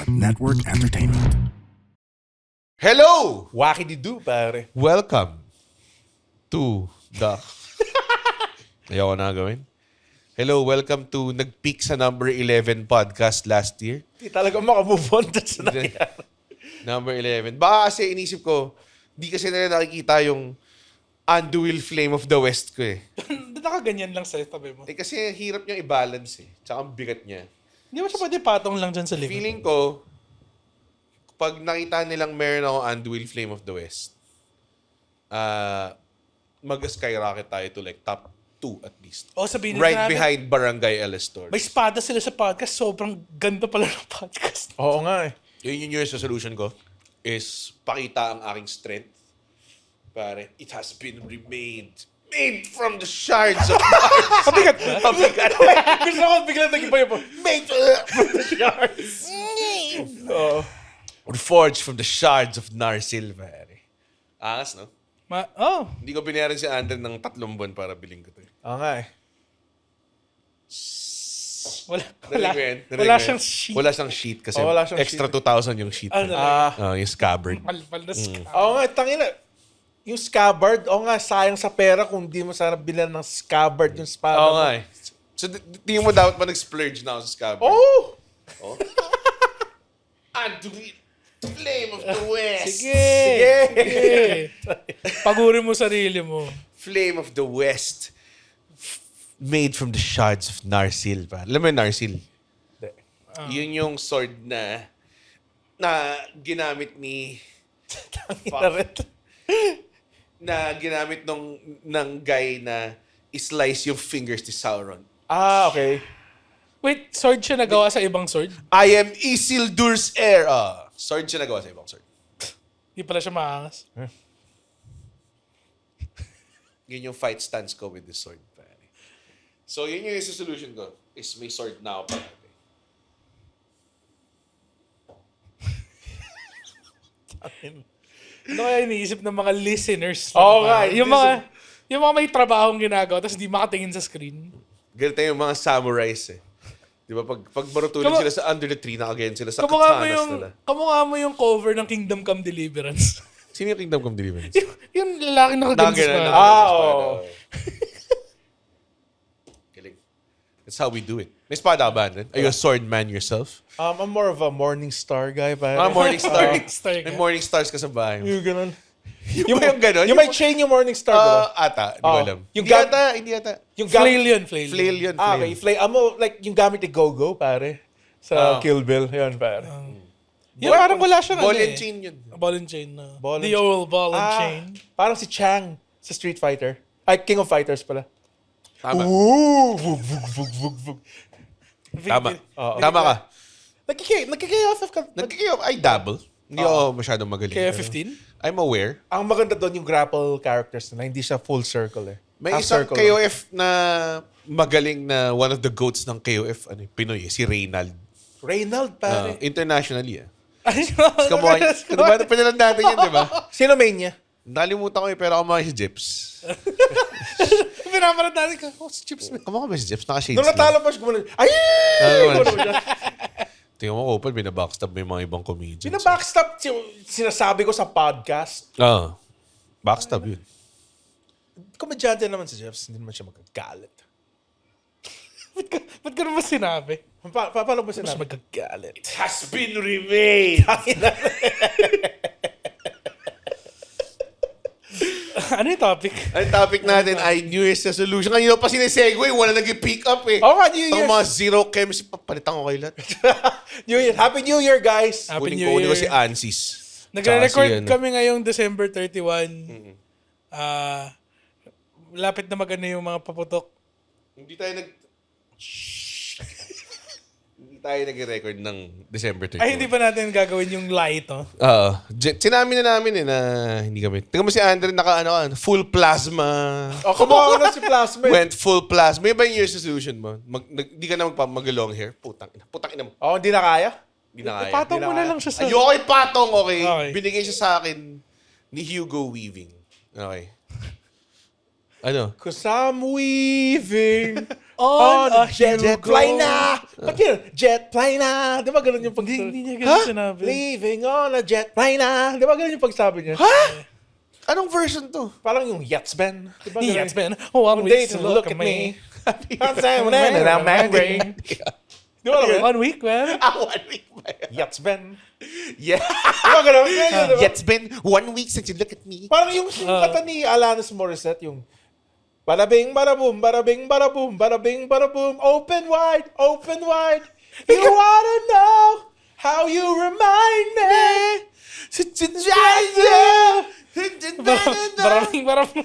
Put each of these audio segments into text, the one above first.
Network Entertainment. Hello! Wacky-di-do, pare. Welcome to the... Ayaw ko na gawin. Hello, welcome to nag-peak sa number 11 podcast last year. Hindi talaga makamove on sa nangyari. Number 11. Baka kasi inisip ko, di kasi nila nakikita yung undual flame of the West ko eh. Nakaganyan lang sa tabi mo. Eh kasi hirap niyang i-balance eh. Tsaka ang bigat niya. Hindi mo siya pwede patong lang dyan sa likod. Feeling ko, pag nakita nilang meron ako undual flame of the West, mag-skyrocket tayo to like top 2 at least. O sabihin Right natin, behind Barangay El Estor. may espada sila sa podcast. Sobrang ganda pala ng podcast. Oo nga eh. Yun yung New Year's resolution ko is pakita ang aking strength. Pare, it has been remade from the shards of Mars. Pabigat ba? Pabigat. Gusto ko biglang nag-iba yun po. Made from the shards. Oo. Reforged from the shards of Narsil, pare. Angas, no? Hindi ko binayaran si Andren ng 3 buwan para biling ko to. Oo nga eh. Wala siyang sheet. Wala siyang sheet kasi Wala siyang extra 2,000 yung sheet. Ano Yung scabbard. Malpal na scam. Oo nga, tangina. Yung scabbard, nga, sayang sa pera kung di mo sana bilan ng scabbard yung espada Oo mo. nga eh. So, tingin mo dapat ba nag-splurge na ako sa scabbard? Oh! Undual flame of the West. Sige. Pagurin mo sarili mo. Flame of the West. Made from the shards of Narsil. Pa. Alam mo yung Narsil? Yun yung sword na ginamit ni... na ginamit ng guy na slice yung fingers ni Sauron. Okay. Wait, sword siya nagawa sa ibang sword? I am Isildur's heir. Sword siya nagawa sa ibang sword. Hindi pala siya maangas. Yun yung fight stance ko with this sword. Pare. So, yun yung solution ko. Is may sword na ako parati. Ano kaya iniisip ng mga listeners? Oo nga, Yung mga may trabahong ginagawa tapos di makatingin sa screen. Ganito yung mga samurais eh. Di ba? Pag marutulog sila sa under the tree, nakaganyan sila sa katanas nila. Kamukha mo yung cover ng Kingdom Come Deliverance. Sino yung Kingdom Come Deliverance? yung lalaki nakaganda sa Nakaganon, espada. oo. Galing. That's how we do it. May espada ka ba, Andren? Are you a sword man yourself? I'm more of a morning star guy. Pare. Morning star. Star ka. May morning stars ka sa bahay mo. Yung ganun. Yung ganon? Yung may chain yung morning star, diba? Ata. Hindi ko alam. Yung Hindi yata. Yung Flail yun. Flail yun. Okay, flame. Like yung gamit ni Go-Go, pare. Sa Kill Bill. Yun, pare. Yung parang wala siyang Ball and chain yun. Ball and chain na. Ball and The old ball and chain. Parang si Chang sa Street Fighter. Ay, King of Fighters pala. Tama. Ooh! Vug, vug, vug, vug, vug. Tama. Tama ka. Nagkikayof ka. I dabble. Hindi ako masyadong magaling. Kaya 15? I'm aware. Ang maganda doon yung grapple characters na hindi siya full circle eh. May Half isang circle. KOF na magaling na one of the goats ng KOF, Pinoy, si Reynald. Reynald, pare. Internationally, Ay, Kamukha niya. Ano ba? Pinalan natin yun, di ba? Sino main niya? Nalimutan ko pero kamukha si Jeps. Pinaparad natin ka. Oh, si Chips. Kamukha ba si Jeps? Naka-shades Nung natalo pa siya gumanon. Ay! Tingnan mo, Opal, binabackstab may mga ibang comedians. Bina-backstab sinasabi ko sa podcast. Backstab yun. Komedyante naman si Jeffs, hindi naman siya magagalit. Ba't ka naman sinabi? Paano ba Mas sinabi? magagalit. Has been remade. Ano yung topic? Ang topic natin ay New Year's resolution. Kanina pa sinesegue, wala nag-pick up eh. Oo nga, New Ang Year's. mga zero chemistry, papalitan ko kayo lahat. New Year. Happy New Year, guys! Happy Kunin New ko Year. si Ansis. Nagre-record Tsaka si, kami ngayong December 31. Lapit na maganda yung mga paputok. Hindi tayo nag-record ng December 31. Ay, hindi pa natin gagawin yung lie to. Sinamin na namin na hindi kami. Tingnan mo si Andre full plasma. Kumuha ko na si Plasma. Went full plasma. May ba yung year's resolution mo? Hindi ka na mag-long hair? Putang ina mo. Hindi na kaya? Hindi na kaya. Ipatong Hindi mo na na kaya. lang siya sa... Ayoko ipatong, okay? Okay. Binigay siya sa akin ni Hugo Weaving. Okay. Ano? 'Cause I'm weaving On a jet Hugo. fly na! Ba't yun? Jet fly na! Di ba ganun yung pagsabi? Hindi niya ganun sinabi. Leaving on a jet fly na! Di ba ganun yung pagsabi niya? Ha? Anong version to? Parang yung Yatsben. Di ba ganun? It's been one Day week to to look at me. I'm saying and I'm angry. Di ba alam mo yun? 1 week, man. 1 week ba yan? Yatsben. Yeah. Di ba ganun? Diba? It's been 1 week since you look at me. Parang yung kata ni Alanis Morissette, yung Badabing, badaboom, badabing, badaboom, badabing, badaboom, open wide, open wide. You wanna know how you remind me? Maraming. Badabing,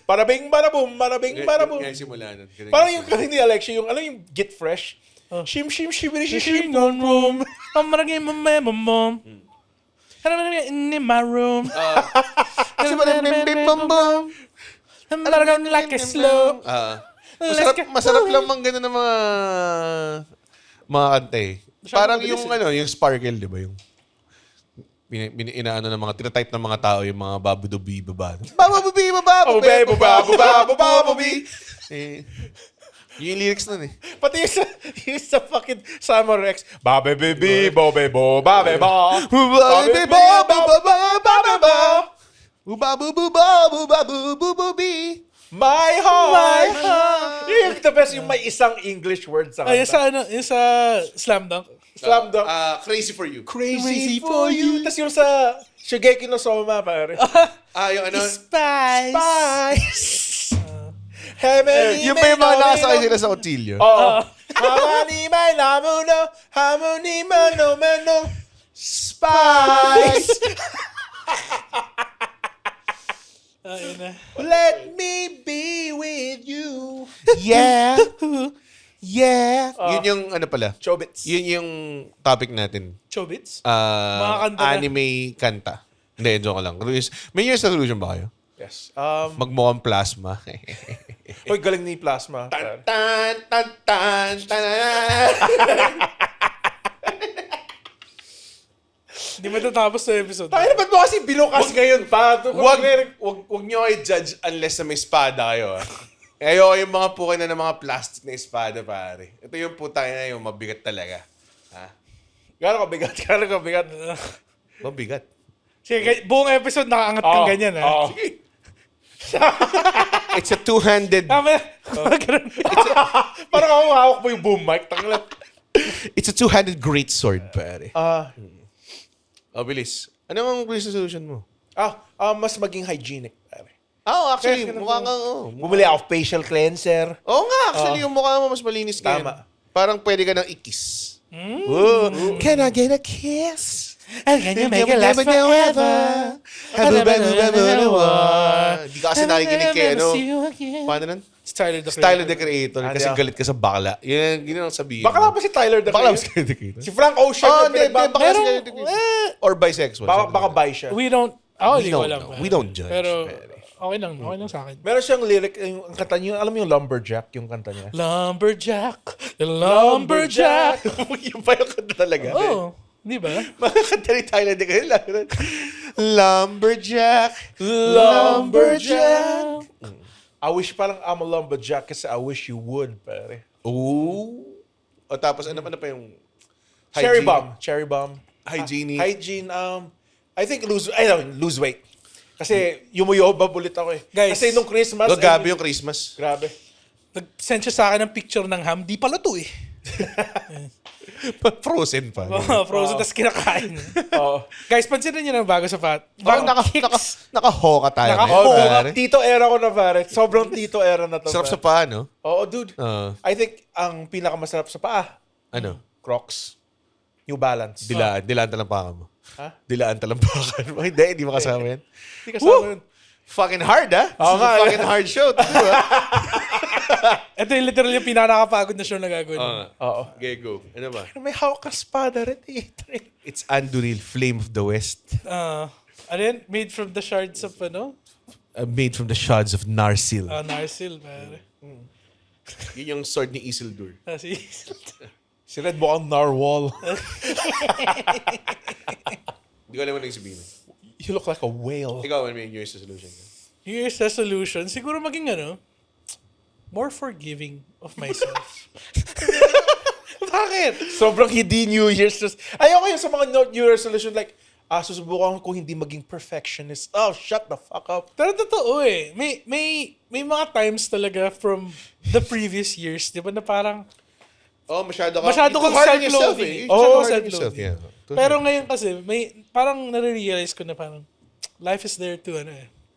badabing, badaboom, badabing, badaboom. Kaya simula nun. Parang yung kanina ni Alexia, yung ano yung Get Fresh? Shim, shim, shibiri, shim, shim. on room. I'm gonna get my mom. In my room. Kasi parang bim bum bum. I'm gonna like a slow. Masarap lang mang gano'n ng mga kanta eh. Parang yung yung Sparkle, di ba? Yung inaano ng mga tinatype ng mga tao yung mga babudubi baba. Babudubi baba. Babu, babu, babu, babu, Yung lyrics nun eh. Pati yung sa fucking Summer Rex. Babe, baby, bobe, bo, babe, ba. Babe, ba, ba, ba, ba, ba, ba, ba. Bubabububabubabububi. My heart. Yung the best, yung may isang English word sa Ay, kanta. yung sa Slam Dunk. Slam dunk. Crazy for you. Crazy for you. Tapos yung sa Shigeki no Soma, pare. Yung ano? Spice. Heavenly Yung pa yung mga nakasakay sila sa Otilio. Oo. Harmony may namuno, harmony mano mano, spice. Let me be with you. Yeah. Yeah. Yun yung ano pala. Chobits. Yun yung topic natin. Chobits? Mga kanta na. Anime kanta. Hindi, joke lang. May New Year's resolution ba kayo? Yes. Magmukhang plasma. Uy, galing ni Plasma. Tan, tan, tan, tan, tan. Hindi matatapos sa episode. Tayo na ba't mo kasi binukas ngayon pa? Wag nyo i-judge unless na may espada kayo. Ayoko yung mga pukin na ng mga plastic na espada, pare. Ito yung putay na yung mabigat talaga. Ha? Gano'n ka bigat? Gano'n ka bigat? Mabigat. Sige, buong episode nakaangat kang ganyan, ha? Oo. It's a two-handed... Tama. Ganun. Parang ako hawak mo yung boom mic. Tanglat. It's a two-handed great sword, pare. Bilis. Ano ang resolution mo? Mas maging hygienic. Pare. Actually, mukha nga, Bumili ako facial cleanser. Oo nga, actually, yung mukha mo mas malinis ngayon. Tama. Parang pwede ka nang i-kiss. Can I get a kiss? And can you make it last forever? Hindi ka kasi nakikinig kay ano. Paano nun? Tyler, the Tyler the Creator. Kasi Ano? galit ka sa bakla. Yun ang sabihin. Baka ba si Tyler the Bakla ba Creator? si Tyler the Creator? Si Frank Ocean. yung Hindi. pinagbab- Baka si Tyler the Creator. Or bisexual. Baka bi siya. We don't... Oh, We hindi ko don't alam. know. We don't judge. Pero, okay lang sa akin. Meron siyang lyric, yung ang kanta niya, alam mo yung Lumberjack, yung kanta niya? Lumberjack, the Lumberjack. Yung pa yung kanta talaga. Oh, di ba? Mga kanta ni Tyler the Creator. Lumberjack. Lumberjack. I wish parang I'm a lumberjack kasi I wish you would, pare. Ooh. O tapos ano pa yung... Cherry hygiene? bomb. Hygiene. Hygiene, I think lose weight. Kasi yumuyoba ulit ako eh. Guys, kasi nung Christmas... Gabi yung Christmas. Grabe. Nag-send siya sa akin ng picture ng ham. Di pala to eh. Frozen pa. Frozen, tas kinakain. Oo. Guys, pansinin niyo na bago sa fat. Parang naka-hoka tayo. Naka-hoka. Tito era ko na pare. Sobrang tito era na to. Sarap sa pare. paa, no? Oo, dude. I think ang pinakamasarap sa paa, Ano? Crocs. New Balance. Dilaan talampakan mo. Ha? Dilaan talampakan mo. Hindi makasama yan. Hindi kasama yun. Fucking hard, ha? Oo nga. Fucking hard show. Diba? Ito yung literally yung pinakakapagod na show na gagawin. Oo. Okay, go. Ano ba? May hawak ka espada rin. It's Anduril, Flame of the West. Ano yan? Made from the shards of ano? Made from the shards of Narsil. Narsil, pare. Yun yung sword ni Isildur. Si Red mukhang narwhal. Hindi ko alam ano yung sabihin. You look like a whale. Ikaw, ano yung New Year's resolution? New Year's resolution, siguro maging ano, more forgiving of myself. Bakit? Sobrang hindi New Year's. Ayoko yung sa mga New Year's resolution like, susubukan ko hindi maging perfectionist. Oh, shut the fuck up. Pero totoo eh. May mga times talaga from the previous years, di ba, na parang Masyado kang self-loathing. Oh, Masyado kang self-loathing. yeah. Pero ngayon kasi, parang nare-realize ko na parang life is there to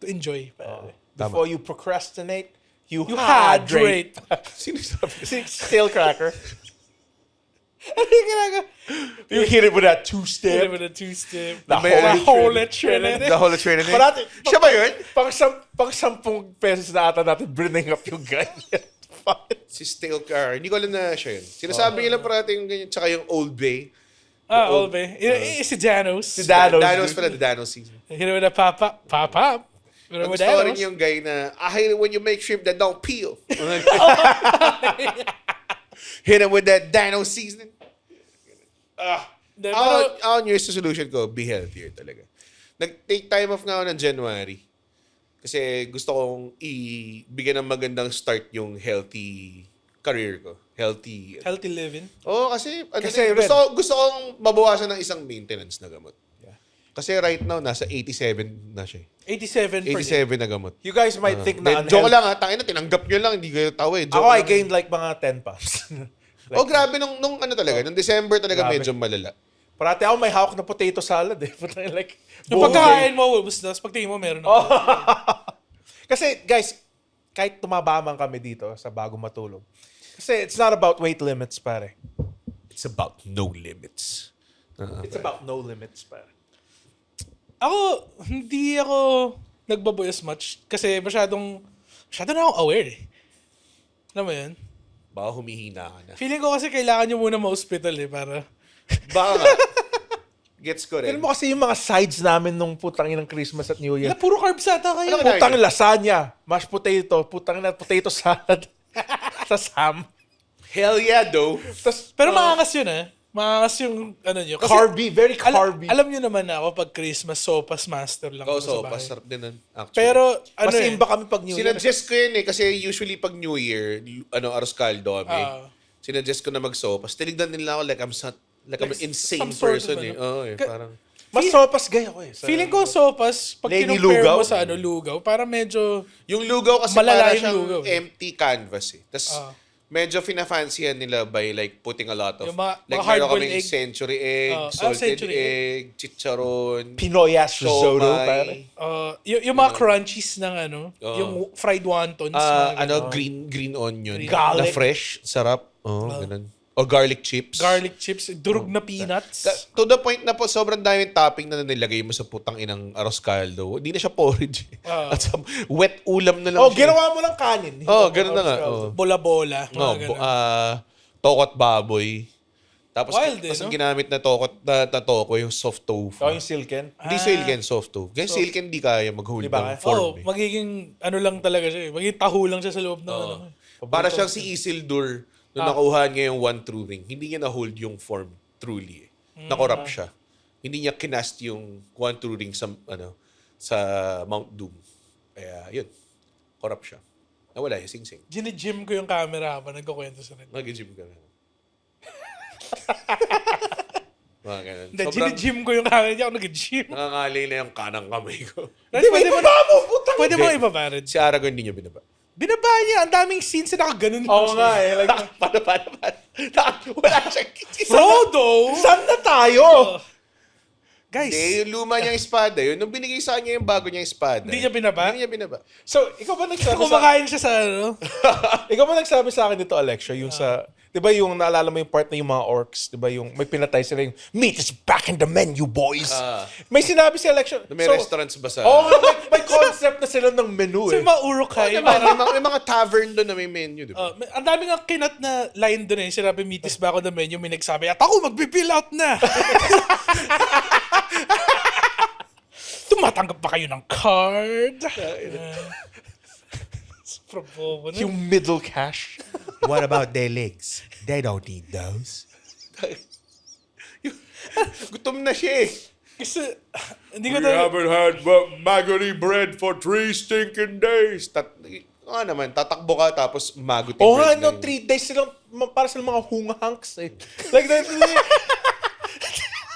enjoy. Pare. Before you procrastinate, you hydrate. Sino sabi? Stale cracker. Ano yung ginagawa? You hit it with that Hit two-step. it with a two-step. The Holy Trinity. The Holy Trinity? Parati, Siya ba yun? Pang 10 pesos na ata natin bring up yung ganyan. Si Stale Car. Hindi ko alam na siya yun. Sinasabi niya lang parati yung ganyan. Tsaka yung Old Bay. Old Bay. Si Danos. Si Danos. Danos pala, the Danos season. Hit it with a pop-up. Pop-up. Hit it Ang with gusto ko rin Danos. yung guy na, I hate it when you make shrimp that don't peel. Hit him with that Danos seasoning. Hindi, pero- Ako New Year's resolution ko, be healthier talaga. Nag-take time off nga ako ng January. Kasi gusto kong bigyan ng magandang start yung healthy career ko. Healthy. Healthy living. Oo, kasi, Kasi, gusto kong mabawasan ng isang maintenance na gamot. Yeah. Kasi right now, nasa 87 na siya. 87 per day. 87 na gamot. You guys might think na Joke lang ha, tangina, tinanggap nyo lang, hindi kayo tawa eh. Joke Ako, I lang. gained like mga 10 pounds. Grabe, nung ano talaga, nung December talaga Grabe. medyo malala. Parati ako may hawak na potato salad eh. Like, Yung pagkakain mo, tapos pagtingin mo, meron ako. Kasi guys, kahit tumaba man kami dito sa bago matulog. Kasi it's not about weight limits, pare. It's about no limits. It's about no limits, pare. Hindi ako nagbaboy as much kasi masyado na akong aware eh. Alam mo yun? Baka humihina ka na. Feeling ko kasi kailangan nyo muna ma-hospital eh para... Baka nga. Gets ko rin. Tignan mo kasi yung mga sides namin nung putang ng Christmas at New Year. Puro carbs ata kayo. Ano ka Putang lasagna, mashed potato, putang na potato salad. Sa Sam. Hell yeah, though. Tas, Pero maangas yun eh. Maangas yung ano nyo. Kasi carby, very carby. alam nyo naman na ako pag Christmas, sopas master lang ako sa So, bahay. pasarap din nun, actually. Pero ano Mas eh. imba kami pag New Year. Sinuggest ko yun eh, kasi usually pag New Year, arroz caldo kami. Sinuggest ko na mag-sopas. Tinignan nila ako like I'm an insane some sort of person eh. ano. Oo eh, parang... Mas sopas gay ako eh. Feeling ko sopas, pag Lenny kinumpare Lugaw? mo sa lugaw, para medyo... Yung lugaw kasi Malala para yung siyang lugaw eh. empty canvas eh. Tapos medyo fina-fancyan nila by like putting a lot of... Yung mga like hard-boiled meron kaming egg. century egg, salted century egg, chicharon, Pinoy ass risotto, pare. siomay, yung mga crunchies ng yung fried wontons. mga ganun. green onion. Garlic. Na fresh, sarap. Ganun. O garlic chips. Garlic chips, durog na peanuts. To the point na po, sobrang daming topping na nilagay mo sa putang inang arroz caldo. Hindi na siya porridge. At sa wet ulam na lang Oh, siya. ginawa mo ng kanin. Ganun na nga. Bola-bola. No, mga ganun. tokot baboy. Tapos, Wild eh, tapos ang no? ginamit na tokot na toko, yung soft tofu. Oh, yung silken. Hindi silken, soft tofu. Kasi silken di kaya mag-hold Di ba ng kaya? form. eh. Magiging ano lang talaga siya eh. Magiging taho lang siya sa loob ng ano. Para siyang si Isildur nung nakuhaan niya yung one true ring. Hindi niya na-hold yung form truly. Na-corrupt siya. Hindi niya kinast yung one true ring sa Mount Doom. Kaya yun. Corrupt siya. Nawala yung sing-sing. Gini-gym ko yung camera habang nagkukwento sa rin. Nag-gym ka na. Mga ganun. Hindi, Sobrang gini-gym ko yung camera. Hindi ako nag-gym. nangangalay na yung kanang kamay ko. Pwede mo ibabarid. Si Aragorn hindi niya binaba. Binaba niya. Ang daming scenes na nakaganon. Oo nga eh. Like, Paano? Wala siyang Frodo! saan na tayo? Guys, Hindi, yung luma niyang espada. Yun, nung binigay sa kanya yung bago niyang espada. Hindi niya binaba? Hindi niya binaba. So, ikaw ba nagsabi sa... kumakain siya sa ano. Ikaw ba nagsabi sa akin dito, Alexia, yung sa... Di ba yung naalala mo yung part na yung mga orcs? Di ba yung may pinatay sila yung meat is back in the menu, boys. May sinabi si Alexia. May restaurants ba sa... Oo, may concept na sila ng menu So eh. yung mga urukay. May mga tavern doon na may menu, di ba? Ang daming nga kinat na line doon eh. Sinabi, meat is back on the menu. May nagsabi, at ako magpipill out na. Tumatanggap pa kayo ng card? Sobrang bobo na. Yung middle cash. What about their legs? They don't need those. Gutom na siya eh. Kasi, hindi ko talaga... had maggoty bread for 3 stinking days. naman, tatakbo ka tapos magutin. Oo nga, 3 days silang, para silang mga hunghunks eh. Like that.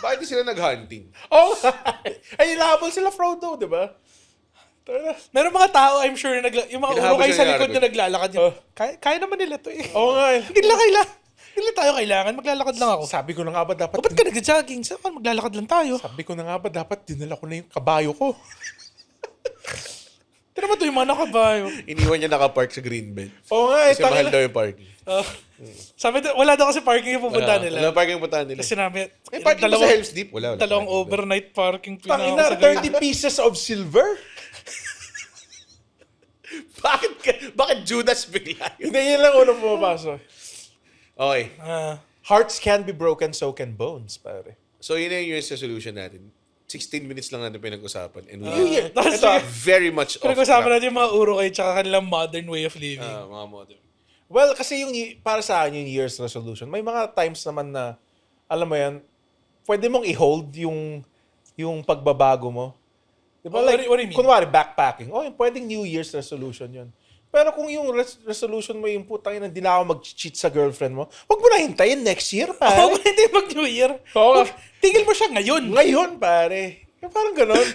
Bakit di sila nag-hunting? Oo nga. Ay, inahabol sila Frodo, di ba? Meron mga tao, I'm sure, yung mga Hinahabol urukay sila sa ni likod Aragorn. na naglalakad yun. Kaya naman nila to eh. Oo nga. Hindi nila kailangan. Hindi nila tayo kailangan. Maglalakad lang ako. Sabi ko na nga ba dapat... O ba't ka nag-jogging? Saan maglalakad lang tayo? Sabi ko na nga ba dapat dinala ko na yung kabayo ko. Tira mo to yung mga nakabayo. Iniwan niya nakapark sa Greenbelt. Oo nga eh. Kasi mahal daw yung parking. Sabi wala daw kasi parking yung pupunta nila. Wala parking yung puntahan nila. Kasi namin, Parking ba sa Hells Deep? Wala. dalawang overnight parking Tangina, sa 30 pieces of silver? Bakit Judas bigla yun? Hindi, yun lang unang pumapasok. Okay. Hearts can be broken, so can bones, pare. So yun yung solution natin. 16 minutes lang natin pinag-usapan. And New Year. Tapos Ito, very much off pinag-usapan track. natin yung mga urukay tsaka kanilang modern way of living. Mga modern. well, kasi para sa akin, yung year's resolution, may mga times naman na, alam mo yan, pwede mong i-hold yung pagbabago mo. Di ba? Oh, Like, what do you mean? kunwari, backpacking. Oh, yung pwedeng New Year's resolution yun. Pero kung yung resolution mo yung putang ina, hindi na ako mag-cheat sa girlfriend mo, huwag mo na hintayin next year, pare. Oo, hindi mag-New Year. Oo. Tigil mo siya ngayon. Ngayon, pare. Yung parang ganon.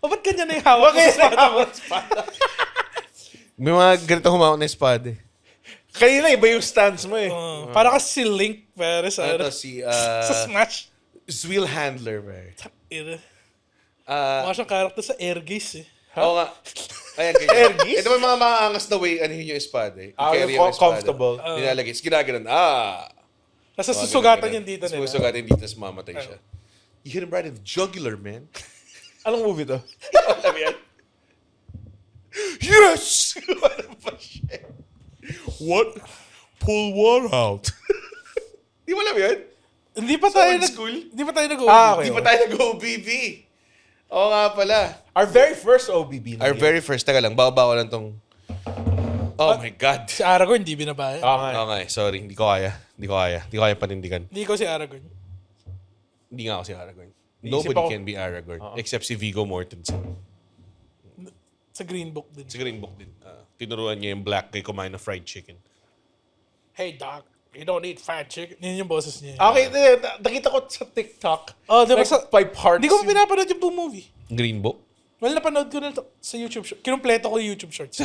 O ba't ganyan na yung hawak mo sa espada? May mga ganito humawak na espada. Kanina, iba yung stance mo eh. Para kasi si Link, pare, sa, Ito si sa Smash. Zwill Handler, pare. Ina. Ah, Mukha siyang karakter sa Airgaze eh. Oo nga. Ayan, ganyan. Ergis? Ito may mga maangas na way, ano yun yung espada eh. I-carry yung yung espada. comfortable. Nilalagay. Ginaganon. Tapos susugatan yung dito nila. Susugatan dito, tapos mamatay siya. You hit him right in the jugular, man. Anong movie to? Alam mo yan? Yes! Ano ba siya? What? Pull one out. Di mo alam yan? Hindi pa Sa tayo old school? Hindi pa tayo nag-OB. Okay. Di pa tayo nag-OBB. Oo nga pala. Our very first OBB. Our very first, taga lang, bawa lang tong... Oh my God. Si Aragorn hindi binabaya. Okay. Okay, sorry. Hindi ko kaya. Hindi ko kaya panindigan. Hindi ko si Aragorn. Hindi nga ako si Aragorn. Iisip Nobody ako. can be Aragorn. Except si Viggo Mortensen. Sa Green Book din. Sa Green Book din. Tinuruan niya yung black guy kumain ng fried chicken. Hey Doc, you don't eat fried chicken. Yun yung boses niya. Okay, nakita ko sa TikTok. Oh, di ba Like, sa... by parts. Hindi ko pa pinapanood yung buong movie. Green Book? Well, napanood ko na sa YouTube. Kinumpleto ko yung YouTube shorts.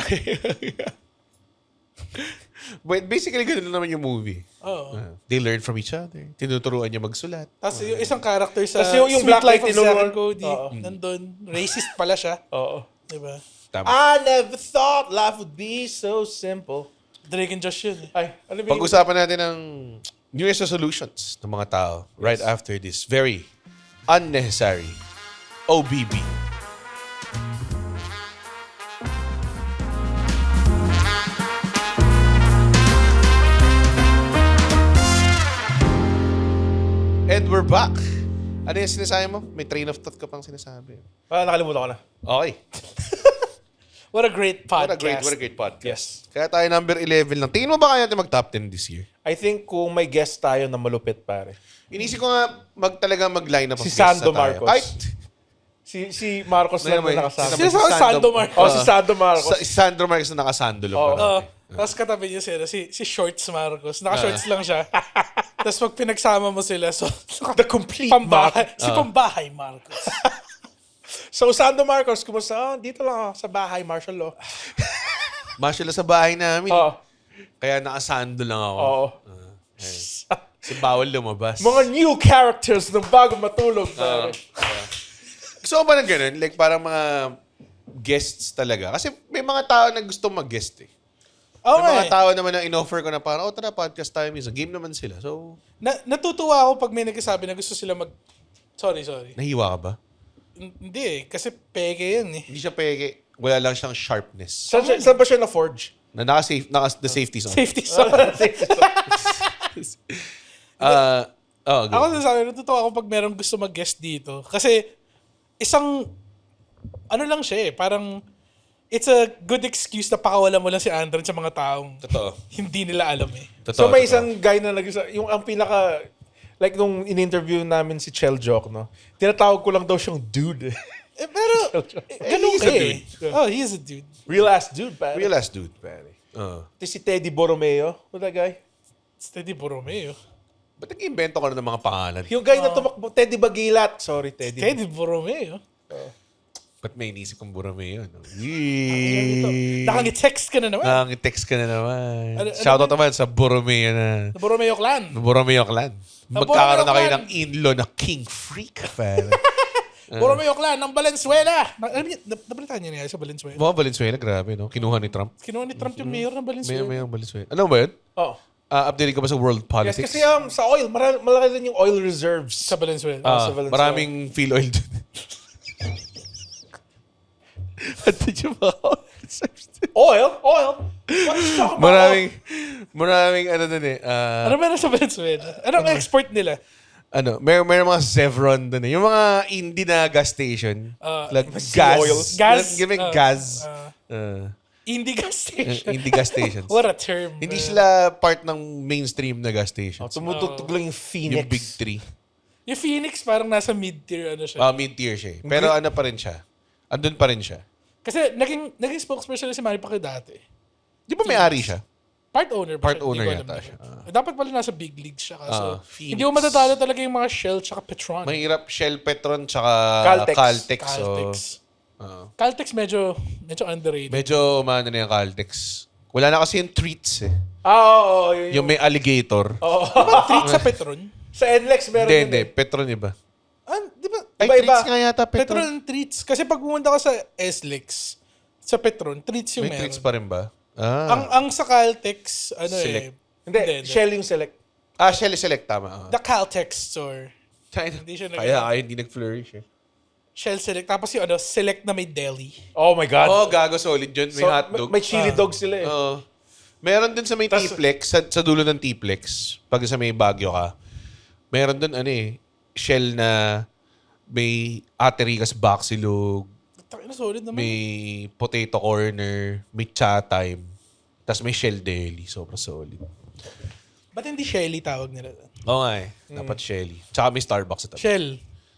But basically, ganun naman yung movie. Oo. They learn from each other. Tinuturuan niya magsulat. Tapos yung isang character sa Tas yung Sweet black Life guy of Zack tinuruan- and Cody, Oo. nandun. Racist pala siya. Oo. Diba? Tama. I never thought life would be so simple. Drake and Josh yun eh. Ay, ano ba yung... Pag-usapan natin ng New Year's resolutions ng mga tao right after this very unnecessary OBB. And we're back. Ano yung sinasabi mo? May train of thought ka pang sinasabi. nakalimutan ko na. Okay. What a great podcast. What a great podcast. Yes. Kaya tayo number 11 lang. Tingin mo ba kaya natin mag-top 10 this year? I think kung may guest tayo na malupit, pare. Inisip ko nga talaga mag-line up of Si guests Sando na tayo. Marcos. Kahit, Si Marcos lang Ano na ba nakasama. Sino sa Sando Marcos? Oh, si Sando Marcos. si Sandro Marcos na nakasandalo Oo. pa. Tapos katabi niya sila, si Shorts Marcos. Naka-shorts lang siya. Tapos pag pinagsama mo sila, so The complete pambahay, si Pambahay Marcos. So, Sando Marcos, kumusta? Dito lang ako sa bahay, martial law. Marshall sa bahay namin. Oo. Kaya nakasando lang ako. Oo. Kasi bawal lumabas. Mga new characters na bago matulog, pare. Gusto ko ba ng ganun? Like parang mga guests talaga. Kasi may mga tao na gusto mag-guest eh. May mga tao naman na in-offer ko na parang, tara, podcast tayo minsan. Game naman sila. So, Natutuwa ako pag may nagsasabi na gusto sila Sorry. nahiwa ka ba? Hindi eh, kasi peke yan eh. Hindi siya peke. Wala lang siyang sharpness. Saan ba siya na-forge? Na the safety zone. Safety zone. Ako nasasabi, natutuwa ako pag merong gusto mag-guest dito. Kasi, ano lang siya eh, parang, it's a good excuse na pakawala mo lang si Andron sa mga taong Totoo. hindi nila alam eh. Totoo. So, may totoo. isang guy na yung ang pinaka, like nung in-interview namin si Chel Jock, no? Tinatawag ko lang daw siyang dude. Pero, ganun he's ka a eh. Oh, he's a dude. Real ass dude, pare. Real ass dude, pare. Ito si Teddy Borromeo. What that guy? Steady Borromeo. Ba't nag-invento ka na ng mga pangalan? Yung guy na tumakbo, Teddy Bagilat. Sorry, Teddy. Steady Borromeo. Ba't may inisip kong Borromeo? No? Nakang-text ka na naman. Nakang-text ka na naman. Ano Shoutout naman sa Borromeo na... Borromeo clan. Borromeo clan. Borromeo Magkakaroon na kayo clan. ng in-law na king freak, fan. Borromeo clan ng Valenzuela. Nabalitaan niyo na yan sa Valenzuela. Mga Valenzuela, grabe, no? Kinuha ni Trump. Kinuha ni Trump yung mayor ng Valenzuela. May Valenzuela. Ano ba yun? Oh. Update ka ba sa world Yes, politics? kasi sa oil, malaki din yung oil reserves. Sa Valenzuela. sa Valenzuela. Maraming fuel oil dun. At yung mga Oil? What is talking about? maraming ano dun eh. Ano meron sa Venezuela? Anong export nila? May mga Chevron dun eh. Yung mga indie na gas station. Like sea gas. oil. Gas? Giving gas. Indie gas station. Indie gas stations. What a term. Hindi sila part ng mainstream na gas stations. Tumutugtog lang yung Phoenix. Yung big three. Yung Phoenix parang nasa mid-tier ano siya. Mid-tier siya eh. Pero ano pa rin siya. Andun pa rin siya. Kasi naging spokesperson na si Manny Pacquiao dati. Di ba may-ari siya? Part owner ba Part siya? owner Hindi ko yata alam siya. na. Dapat pala nasa big leagues siya. Kaso, Phoenix. hindi mo matatalo talaga yung mga Shell tsaka Petron. Mahirap Shell, Petron, tsaka Caltex. Caltex. Caltex. So, Caltex medyo underrated. medyo maano na yung Caltex. Wala na kasi yung treats eh. Oo. Yung may alligator. Treat sa Petron? Sa NLEX meron Hindi. din. Petron iba. Di ba? Ay, Iba-iba. treats nga yata Petron. Petron treats. Kasi pag pumunta ka sa SLEX, sa Petron, treats yung May meron. treats pa rin ba? Ang sa Caltex, Select. Hindi, Shell yung select. Shell Select, tama. The Caltex store. Hindi siya Kaya hindi nag-flourish eh. Shell Select. Tapos yung Select na may deli. Oh my God. Oh, gago solid yun. May hotdog. May chili dog sila eh. Oo. Meron din sa may T-Flex, sa dulo ng T-Flex, pag sa may Baguio ka, meron dun Shell na may Aterikas Baksilog, Solid naman. may Potato Corner, may Cha Time, tapos may Shell Deli. Sobrang solid. Ba't hindi Shelly tawag nila? Oo nga eh. Dapat Shelly. Tsaka may Starbucks sa tabi.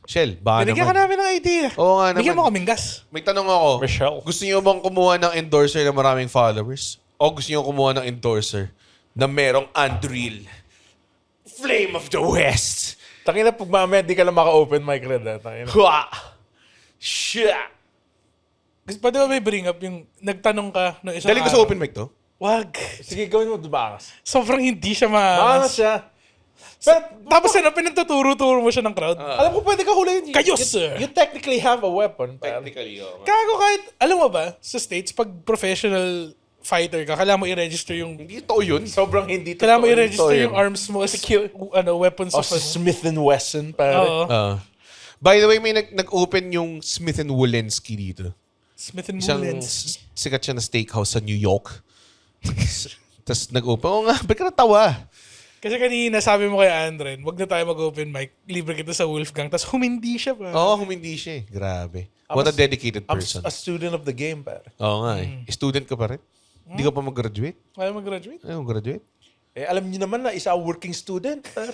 Shell. Baka Binigyan ka naman. namin ng idea. Oo nga Bigyan mo naman. kaming gas. May tanong ako. Michelle. Gusto niyo bang kumuha ng endorser na maraming followers? O gusto niyo kumuha ng endorser na merong unreal Flame of the West? Tangina, pag mamaya di ka lang maka-open mic red. Tangina. Hua! Shit! Gusto pwede ba may bring up yung nagtanong ka ng isang Dali ko sa open mic to? Wag. Sige, gawin mo dumakas. Sobrang hindi siya Maangas siya. Pero, Tapos pinagtuturo-turo mo siya ng crowd. alam ko pwede ka huliin. Kayo, sir. You technically have a weapon. pare. Technically, oo. Kago kahit, alam mo ba, sa States, pag professional fighter ka, kailangan mo i-register yung Hindi to yun. Sobrang hindi kailangan mo totoo i-register yun. yung arms mo as weapons O of sa Smith & Wesson, pare. Oo. By the way, may nag-open yung Smith & Wollensky dito. Smith & Isang Mullins. sikat siya na steakhouse sa New York. Tapos nag-open. Oo nga, ba't ka natawa? Kasi kanina sabi mo kay Andren, wag na tayo mag-open mic, libre kita sa Wolfgang. Tapos humindi siya pa. Oo, humindi siya eh. Grabe. What a dedicated I'm person. a student of the game, pare. Oo nga eh. Student ka pa rin? Hindi ka pa mag-graduate? Kaya mag-graduate? Ayaw mag-graduate? Eh, alam niyo naman na isa working student. pare.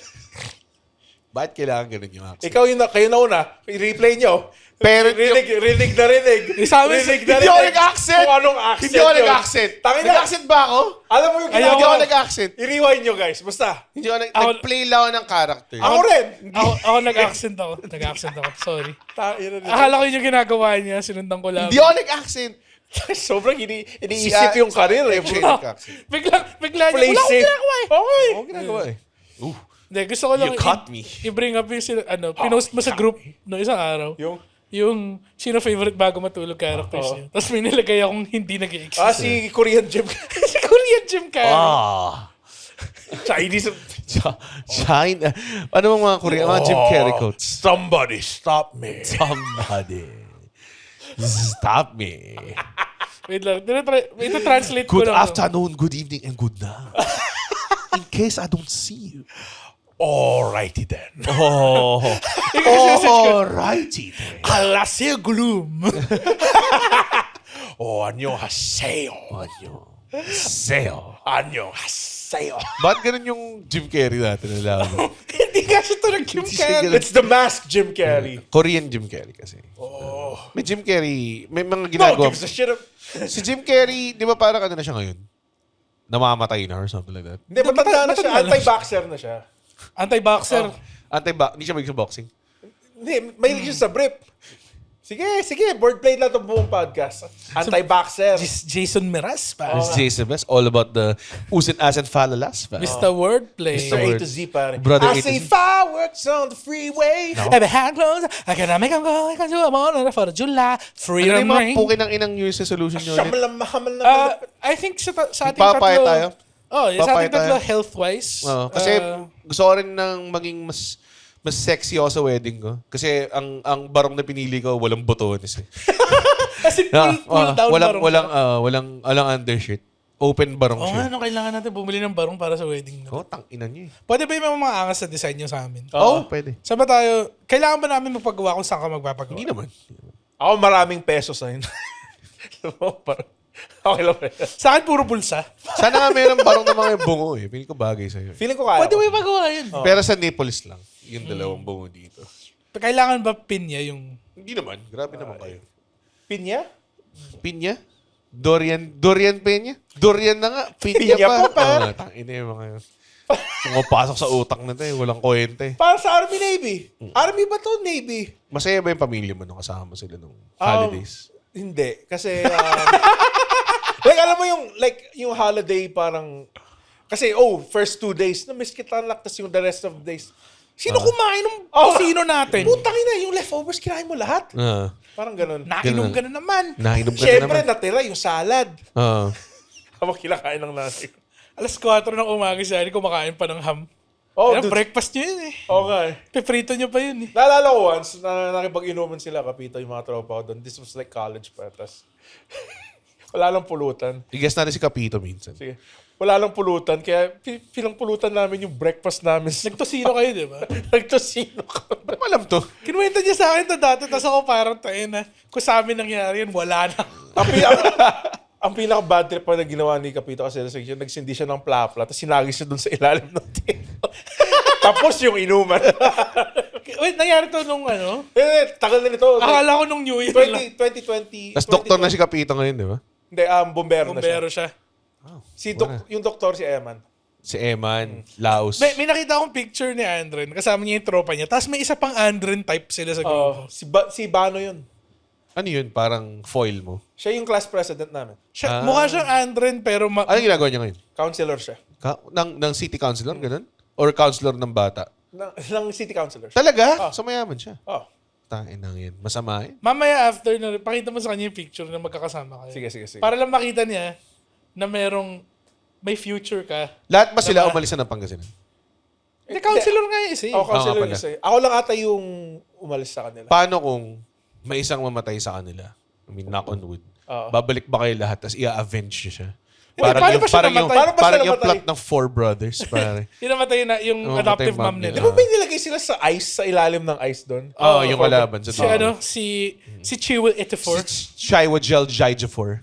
Bakit kailangan ganun yung accent? Ikaw kayo na una. I-replay nyo. Pero rinig na rinig. Sabi- rinig na Hindi ako rinig. nag-accent! Kung anong accent Hindi ako yun. nag-accent! Tangina. Nag-accent ba ako? Alam mo yung Hindi ako ginagawa. nag-accent. I-rewind nyo, guys. Basta. Hindi ako nag-play lang ako ng character. Ako rin. Ako nag-accent ako. Nag-accent ako. Sorry. Tangina nito. Akala ko yun yung ginagawa niya, sinundan ko lang. Hindi ako nag-accent. Sobrang iniisip yung career eh. Siya nag-accent. Bigla niya, Play wala akong safe. ginagawa eh. Okay. Oo, ginagawa eh. Hindi, gusto ko lang You caught me. i-bring up yung pinost mo sa group no isang araw. Yung sino favorite bago matulog characters niya. Tapos may nilagay akong hindi nag-exist. si Korean Gym. si Korean Gym character. Chinese. China. Ano bang mga Korean? Mga Jim Carrey quotes. Somebody stop me. Somebody. Stop me. Wait lang. Ito translate ko Good lang. afternoon, good evening, and good night. In case I don't see you. Alrighty then. Oh. Alrighty then. Alasya gloom. 안녕하세요. Sale. 안녕하세요. Ba't ganun yung Jim Carrey natin nalaman? Hindi ka siya talaga Jim Hindi siya Carrey. ganun. It's the mask Jim Carrey. Korean Jim Carrey kasi. Oh. May Jim Carrey, may mga No ginagawa. gives a shit. Si Jim Carrey, di ba parang ano na siya ngayon? Namamatay na or something like that. Hindi, matanda na siya. matanda na Anti-boxer na siya. Anti-boxer. Hindi siya mag-boxing. Hindi, mahilig siya sa brief. Sige, wordplay lang itong buong podcast. Anti-boxer. Jason Miraz pa. It's Jason Best, all about the usin asin falalas. Mr. Wordplay. Mr. A to Z, pare. Brother A I to say Z. fireworks on the freeway. Every hand close, I can make them go, I can do a morning for July. Ano Freedom yung mga ring. pukin ng inang New Year's resolution nyo ulit? Siyamalam, mahamal na. I think sa ating Papaya tatlo. tayo? Oh, sa Papaya ating tatlo tayo? health-wise. Kasi gusto ko rin ng maging mas sexy ako sa wedding ko. Kasi ang barong na pinili ko, walang botones eh. Kasi pull down walang undershirt. Open barong Oo siya. nga, kailangan natin bumili ng barong para sa wedding. Oh, tang-ina niyo eh. Pwede ba yung mga angas na design nyo sa amin? Oo, pwede. Saan ba tayo? Kailangan ba namin magpagawa kung saan ka magpapagawa? Hindi naman. Ako maraming pesos na yun. Okay lang. Sa akin, puro bulsa. Sana nga meron barong na mga bungo eh. Piling ko bagay sa'yo. Feeling ko kaya. Pwede mo ipagawa yun. Pero sa Naples lang. Yung dalawang bungo dito. Kailangan ba pinya yung... Hindi naman. Grabe naman kayo. Pinya? Pinya? Dorian Peña? Dorian na nga. Pinya Pinya pa. pa, par. Tangina yung mga yun. Pumapasok sa utak na tayo. Walang kwente. Para sa Army Navy. Army ba to? Navy? Masaya ba yung pamilya mo nung kasama sila nung holidays? Hindi. Kasi, like, alam mo yung holiday parang, kasi, first 2 days, na-miss kita lang, tapos yung the rest of the days. Sino kumain ng sino natin? Putang ina, yung leftovers, kinain mo lahat. Parang ganun. Nainom ka na naman. Nahinom ka na Siyempre, naman. natira yung salad. Oo. Habang kinakain ng nanay ko. Alas 4 ng umaga si Ari kumakain pa ng ham. Oh, Kaya dude. breakfast nyo yun eh. Oo nga eh. Piprito nyo pa yun eh. Naalala ko once, na nakipag-inuman sila, kapito yung mga tropa ko doon. This was like college pa. Tas, wala lang pulutan. I-guess natin si Capito minsan. Sige. Wala lang pulutan. Kaya pilang pulutan namin yung breakfast namin. Nagtosino kayo, di ba? Nagtosino ka. Ba't mo alam to? Kinuwento niya sa akin to dati, tapos ako parang tayo na, kung sa amin nangyari yan, wala na. Ang pinaka-bad trip pa na ginawa ni Kapito kasi nagsindi siya ng plapla, tapos sinagis siya dun sa ilalim ng table. Tapos yung inuman. Wait, nangyari to nung ano? Tagal na nito. Akala ko nung New Year lang. 2020. Tapos doktor na si Capito ngayon, di ba? Hindi, bombero na siya. Bumbero siya. Yung doktor si Eman. Si Eman, Laos. May nakita akong picture ni Andren, kasama niya yung tropa niya. Tapos may isa pang Andren type sila sa grupo. Si Bano yun. Ano yun? Parang foil mo. Siya yung class president namin. Mukha siyang Andren pero Ano ginagawa niya ngayon? Counselor siya. Ng city councilor, ganun? Or councilor ng bata? Ng city councilor. Talaga? So mayaman siya. Oh. Tain lang yan. Masama yun. mamaya after na, pakita mo sa kanya yung picture na magkakasama kayo. Sige. Para lang makita niya na may future ka. Lahat ba sila umalis na ng Pangasinan? Hindi, counselor nga yung isa eh. Counselor pala. isa. Ako lang ata yung umalis sa kanila. Paano kung may isang mamatay sa kanila? I mean, knock on wood. Babalik ba kayo lahat tapos i-avenge niyo siya? paano ba siya namatay? Paano ba siya parang yung namatay? plot ng Four Brothers, pare. Yung namatay na, yung Namatay adoptive mom mom nila. Di nila. ba may nilagay sila sa ice, sa ilalim ng ice doon? Yung kalaban sa Si Chiwil Itafor. Chiwetel Ejiofor.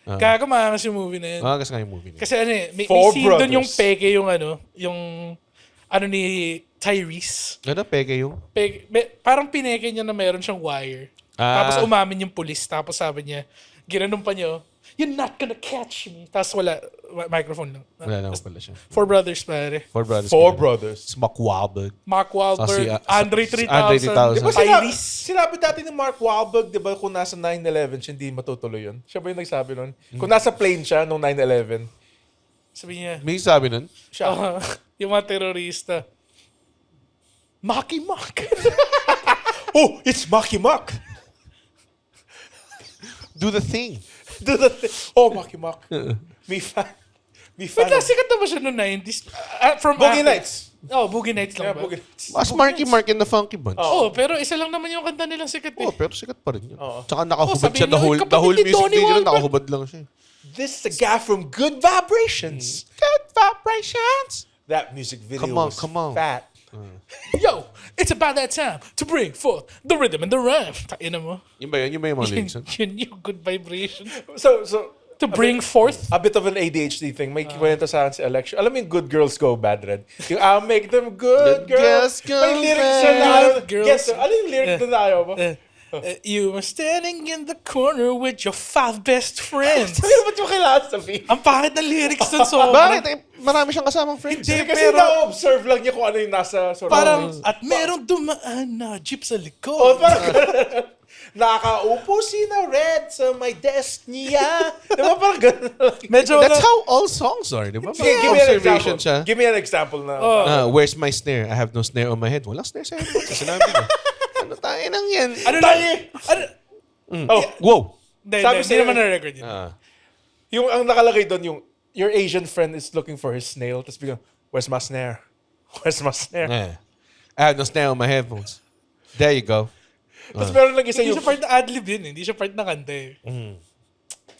Gago maangas yung movie na yun. Kasi nga yung movie niya. Kasi may Four scene doon yung Brothers. peke yung ni Tyrese. Ano, peke yung? Parang pineke niya na meron siyang wire. Tapos umamin yung pulis. Tapos sabi niya, ginanon pa niya, "You're not gonna catch me." Tapos wala, microphone lang. Wala naman pala siya. Four Brothers, pare. Four Brothers. Four Brothers. It's Mark Wahlberg. Mark Wahlberg, Andre Andre 3000. 3000. Di ba Tyrese. sinabi dati ni Mark Wahlberg, di ba, kung nasa 9/11 siya, hindi matutuloy yun? Siya ba yung nagsabi nun? Kung nasa plane siya nung 9/11, Sabi niya, May sabi nun? siya. yung mga terorista. Maki Mark. Oh, it's Maki Mak! Do the thing. Oh, Maki Mak. May fan. May fan. Wait lang, sikat na ba siya noong 90s? From Boogie acting. Nights. Oh, Boogie Nights lang Yeah, ba? Boogie Nights. Mas Marky Mark and the Funky Bunch. Oo, pero isa lang naman yung kanta nilang sikat eh. Pero sikat pa rin yun. Oo. Tsaka nakahubad sabihin siya the mo, whole, kapatid the whole ni music Donnie video Wahlberg. nakahubad lang siya. This is the guy from Good Vibrations. Good vibrations. That music video Come on, was come on. fat. Yo, it's about that time to bring forth the rhythm and the rhyme. Tayo na mo. Yun ba yun? Yun ba yung mga Yun, lyrics? yun yung good vibration. So To bring forth. A bit of an ADHD thing. May kwento sa akin si Alex. Alam mo yung Good Girls Go Bad, Red? Yung I'll make them good girls. Girls go May lyrics bad. na ayaw. Girls. Guess, ano yung lyrics na ayaw mo? You were standing in the corner with your 5 best friends. Sabi ba't yung kailangan sabihin? Ang pangit ng lyrics dun, so... Bakit? Eh, marami siyang kasamang friends. Kasi pero- na-observe lang niya kung ano yung nasa sort of- Parang, at merong dumaan na jeep sa Oh, likod. parang nakaupo si na Red sa may desk niya. Di ba parang gano'n? Medyo That's how all songs are, di ba? Sige, give me an Observation example. siya. Give me an example na. Where's my snare? I have no snare on my head. Walang snare sa head. Kasi sinabi mo. Ano tayo nang yan? Ano lang? Ano? Oh, Wow. Hindi Sabi sa'yo- naman na-record yun. yung ang nakalagay doon yung your Asian friend is looking for his snail. Tapos biglang, where's my snare? Where's my snare? Yeah. I have no snare on my headphones. There you go. Tapos meron lang isa Hindi yung... siya part na adlib yun. Hindi siya part na kanta eh.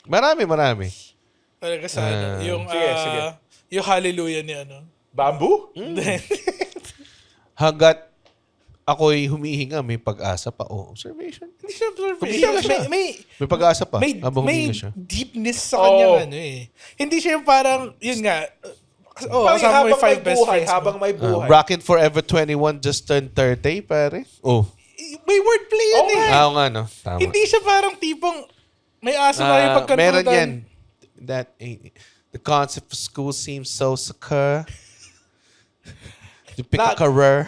Marami. Talaga sa ano. Yung, sige. yung hallelujah ni ano. Bamboo? Hanggat ako'y humihinga, may pag-asa pa. Oh, observation. Hindi siya Humihinga siya. May pag-asa pa. Habang may humihinga siya. deepness sa kanyang ano eh. Hindi siya yung parang, yun nga, Parang kasama mo yung habang may 5 best buhay, friends mo. habang may buhay. Rockin' Forever 21 just turned 30, pare. Oh. May wordplay yan Okay. eh. Oo nga, no? Tama. Hindi siya parang tipong, may asa na yung pagkantutan. Meron yan. The concept of school seems so secure. You pick a career.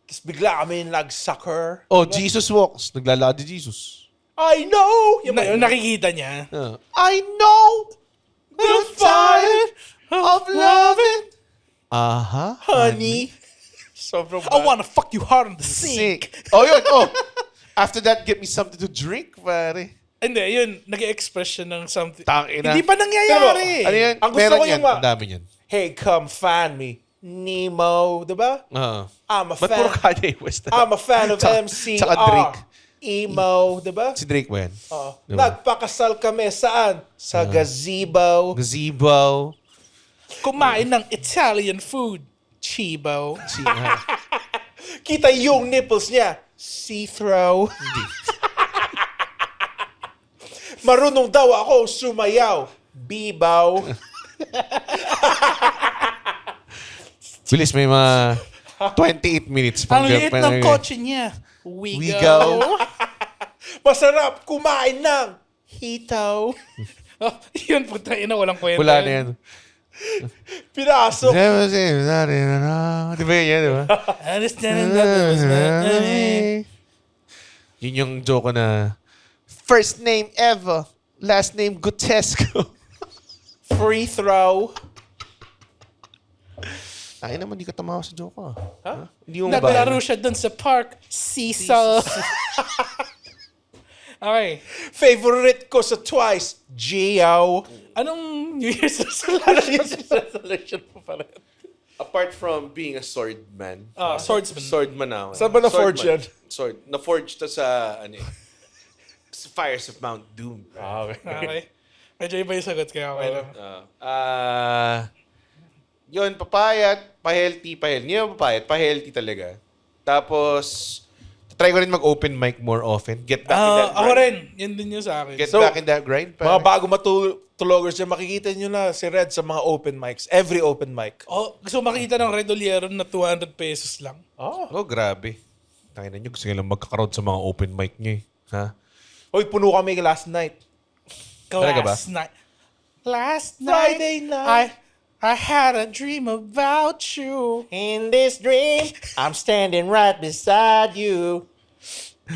Tapos bigla kami nag-sucker. Oh, Jesus walks. Naglalakad si Jesus. I know! Yung ba yun? Nakikita niya. I know the fire of loving. Honey. Sobrang I wanna fuck you hard on the sink. Sick. Oh, yun. Oh. After that, get me something to drink, pare. Hindi, yun, nag-express siya ng something. Tangina. Hindi pa nangyayari. Ano yan? Ang gusto Meron ko yan. yung Ang dami yan. Hey, come find me. Nemo, diba? I'm a Ba't puro fan. Kanye West? I'm a fan of Tsaka- MCR. tsaka Drake. Emo, diba? Si Drake ba yan? Diba? Nagpakasal kami saan? Sa gazebo. Gazebo. Kumain ng Italian food. Chibo. Kita yung nipples niya. See-through. Marunong daw ako sumayaw. Bibaw. Bilis, may mga 28 minutes. Ang liit ng kotse niya. We We go. go. Masarap kumain ng hitaw. Oh, yun, puta ina, walang kwenta. Wala na yan. Pinasok. Di ba yun yan, di ba? Understanding that it was meant. Yun yung joke ko na first name ever, last name Gutesco. Free throw. Ay naman, di ka tamawa sa joke ko. Ha? Hindi mo Naglaro ba? siya dun sa park. Seesaw. Okay. Favorite ko sa twice. Gio. Anong New Year's resolution? mo pa rin? Apart from being a swordman. Swordsman. Swordman ako. Saan ba na-forge yan? Sword. Na-forge to sa, ano eh, sa Fires of Mount Doom. Okay. Okay. Medyo iba yung sagot kaya okay lang. Yun, papayat, pa-healthy. Hindi naman papayat, pa-healthy talaga. Tapos, try ko rin mag-open mic more often. Get back in that Ako grind. rin. Yan din yung sa akin. Get So, back in that grind. Mga bago matulogers dyan, makikita nyo na si Red sa mga open mics. Every open mic. Gusto makita ng Red Oliero na 200 pesos lang. Oh, grabe. Tangina nyo, gusto nyo lang magkakaroon sa mga open mic nyo eh. Ha? Hoy, puno kami last night. Talaga ba? Last Friday night. I had a dream about you. In this dream, I'm standing right beside you.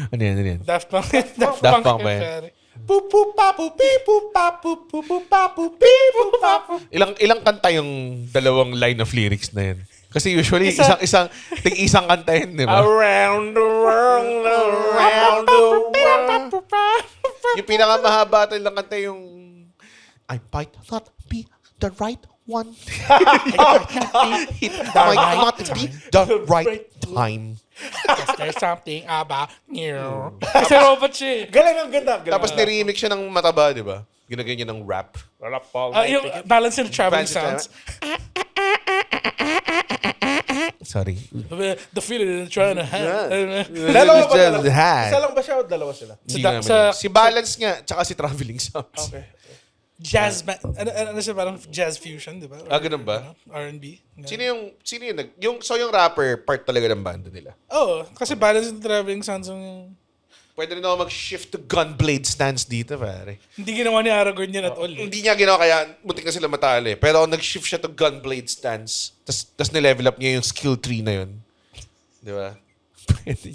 Ano yan? Daft Punk. Daft Punk ba yan? pare. Boop boop papu beep boop papu boop boop papu beep boop papu. Ilang kanta yung dalawang line of lyrics na yan? Kasi usually, isang kanta yun, di ba? Around the world, around the world. Yung pinakamahaba ilang kanta yung I might not be the right one. It might not be the right time. Because there's something about you. Kasi robot siya eh. Galing ang ganda. Galing. Tapos niremix siya ng mataba, di ba? Ginagyan niya ng rap. Yung balance in the traveling Fancy sounds. Sorry. The feeling they're trying to have. Dalawa ba Just dalawa? had. Isa lang ba siya o dalawa sila? Hindi Sa- naman sa- yun. Si Balance nga, tsaka si Traveling Sounds. Okay. Jazz band. Ano siya, parang jazz fusion, di ba? Ganun ba? R&B. Sino yung rapper part talaga ng banda nila? Oo, kasi balance and traveling sounds yung... Pwede rin ako mag-shift to Gunblade stance dito, pare. Hindi ginawa ni Aragorn yan at all. Hindi niya ginawa kaya muntik na sila matali. Pero nag-shift siya to Gunblade stance. Tapos nilevel up niya yung skill tree na yun. Di ba? Pwede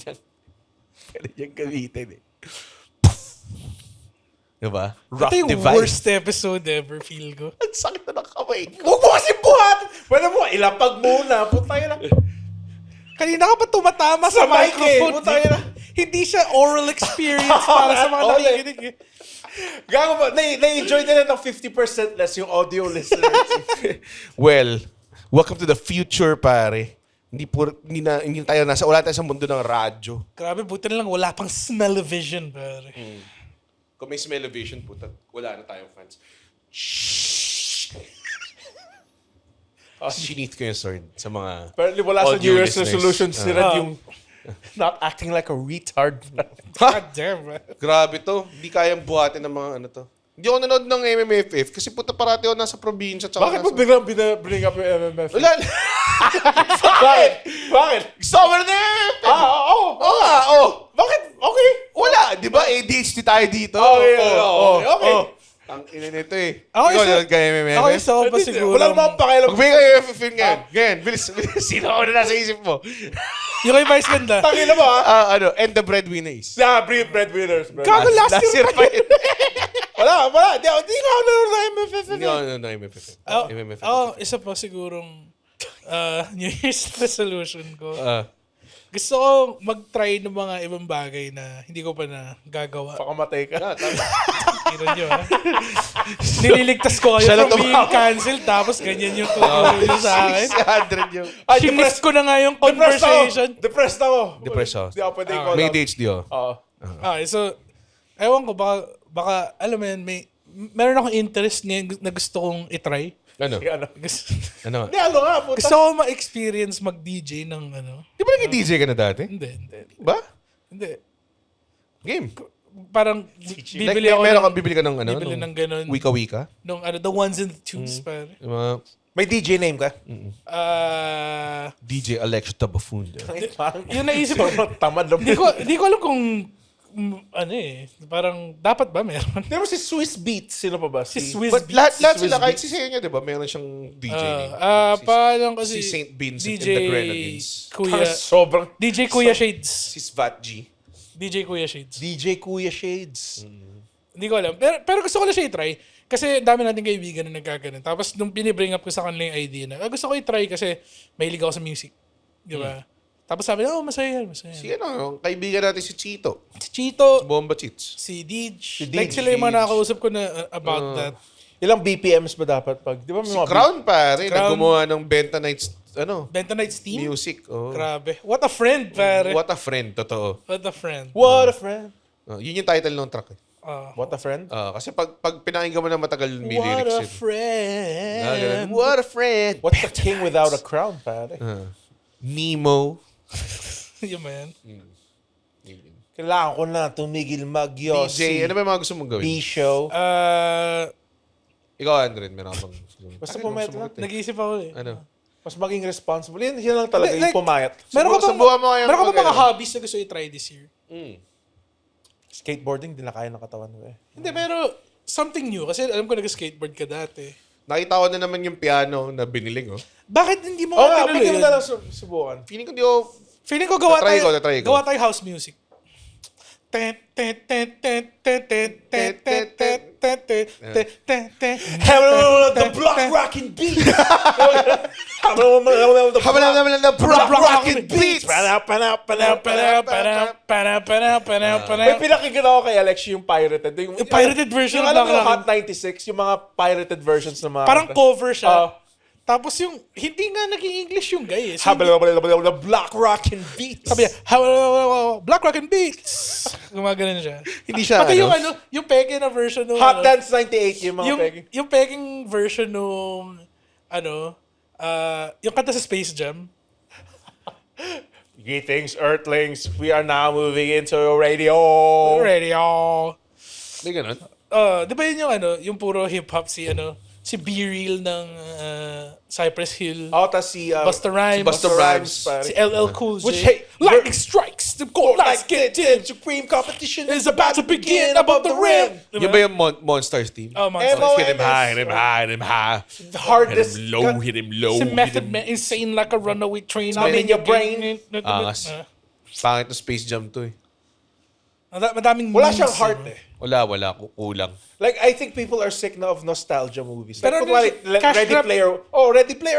niyang gamitin eh. Di ba? Rough Ito yung device. worst episode ever, feel ko. Ang sakit na ng kamay ko. Huwag mo kasi buhat! Pwede mo, ilapag muna. Putay na. Kanina ka pa tumatama sa Sa mic eh. microphone. Putay na. Hindi siya oral experience para sa mga All eh. nakikinig. Eh. Gago ba? Na-enjoy nila ng 50% less yung audio listeners. Well, welcome to the future, pare. Hindi tayo wala tayo sa mundo ng radyo. Grabe, buti na lang wala pang smell-o-vision, pare. Kung may smell-o-vision, puta, wala na tayong fans. Sinith ko yung sword sa mga Apparently wala sa audio New Year's listeners. resolution si Red yung not acting like a retard. God damn, man. Grabe to. Hindi kayang buhatin ng mga ano to. Hindi ako nanood ng MMFF kasi puta parati ako nasa probinsya. Bakit mo biglang bring up yung MMF? Wala. Bakit? Bakit? Summer na MMFF! Oo. Oo nga, oo. Bakit? Okay. Wala. Di ba ADHD tayo dito? Okay. Ang ina nito eh. Ako Ikaw isa- nanood ka MMFF? Ako isa ko pa siguro. Wala namang pakialam. Magbigay kayo MMFF ngayon. Ngayon, bilis. Sino ako na nasa isip mo? Yung kay Vice ganda. Tangina mo ha? And the breadwinner is. Breadwinners. Gago, last year pa yun. Wala. Di ako nanonood ng MMF. Hindi ako nanood ng MMFF. MMFF. Isa pa sigurong New Year's resolution ko. Ah. Gusto ko mag-try ng mga ibang bagay na hindi ko pa na gagawa. Pakamatay ka. Tiro nyo, ha? Nililigtas ko kayo Siya lang from being tumawa. cancelled tapos ganyan yung tuturo nyo sa akin. 600 yung... Shinis ko na nga yung conversation. Depressed ako. Depressed ako. Di ako pwede i-call May out. ADHD ako. Oo. So, ewan ko, baka alam mo yun, meron akong interest na gusto kong itry. Ano? Ano? Gusto, Ano? Hindi, ano nga, puta. gusto ko ma-experience mag-DJ ng ano. Di ba naging DJ ka na dati? Hindi. Ba? Hindi. Game. Parang bibili ako Bibili ka ng ano? bibili ng ganun. Wika-wika? Nung ano, the ones and the twos, pare. Yung mga May DJ name ka? DJ Alex Tabafoon. Parang Yung naisip ko, tamad lang. Di ko alam kung ano eh, parang dapat ba meron? Di ba si Swiss Beats? Sino pa ba? Si Swiss But Beats. lahat Swiss sila, kahit Beats. si Senya, di ba? Meron siyang DJ name. Parang kasi Si Saint Vincent DJ and the Grenadines. Kuya, Sobrang... DJ Kuya Shades. Si Svat G. DJ Kuya Shades. DJ Kuya Shades. Hindi ko alam. Pero gusto ko na siya i-try. Kasi dami nating kaibigan na nagkaganon. Tapos nung binibring up ko sa kanila yung idea na, gusto ko i-try kasi mahilig ako sa music. Di ba? Tapos sabi na, masaya yan. Si ano, kaibigan natin si Chito. Si Chito, Bomba Cheats. si Deej. Si Like Deej. sila yung mga nakakausap ko na about that. Ilang BPMs ba dapat pag... Di ba may Si mga... Crown pare, Crown. naggumawa ng Benta Nights, Benta Nights team? music. Oh. Grabe. What a friend, pare. What a friend, totoo. What a friend. What a friend. Yun yung title ng track. What a friend. Kasi pag pinakinggan mo na matagal, may What lyrics a yun. friend. What a friend. What's the king without a crown, pare? Nemo. Yun ba yan? Kailangan ko na tumigil mag-yossi. DJ, ano ba yung mga gusto mong gawin? B-show. Ikaw, Andren, meron ka bang... Basta pumayat lang. Nag-iisip ako eh. Ano? Mas maging responsible. Yan lang talaga, Like, yung pumayat. Meron ka bang, Subukan mo kaya meron ka bang mga mag-ano? hobbies na gusto i-try this year? Skateboarding, di na kaya ng katawan mo eh. Hindi, pero something new. Kasi alam ko nag-skateboard ka dati. Nakita ko na naman yung piano na biniling, oh. Bakit hindi mo Oo ka nga, tinuloy pwede mo yun? na lang subukan. Feeling ko di ako... Feeling ko gawa Tatry tayo, ko, tatry ko. gawa tayo house music. The block rockin' beat! The rocket beats! May pinakinggan ako kay Alex yung pirated. Yung pirated version yung ng alam mo Black yung Hot 96, yung mga pirated versions ng mga... Parang cover siya. Oo. Tapos yung, hindi nga naging English yung guy eh. So, The block rockin' beat. sabi niya, Black Rock and Beats. Gumagano siya. Hindi siya, Pati ano? yung yung peke na version nung Hot ano, Dance 98 yung mga pegging. yung peking version nung yung kanta sa Space Jam. Greetings, Earthlings. We are now moving into radio. Radio. May ganun. Di ba yun yung yung puro hip-hop si B-Real ng Cypress Hill, Tas si Busta Rhymes, Busta Rhymes, pare. si LL Cool J. Which, hey, Lightning strikes, the cold lights get dim. Supreme competition Is about to begin above the rim. Yung ba yung Monsters team? Oh, Monsters. MOMS. Hit him high, hit him high, hit him high. The hardest. Hit him low, hit him low. Si hit Method him- Man, insane like a runaway train. I'm in your brain. Angas. Pangit na Space Jam to eh. Madaming Wala memes, siyang heart no? eh. Wala, kulang. Like, I think people are sick na of nostalgia movies. Pero Like, kunwari, Cash Ready Grab- Player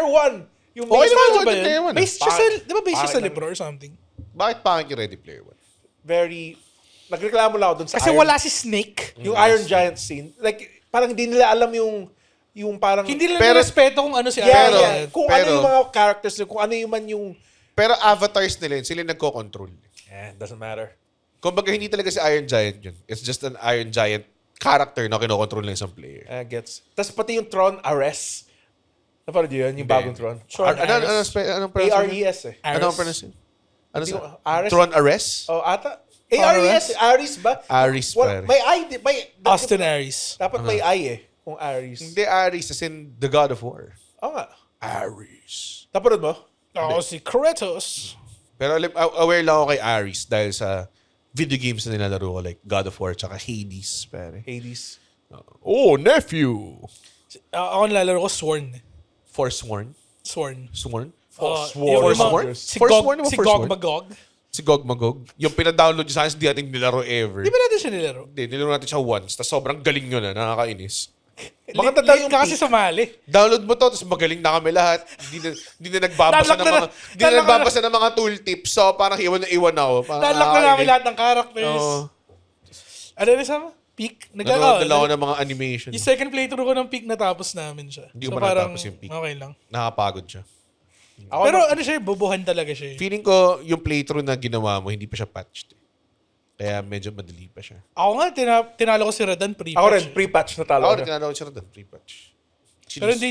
One. Yung Okay based naman, on- Ready Player One. Based siya sa, di ba based siya sa Pangit libro or something? Bakit pangit yung Ready Player One? very, nagreklamo lang ako dun sa Kasi Iron, wala si Snake. yung Iron Giant scene. Like, parang hindi nila alam yung parang, Hindi lang Pero- respeto kung ano si yeah, Iron yeah. Man. Kung ano yung mga characters, kung ano yung man yung, Pero avatars nila yun, sila yung nagko-control. doesn't matter. Kumbaga, hindi talaga si Iron Giant yun. It's just an Iron Giant character na kinokontrol ng isang player. Gets. Tapos pati yung Tron Ares. Napanood yun, yung bagong Tron. Anong pronunciation? A-R-E-S eh. Anong pronunciation? Ano Hindi sa? ko- Ares? Tron Ares? Oh, ata. A-R-E-S. Ares ba? Ares, Wala, pare. may I, Austin Aries. dapat may I eh. Kung Ares. Hindi Ares, as in the God of War. Oo nga. Ares. Napanood mo? Oo, si Kratos. Pero aware lang ako kay Ares dahil sa video games na nilalaro ko like God of War tsaka Hades, pare. Hades. Oh, nephew! Ako nilalaro ko Sworn. Forsworn? Sworn. Sworn? Yung Forsworn? mga- Si Forsworn o Si Forsworn? Gog Magog. Si Gog Magog. Yung pina-download niya sa akin, hindi natin nilaro ever. Di ba natin siya nilaro? Hindi, nilaro natin siya once. Tapos sobrang galing yun nakakainis. Maganda daw Late yung ka kasi sumali. Download mo to, tapos magaling na kami lahat. Hindi na nagbabasa ng mga nagbabasa ng mga tooltips. So parang iwan ako. Parang Nalak na namin nakakainis. lahat ng characters. Oo. Ano rin sama? Peak? Nanonood lang ako ng mga animation. Yung second playthrough ko ng Peak natapos namin siya. Hindi ko pa natapos yung Peak. Okay lang. Nakapagod siya. Ako Pero ano siya, bubuhan talaga siya. Feeling ko yung playthrough na ginawa mo, hindi pa siya patched. Kaya medyo madali pa siya. Ako nga, tinalo ko si Redan pre-patch. Ako rin, pre-patch na talo. Ako na. rin, tinanong siya doon, pre-patch. Pero hindi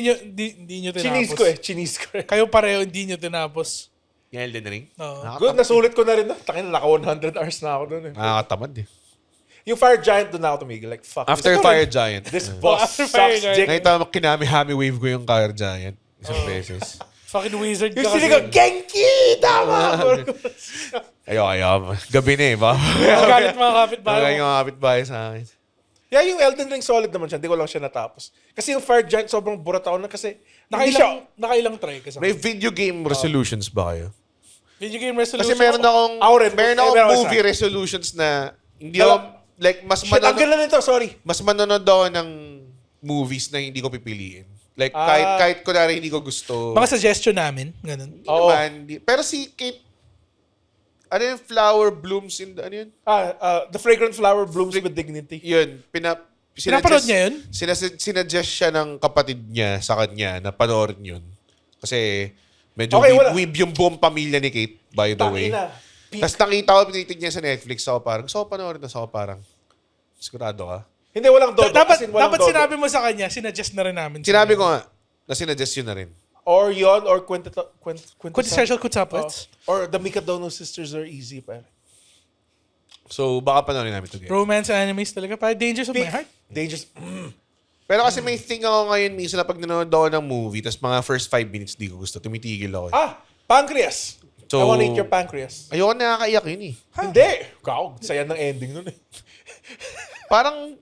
nyo tinapos. Chinis ko eh. Kayo pareho, hindi nyo tinapos. Yung Elden Ring? Oo. Good, nasulit ko na rin. Takin naka 100 hours na ako doon eh. Nakakatamad eh. Yung Fire Giant doon na ako tumigil. Like, fuck. After this, Fire Giant. This boss After Fire sucks Giant. dick. Nakita mo, kinami-hami wave ko yung Fire Giant. Isang beses. Fucking wizard ka Yung kasi. sinigaw, Genki! Tama! Ayaw. Gabi na eh, ba? Galit mga kapitbahay Magaling mo. yung kapitbahay sa akin. Yeah, yung Elden Ring solid naman siya. Hindi ko lang siya natapos. Kasi yung Fire Giant, sobrang burat ako na kasi hindi siya... Nakailang try ka sa May video game resolutions ba kayo? video game resolution. Kasi meron akong Ako rin. meron Eh, akong meron ako movie isa. resolutions na hindi ako like mas Shit, ang ganda nito, sorry. mas manonood ako ng movies na hindi ko pipiliin. Like kahit kunwari hindi ko gusto. Mga suggestion namin. Ganun. Hindi naman, pero si Kate ano yung flower blooms in the, ano yun? The Fragrant Flower Blooms with Dignity. Yun, Pinapanood niya yun? Sinuggest siya ng kapatid niya sa kanya na panoorin yun. Kasi medyo Okay, wala. weeb yung buong pamilya ni Kate, by the way. Tangina. Tapos nakita ko, pinitig niya sa Netflix. Ako parang, so panoorin na. Ako parang, sigurado ka? Hindi, walang dodo. As in, walang Dapat dodo. sinabi mo sa kanya, sinuggest na rin namin. Sinabi ko nga, na sinuggest yun na rin. Or yon or Quintessential Kutsaplets. Or the Mikadono Sisters are easy, pare. So, baka panoorin namin ito. Romance animes talaga. Parang Dangers of My Heart. Dangerous. Pero kasi may thing ako ngayon, minsan na pag nanonood ako ng movie, tapos mga first 5 minutes di ko gusto, tumitigil ako. Pancreas. So- I wanna eat your pancreas. Ayoko nakakaiyak yun eh. Hindi. Kau, saya ng ending nun eh. Parang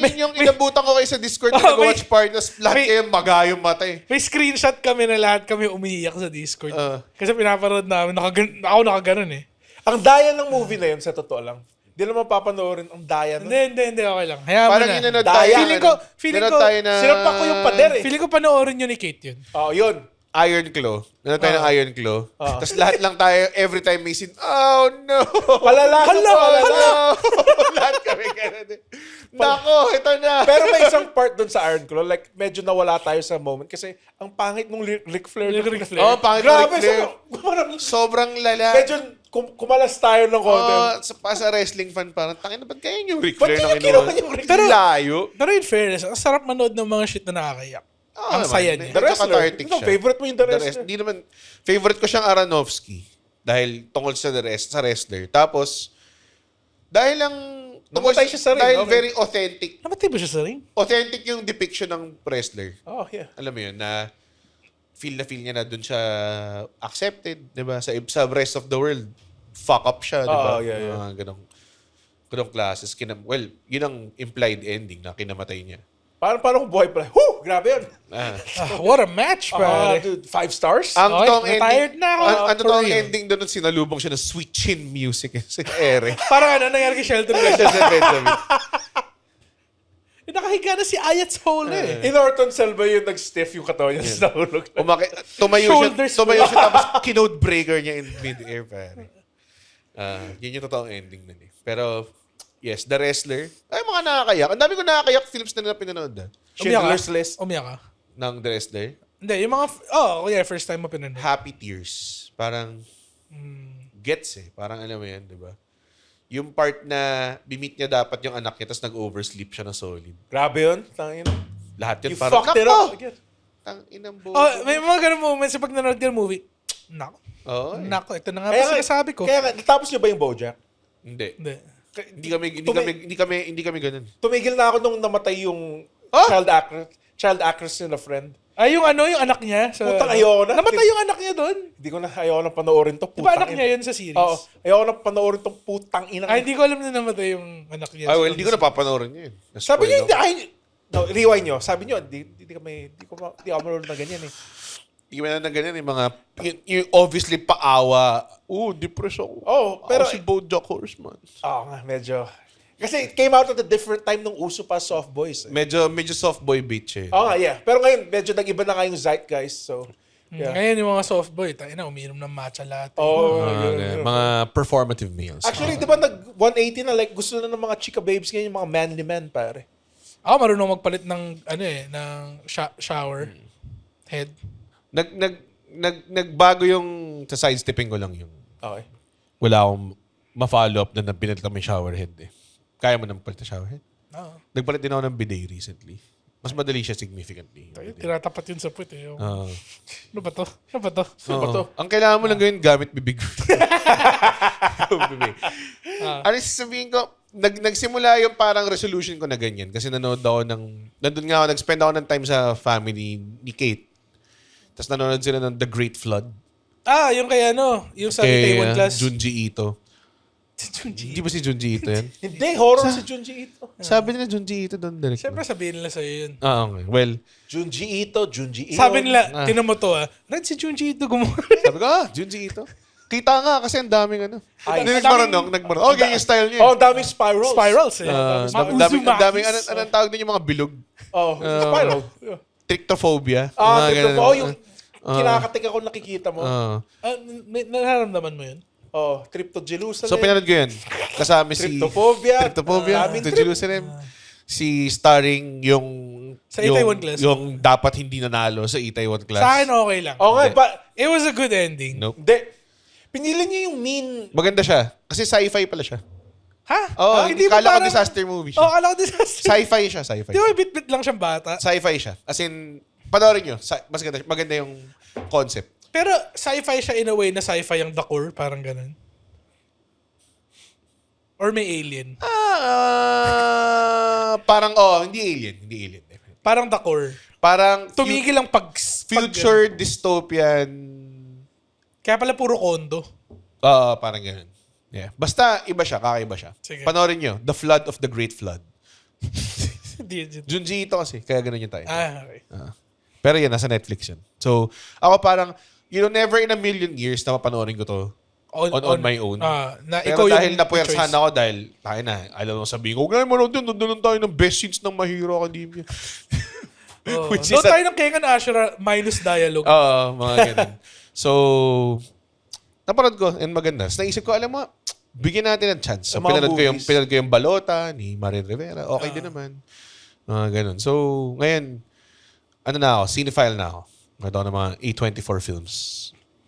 yun yung inabutan ko kayo sa Discord na nag-watch party, tapos lahat kayo maga yung mata eh. May screenshot kami na lahat kami umiiyak sa Discord. Ah. Kasi pinapanood namin. Ako nakaganon eh. Ang daya ng movie na yun, sa totoo lang. Hindi naman papanoorin ang daya nun. Hindi. Okay lang. Hayaan mo Parang na. inanood Daya. tayo. Feeling nanood ko, tayo na sinampak ko yung pader eh. Feeling ko panoorin yun ni Kate yun. Yun. Iron Claw. Nanood tayo ng Iron Claw. Tapos lahat lang tayo, every time may scene, oh no! Palala. Lahat kami ganun eh. Nako, ito na. Pero may isang part dun sa Iron Claw, like medyo nawala tayo sa moment kasi ang pangit nung Ric Flair. Ric Flair. Oh, pangit Grabe, Ric Flair. Sobrang lala. medyo kumalas tayo ng konti. Sa wrestling fan, parang tangin na ba't kaya yung Ric Ba't Flair yun na yung kinuha kinuha? yung Ric Pero Flair? layo. Pero in fairness, ang sarap manood ng mga shit na nakakayak. Ang saya niya. The Wrestler. Cathartic Ito, siya. favorite mo yung The Wrestler. Hindi naman, favorite ko siyang Aronofsky. Dahil tungkol sa wrestler. Tapos, dahil lang Namatay siya sa ring. Dahil Okay. very authentic. Namatay ba siya sa ring? Authentic yung depiction ng wrestler. Oh, yeah. Alam mo yun, na feel niya na doon siya accepted, di ba? Sa rest of the world, fuck up siya, di ba? Oo, yeah. Ganong classes. Well, yun ang implied ending na kinamatay niya. Paano kung buhay pala? Whoo! Grabe yun. What a match, pare. Dude, 5 stars? Ang Okay, totoong retired ending, na ako. ang For totoong real. ending doon, sinalubong siya ng sweet chin music sa ere. Parang ano nangyari kay Shelton Benjamin. Sa Benjamin. Nakahiga na si Ayat sa hole eh. In Orton Selva yung nag-stiff yung katawan niya sa nahulog. Shoulders tumayo flat. siya tapos kinode breaker niya in mid-air, pare. Yun yung totoong ending nun eh. Pero, yes, The Wrestler, ay mga nakakayak. Ang dami ko nakakayak films na nila pinanood Schindler's List. Umiyak ka? ng The Wrestler. Hindi, yung mga, first time mo pinanood. Happy tears. Parang, gets eh. Parang alam mo yan, di ba? Yung part na bimit niya dapat yung anak niya tapos nag-oversleep siya na solid. Grabe yun. Tangin. Lahat yun You parang, fucked it up. "Nako! Tang-inang buo. May mga ganun moments sa pag nanonood ka ng movie. Nako. Oo, eh. Nako, ito na nga ba sinasabi ko. Kaya nga, natapos niyo ba yung BoJack? Hindi. Hindi. Hindi kami ganun. Tumigil na ako nung namatay yung child actress niya na friend. Ay, yung anak niya. Putang ayoko na. Namatay yung anak niya doon. Hindi ko na ayoko na panoorin to. Diba anak niya yun sa series? Oo. Ayoko na panoorin tong putang inang. Ay, hindi ko alam na namatay yung anak niya. Well, hindi ko na papanoorin yun. Sabi niyo, Na-spoil hindi, no, rewind niyo. Sabi niyo, hindi ako manood na ganyan eh. Hindi mo na ganyan yung mga, yung obviously paawa. Depression. Pero- si BoJack Horseman. Oo nga, medyo. Kasi it came out at a different time nung uso pa soft boys. Eh. Medyo soft boy bitch eh. Oo nga, yeah. Pero ngayon, medyo nag-iba na nga yung zeitgeist. So, yeah. Ngayon yung mga soft boy, umiinom ng matcha latte. Mga performative meals. Actually, di ba nag-180 na like gusto na ng mga chika babes ngayon, yung mga manly men, pare. Ako marunong magpalit ng, ng shower head. Nagbago yung sa sidestepping ko lang yung Okay. wala akong ma-follow up na pinalit kami shower head eh. Kaya mo nang palit na shower head? Oo. Nagpalit din ako ng bidet recently. Mas madali siya significantly. Tinatapat yun sa puwet eh. Oo. Ano ba to? Ano ba to? Ano ba to? Ang kailangan mo lang gawin gamit bibig. Bibig. Ano sasabihin ko, nagsimula yung parang resolution ko na ganyan kasi nanood ako nandun nga ako, nag-spend ako ng time sa family ni Kate. Tapos nanonood sila ng The Great Flood. Yung kay yung sa Taiwan class. Junji Ito. Junji. Hindi ba si Junji Ito yan? Hindi, horror si Junji Ito. Sabi nila Junji Ito doon direct. Siyempre sabihin nila sa'yo yun. Okay. Well, Junji Ito. Sabi nila, tinan mo to Red si Junji ito gumawa. sabi ko, Junji Ito. Kita nga kasi ang daming Ay, Hindi ang nagmarunong. Okay, yung style niya. Oh, ang daming spirals. Spirals eh. Ang daming, anong tawag din yung mga bilog? Oh, spiral. Trichtophobia. Mga ganun. Yung kinakatik ako nakikita mo. Nararamdaman mo yun? Oh, trip to Jerusalem. So, pinanood ko yun. Kasama si... Tryptophobia. Tryptophobia. Daming To trip. Jerusalem. Si starring yung... Sa Itaewon Class. Yung dapat hindi nanalo sa Itaewon Class. Sa akin okay lang. Oo nga, It was a good ending. Nope. Hindi. Pinili niya yung mean. Maganda siya. Kasi sci-fi pala siya. Ha? Oo, Hindi ba kala ko parang- disaster movie siya. Kala ko disaster. Sci-fi siya, sci-fi. Di ba bit-bit lang siyang bata? Sci-fi siya. As in, panoorin nyo. Mas maganda yung concept. Pero sci-fi siya in a way na sci-fi ang The Core, parang ganun. Or may alien. Parang, hindi alien. Hindi alien. Parang The Core. Parang Tumigil ang future dystopian. Kaya pala puro kondo. Parang ganun. Yeah. Basta iba siya, kakaiba siya. Sige. Panoorin nyo, The Flood of the Great Flood. Hindi. Junji Ito kasi, kaya ganun yung title. Okay. Pero yan, nasa Netflix yan. So, ako parang, never in a million years na mapanoorin ko to on my own. Na Pero ikaw dahil yung napuwersahan choice. ako dahil, tayo na, alam mo sabihin ko, huwag na manood yun, nandun tayo ng best scenes ng My Hero Academia. Which Doon is tayo ng Kengan Ashura minus dialogue. mga ganun. So, napanood ko and maganda. So, naisip ko, alam mo, bigyan natin ng chance. So, Yung mga pinanood ko yung Balota ni Marin Rivera. Okay din naman. Ganun. So, ngayon, cinephile na ako. Nagtaon ng mga A24 films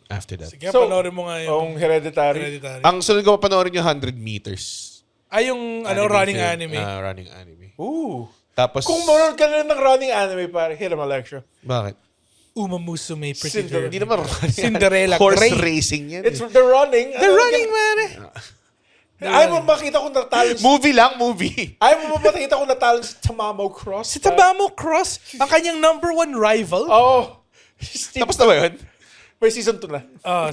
after that. Sige, So, panoorin mo nga yung Hereditary. Hereditary. Ang sunod ko panoorin yung 100 Meters. Yung running film. anime. Running anime. Ooh. Tapos, Kung manood ka na ng running anime, pare, hit him a lecture. bakit? Uma Musume Pretty Derby. Hindi naman running. Cinderella Horse Grey. racing yan. It's the running. The running, man. Ayaw mo makita kung natalo si... Movie lang, movie. Ayaw mo makita kung natalo si Tamamo Cross? Si Tabamo Cross, ang kanyang number 1 rival. Oo. Tapos na ba yun? May season 2 na.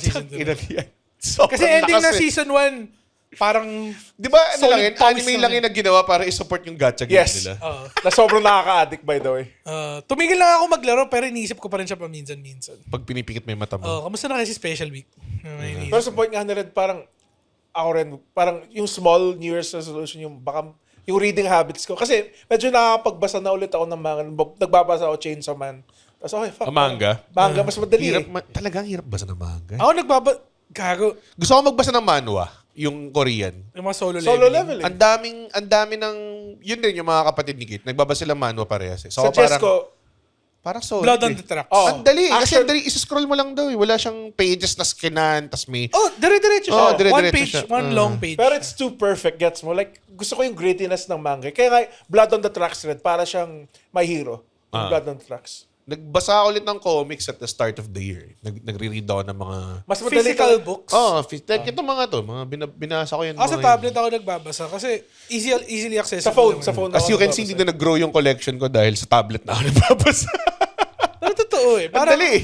Season 2. Inag yan. Sobrang Kasi ending lakas na season 1, parang... Di ba, ano solid lang yun? pawis Anime lang lang yun na ginawa para i-support yung gacha game Yes. nila. Na sobrang nakaka-addict, by the way. Tumigil lang ako maglaro, pero iniisip ko pa rin siya paminsan-minsan. Pag pinipikit mo yung mata mo. Kamusta na kasi special week? Pero sa point nga nila, parang ako rin, parang yung small New Year's resolution, yung baka yung reading habits ko. Kasi medyo nakakapagbasa na ulit ako ng manga. Nagbabasa ako Chainsaw Man. Tapos okay, fuck. Manga? Manga, mas madali Hirap, eh. talagang hirap basa ng manga. Ako Gago. Gusto ko magbasa ng manhwa, yung Korean. Yung mga solo Solo leveling. leveling. Ang dami ng, yun din yung mga kapatid ni Kit. Nagbabasa sila manhwa parehas. Eh. So Suggest ko, parang solid. Blood on the Tracks. Oh. Ang dali. Kasi Action. ang dali. Isa-scroll mo lang daw eh. Wala siyang pages na skinan. Tas may... Dire-diretso siya. Oh, One dire-diretso page, siya. one long page. pero it's too perfect, gets mo? Like, gusto ko yung grittiness ng manga. Kaya nga, Blood on the Tracks red, para siyang My Hero. Yung Blood on the Tracks. Nagbasa ako ulit ng comics at the start of the year. Nagre-read ako ng mga... Mas madali Physical ka- books. like itong mga to. Mga binasa ko yan. Ako sa mga tablet ako nagbabasa kasi easily accessible. Sa phone, naman. sa phone. As you can see, hindi na nag-grow yung collection ko dahil sa tablet na ako nagbabasa. Pero totoo eh. Ang Parang, dali.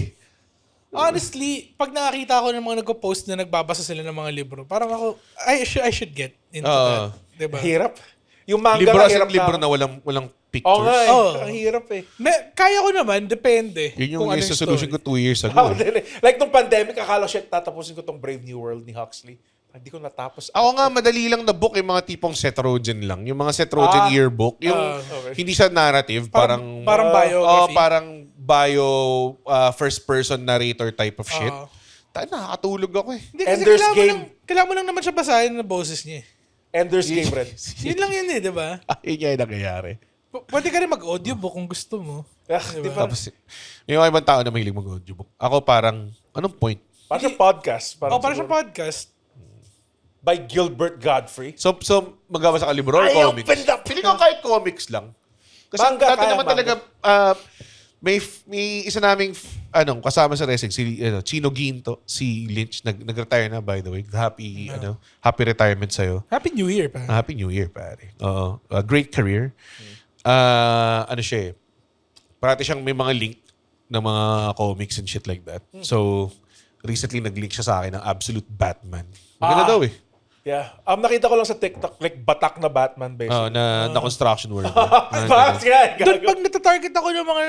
honestly, pag nakakita ako ng mga nagpo-post na nagbabasa sila ng mga libro, parang ako, I should get into that. Diba? Hirap. Yung manga Libro nga, as hirap in libro na walang pictures. Oo nga eh. Oo. Ang hirap eh. Kaya ko naman, depende. Yun yung kung ano isa solution ko story. 2 years ago. Ako eh. din eh. Like nung pandemic, akala ko, shit, tatapusin ko tong Brave New World ni Huxley. Hindi ko natapos. Ako nga, madali lang na book yung mga tipong Seth Rogen lang. Yung mga Seth Rogen yearbook. Yung okay. hindi siya narrative. Parang biography. parang bio first person narrator type of shit. Nakakatulog ako eh. Hindi, kasi Ender's kailangan mo Game. kailangan mo lang naman siya basahin na boses niya eh. Ender's Game red. Yun lang yun eh, di ba? Yun nga yung nangyayari. Pwede ka rin mag-audiobook kung gusto mo. Di ba? Tapos, yung mga ibang tao na mahilig mag-audiobook. Ako parang, anong point? Parang siyang podcast. Parang siguro. siyang podcast. By Gilbert Godfrey. So magbabasa ka libro or I comics? opened up. Feeling ko kahit comics lang. Kasi Manga, dati kaya naman manga. talaga, may isa naming kasama sa Resig, si Chino Ginto, si Lynch, nag-retire na by the way. Happy retirement sa'yo. Happy New Year pa. Happy New Year, pare. Oo. Great career. Siya eh. Parati siyang may mga link na mga comics and shit like that. So, recently nag-link siya sa akin ng Absolute Batman. Maganda daw eh. Yeah. Nakita ko lang sa TikTok, like batak na Batman basically. Na construction world. Bakit nga? Doon pag natatarget ako ng mga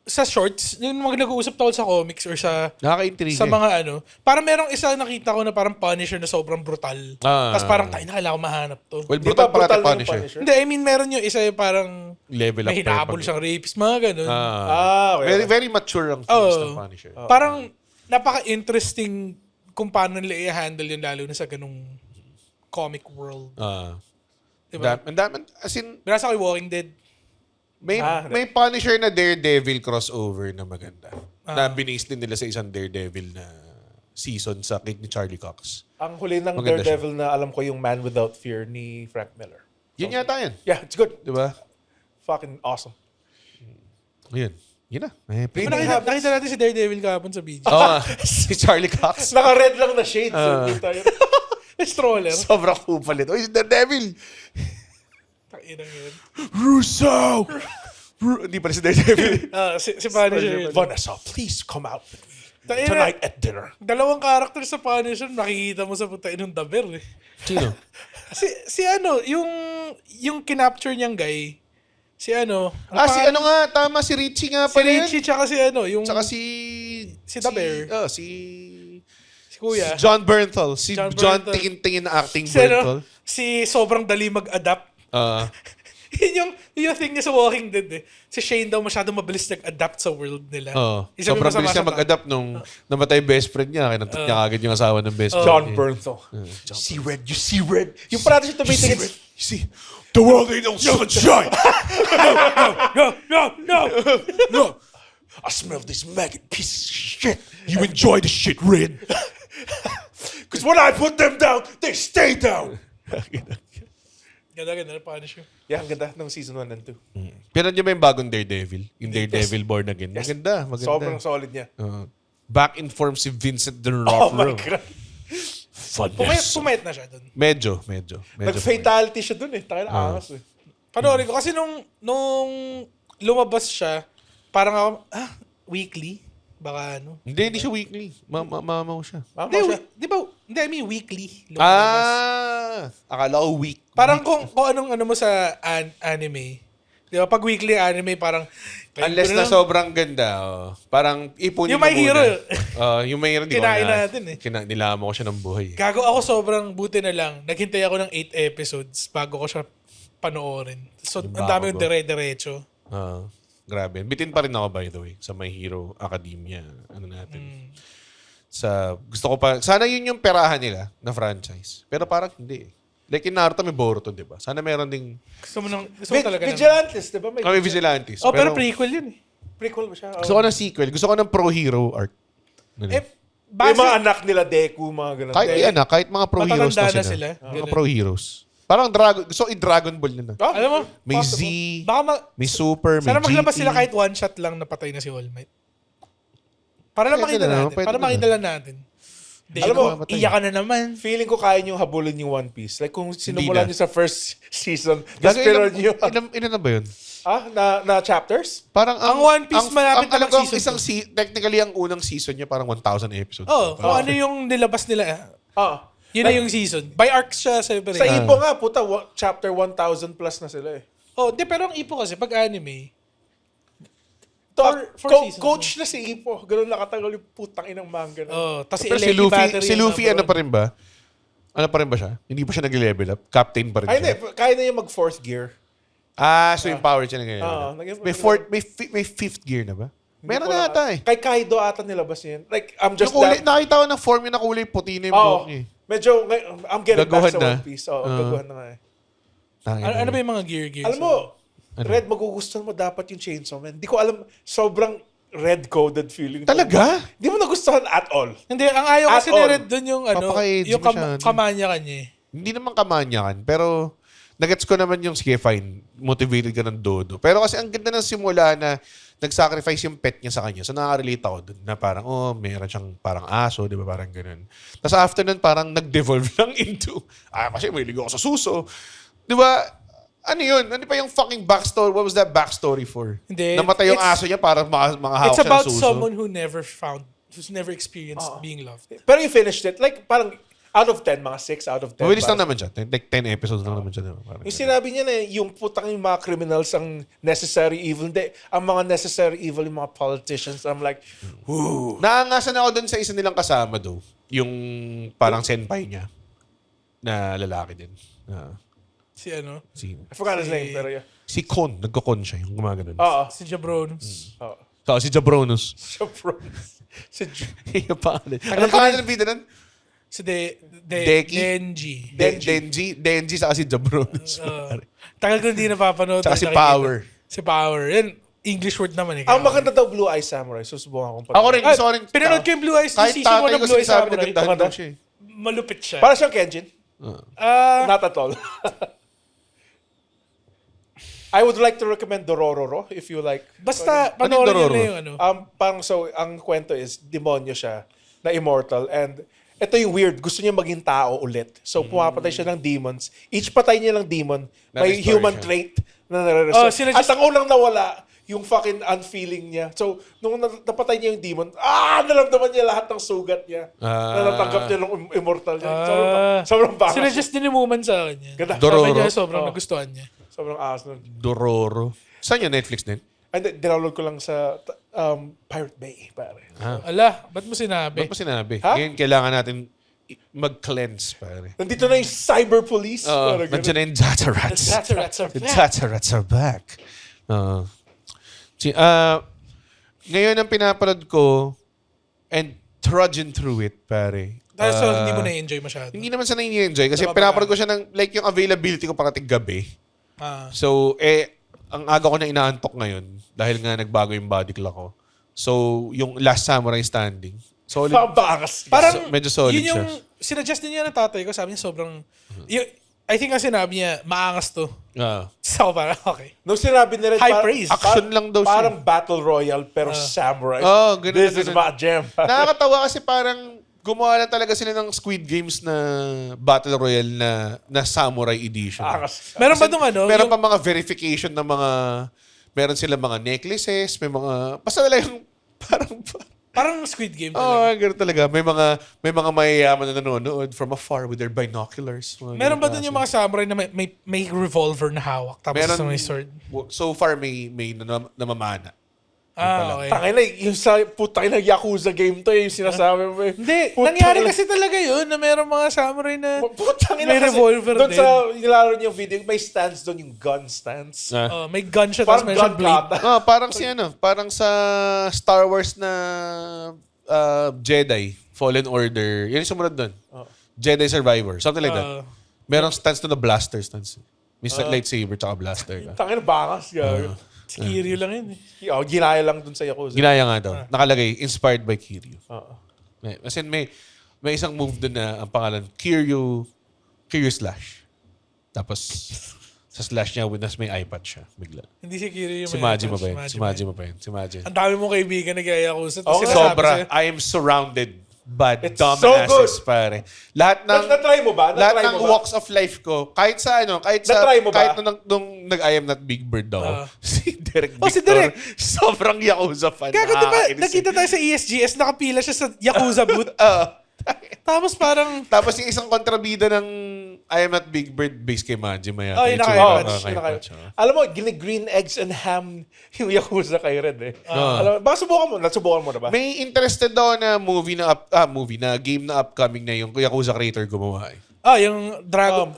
sa shorts, yung mga nag-uusap tawad sa comics or sa Nakaka-intrigue. sa mga parang merong isa nakita ko na parang Punisher na sobrang brutal. Tapos parang tayo na kailangan ko mahanap to. Well, Di ba brutal parati brutal yung Punisher. Punisher? Hindi, I mean meron yung isa yung parang Level up. may hinahabol siyang rapist, mga ganun. Okay. Very, very mature ang themes ng Punisher. Parang napaka-interesting kung paano nila i-handle yun lalo na sa ganung comic world. Diba? And dami, as in, Binasa ko yung Walking Dead. may Punisher na Daredevil crossover na maganda. Na binase din nila sa isang Daredevil na season sa kit ni Charlie Cox. Ang huli ng Maganda Daredevil na alam ko yung Man Without Fear ni Frank Miller. Yun yata yan. Yeah, it's good. Di ba? Fucking awesome. Yun. Yun na. Nakita natin si Daredevil kahapon sa beach. Si Charlie Cox. Naka-red lang na shades. Stroller. Sobrang kupalit. Oy, si Daredevil! Takinang yun. Russo! Hindi pala si Daredevil. Si Punisher. Vanessa, please come out with me Takinang- tonight at dinner. Dalawang karakter sa Punisher, nakikita mo sa putain ng daber eh. Sino? Si yung kinapture niyang guy, si Tama, si Richie nga si pala yan. Richie tsaka yung Tsaka si The Bear. Si kuya. John Bernthal. Si John John Bernthal. tingin-tingin na acting Si, Bernthal. si sobrang dali mag-adapt. yun yung thing niya sa Walking Dead eh. Si Shane daw masyadong mabilis nag-adapt sa world nila. Sobrang Isa yung masama bilis niya sa mag-adapt nung namatay best friend niya. Kinantok niya agad yung asawa ng best friend. John niya. Bernthal. See red, you see red. Yung parati siya tumitingin. You see, the world ain't no sunshine. No! I smell this maggot piece of shit. You enjoy the shit, Red. Because when I put them down, they stay down. Ganda na Punisher. Yeah, ang ganda ng season 1 and 2. Pero niyo ba yung bagong Daredevil? Yung Daredevil Born Again? Maganda. Sobrang solid niya. Back in form si Vincent Oh my D'Onofrio. God. Pumayat na siya dun. Medyo. Nag-fatality siya dun eh. Tayo na angas eh. Panoorin ko. Kasi nung lumabas siya, parang ako, weekly? Baka ano? Hindi siya weekly. Mamaw siya. Di ba? Hindi, I mean weekly. Lumabas. Akala ko week. Parang kung anong ano mo sa anime. Di ba? Pag weekly anime, parang... Unless na sobrang ganda. Parang ipunin Yung mo My Hero. muna. Yung My Hero. Kinain natin eh. Nilama ko siya ng buhay. Gago ako sobrang buti na lang. Naghintay ako ng 8 episodes bago ko siya panoorin. So, ang dami yung dire-diretso. Grabe. Bitin pa rin ako, by the way, sa My Hero Academia. Ano natin. Gusto ko pa... Sana yun yung perahan nila na franchise. Pero parang hindi eh. Like in Naruto, may Boruto, di ba? Sana meron ding... Gusto mo talaga Vigilantes, di ba? May Vigilantes. pero prequel yun eh. Prequel ba siya? Gusto ko ng sequel. Gusto ko ng pro-hero arc. Yung mga anak nila, Deku, mga ganun. Kahit mga pro-heroes Matatanda na na sila. sila. Mga pro-heroes. Parang gusto ko i-Dragon Ball nila. Alam mo? May Z, may Super, may Sana maglabas GT. sila kahit one shot lang na patay na si All Might. Para lang makita natin. Para makita lang natin. Alam mo, iyakan na naman. Feeling ko kaya nyo habulin yung One Piece. Like kung sinumulan nyo sa first season, Gago, tapos pero nyo... ilan na ba yun? Na chapters? Parang Ang One Piece malapit na alam ko, mag-season technically, ang unang season niya parang 1,000 episodes. Kung ano yung nilabas nila. Yun na yung season. By arcs siya separate. Sa Ipo nga, puta, chapter 1,000 plus na sila eh. Pero ang Ipo kasi, pag anime, Coach na si Ipo. Ganun nakatagal yung putang inang manga na. tapos Pero si Luffy ano pa rin ba? Ano pa rin ba siya? Hindi pa siya nag-level up? Captain pa rin Ay, siya? hindi. Kaya na yung mag fourth gear. So yung power siya na may fifth gear na ba? Meron na ata eh. Kay Kaido ata nilabas yun. Like, I'm just nakita ko ng form yung nakulay puti na yung buhok niya. Medyo, I'm getting back Gaguhan sa na. One Piece. Gaguhan na nga eh. Ano ba yung mga gear? Alam mo, Red, magugustuhan mo dapat yung Chainsaw Man. Hindi ko alam, sobrang red-coded feeling. Talaga? Hindi mo nagustuhan at all. Hindi, ang ayaw kasi ni Red dun yung Papaka-edgy yung masyado. kamanya kanya eh. Hindi naman kamanyakan, pero nagets ko naman yung, sige, fine, motivated ka ng Dodo. Pero kasi ang ganda ng simula na nag-sacrifice yung pet niya sa kanya. So nakaka-relate ako dun na parang, meron siyang parang aso, di ba? Parang ganun. Tapos after nun, parang nag-devolve lang into, kasi may ligo ako sa suso. Di ba? Ano yun? Ano pa yung fucking backstory? What was that backstory for? Hindi. Namatay yung aso niya para makahawak It's siya about ng suso. someone who's never experienced being loved. Pero you finished it. Like, parang, out of 10, mga 6 out of 10. Mabilis lang naman siya. Like 10 episodes lang naman siya. Parang Yung sinabi niya na yung putang yung mga criminals ang necessary evil. Hindi, ang mga necessary evil yung mga politicians. I'm like, whoo. Naangasan ako dun sa isa nilang kasama do. Yung parang senpai niya. Na lalaki din. Si ano? I forgot his name, pero yeah. Si Kon. Nagko-Kon siya. Yung gumagano'n. Si Jabronus. Si Jabronus. Si Yung pangalan. Anong pangalan ng video nun? Si Deki? Denji. Saka si Jabronus. Tagal ko hindi napapanood. Saka si Power. Si Power. Yan, English word naman eh. Ang maganda daw Blue Eye Samurai. Susubukan kong Ako rin. Gusto ko rin. Pinanood ko yung Blue Eyes. Kahit Season 1 tatay ng ko Blue Eyes sinasabi na Samurai. gandahan daw siya eh. Malupit siya. Para siyang Kenjin. Not at all. I would like to recommend Dorororo if you like. Basta, Ano yung panoorin Dororo? nyo na yung ano. Ang kwento is, demonyo siya na immortal. And ito yung weird, gusto niya maging tao ulit. So, pumapatay siya ng demons. Each patay niya ng demon, may Na-restore human siya. trait na nare-restore. At just- ang unang nawala, yung fucking unfeeling niya. So, nung napatay niya yung demon, naramdaman niya lahat ng sugat niya. Na natanggap niya ng immortal niya. Sobrang bangas. Sinadjust din ni Woman sa akin yan. Ganda. Sabi niya, sobrang nagustuhan niya. Sobrang aas nun. Dororo. Saan yun? Netflix din? And dinownload ko lang sa Pirate Bay, pare. Ala, ba't mo sinabi? Ba't mo sinabi? Ha? Ngayon, kailangan natin mag-cleanse, pare. Nandito na yung cyber police. Parang Nandiyan na yung Zatarats. Zatarats are The back. Zatarats are back. Ngayon ang pinapanood ko and trudging through it, pare. Dahil so, hindi mo na-enjoy masyado. Hindi naman sa nai-enjoy kasi pinapanood ko siya ng like yung availability ko pagdating gabi. So, ang aga ko na inaantok ngayon dahil nga nagbago yung body clock ko. So, yung Last Samurai Standing. Solid. Pabangas. Parang, medyo solid yun yung, siya. sinadjust din niya ng tatay ko. Sabi niya, sobrang, I think nga sinabi niya, maangas to. So, parang, okay. Nung sinabi nila, High praise. Action lang daw siya. Parang battle royale pero samurai. Ganun This na is ganun. my jam. Nakakatawa kasi parang gumawa na talaga sila ng Squid Games na Battle Royale na Samurai Edition. Meron ba nung ano? Meron pa mga verification ng mga, meron sila mga necklaces, may mga, basta nila yung Parang Squid Game oh, talaga. gano'n talaga. May mga mayayaman na nanonood from afar with their binoculars. Meron ba dun yung mga samurai na may revolver na hawak tapos Meron, may sword? So far, may namamana. Okay. Tangin na, yung sa putang na Yakuza game to, yung sinasabi mo. Hindi, Putang nangyari ina. kasi talaga yun na meron mga samurai na Putang ina may kasi, revolver doon din. sa nilaro niyo yung video, may stands doon, yung gun stands. May gunshot tapos Parang may gun blade. kata. Parang sa Star Wars na Jedi Fallen Order. Yun yung sumunod doon. Jedi Survivor. Something like that. Merong stance doon na blaster stance. May lightsaber tsaka blaster ka. Tangin na bangas. Si Kiryu lang yun eh. Ginaya lang doon sa Yakuza. Ginaya nga daw. Nakalagay, inspired by Kiryu. Oo. Kasi may isang move doon na ang pangalan, Kiryu Slash. Tapos, sa slash niya, nas may iPad siya. Bigla. Hindi si Kiryu yung Si Majima ba yun? Si Majima. Ang dami mong kaibigan na Yakuza. Oo, Sobra. I am surrounded by It's dumbasses, so good. pare. Lahat ng Na-try mo ba? lahat Na-try ng mo ba? walks of life ko, kahit sa Na-try mo ba? kahit nung nag-I am not Big Bird daw, si Derek Oh, si Victor, Derek. sobrang Yakuza fan. Kaya diba, Nakakainis nakita tayo sa ESGS, nakapila siya sa Yakuza booth. Tapos parang, Tapos yung isang kontrabida ng I am not Big Bird based kay Majima yata. Oh, yun Yung naka-iPad. tsura, naka-iPad siya. Alam mo, green eggs and ham yung Yakuza kay Red eh. Ah. Alam mo, baka subukan mo. Nasubukan mo na ba? May interested daw na game na upcoming na yung Yakuza creator gumawa eh. yung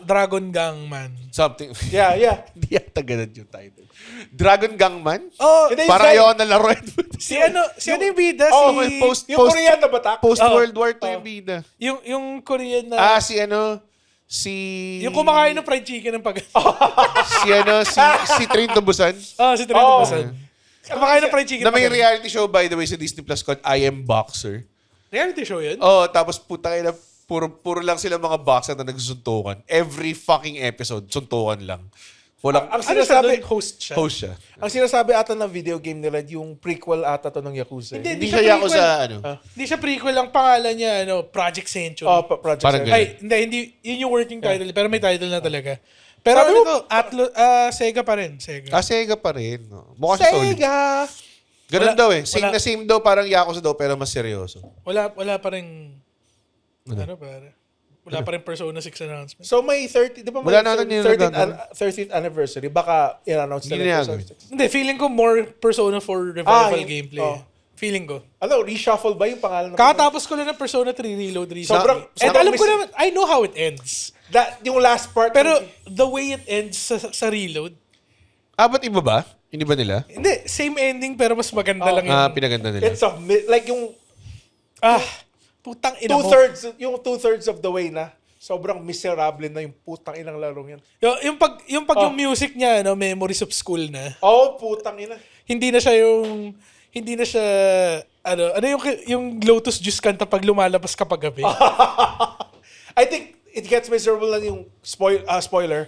Dragon Gangman. Something. Yeah. Hindi yata ganun yung title. Dragon Gangman? Oh, Hindi, Parang yung- ayaw na laruin. si ano yung bida? Oh, Si, Yung Korean na batak? Post World War II yung bida. yung Korean na, yung kumakain ng fried chicken ng pag... si Train to Busan. si Trento Busan. Kumakain ng fried chicken Na may ng pag- reality show by the way sa Disney Plus called I Am Boxer. Reality show yun? Oh, tapos puta na puro lang sila mga boxer na nagsusuntukan. Every fucking episode, suntukan lang. Walang Ang Ano siya sinasabi, doon? Host siya? host siya. ang sinasabi ata ng video game nila, yung prequel ata to ng Yakuza. eh. Hindi siya Yakuza prequel. Hindi siya prequel. Ang pangalan niya, Project Century. Project Parang Seven. ganun. Hindi. Yun yung working title. Pero may title na talaga. Pero Sabi ano mo- to? Sega pa rin. Sega. Sega pa rin. No? Mukha siya solid. Sega! Ganun Wala- daw eh. Same wala- na same daw, parang Yakuza daw, pero mas seryoso. Wala pa rin... Ano pare? Wala pa rin Persona 6 announcement. So may 30, di ba may Wala na yun 13th, nagagano. 13th anniversary? Baka in-announce Hindi nila na yung yan. Persona 6. Hindi, feeling ko more Persona 4 revival yun. gameplay. Oh. Feeling ko. Ano, reshuffle ba yung pangalan? Kakatapos ko lang ng Persona 3 Reload recently. Sobrang- And sobrang alam ko mis- naman, I know how it ends. Yung last part. Pero the way it ends sa Reload, Ba't iba ba? Hindi ba nila? hindi, same ending pero mas maganda lang yung... Pinaganda nila. it's like yung Putang ina mo. two-thirds of the way na. Sobrang miserable na yung putang inang larong yan. Yung yung music niya, Memories of School na. Putang ina. Hindi na siya yung Lotus Juice kanta pag lumalabas kapag gabi. I think it gets miserable na yung spoiler.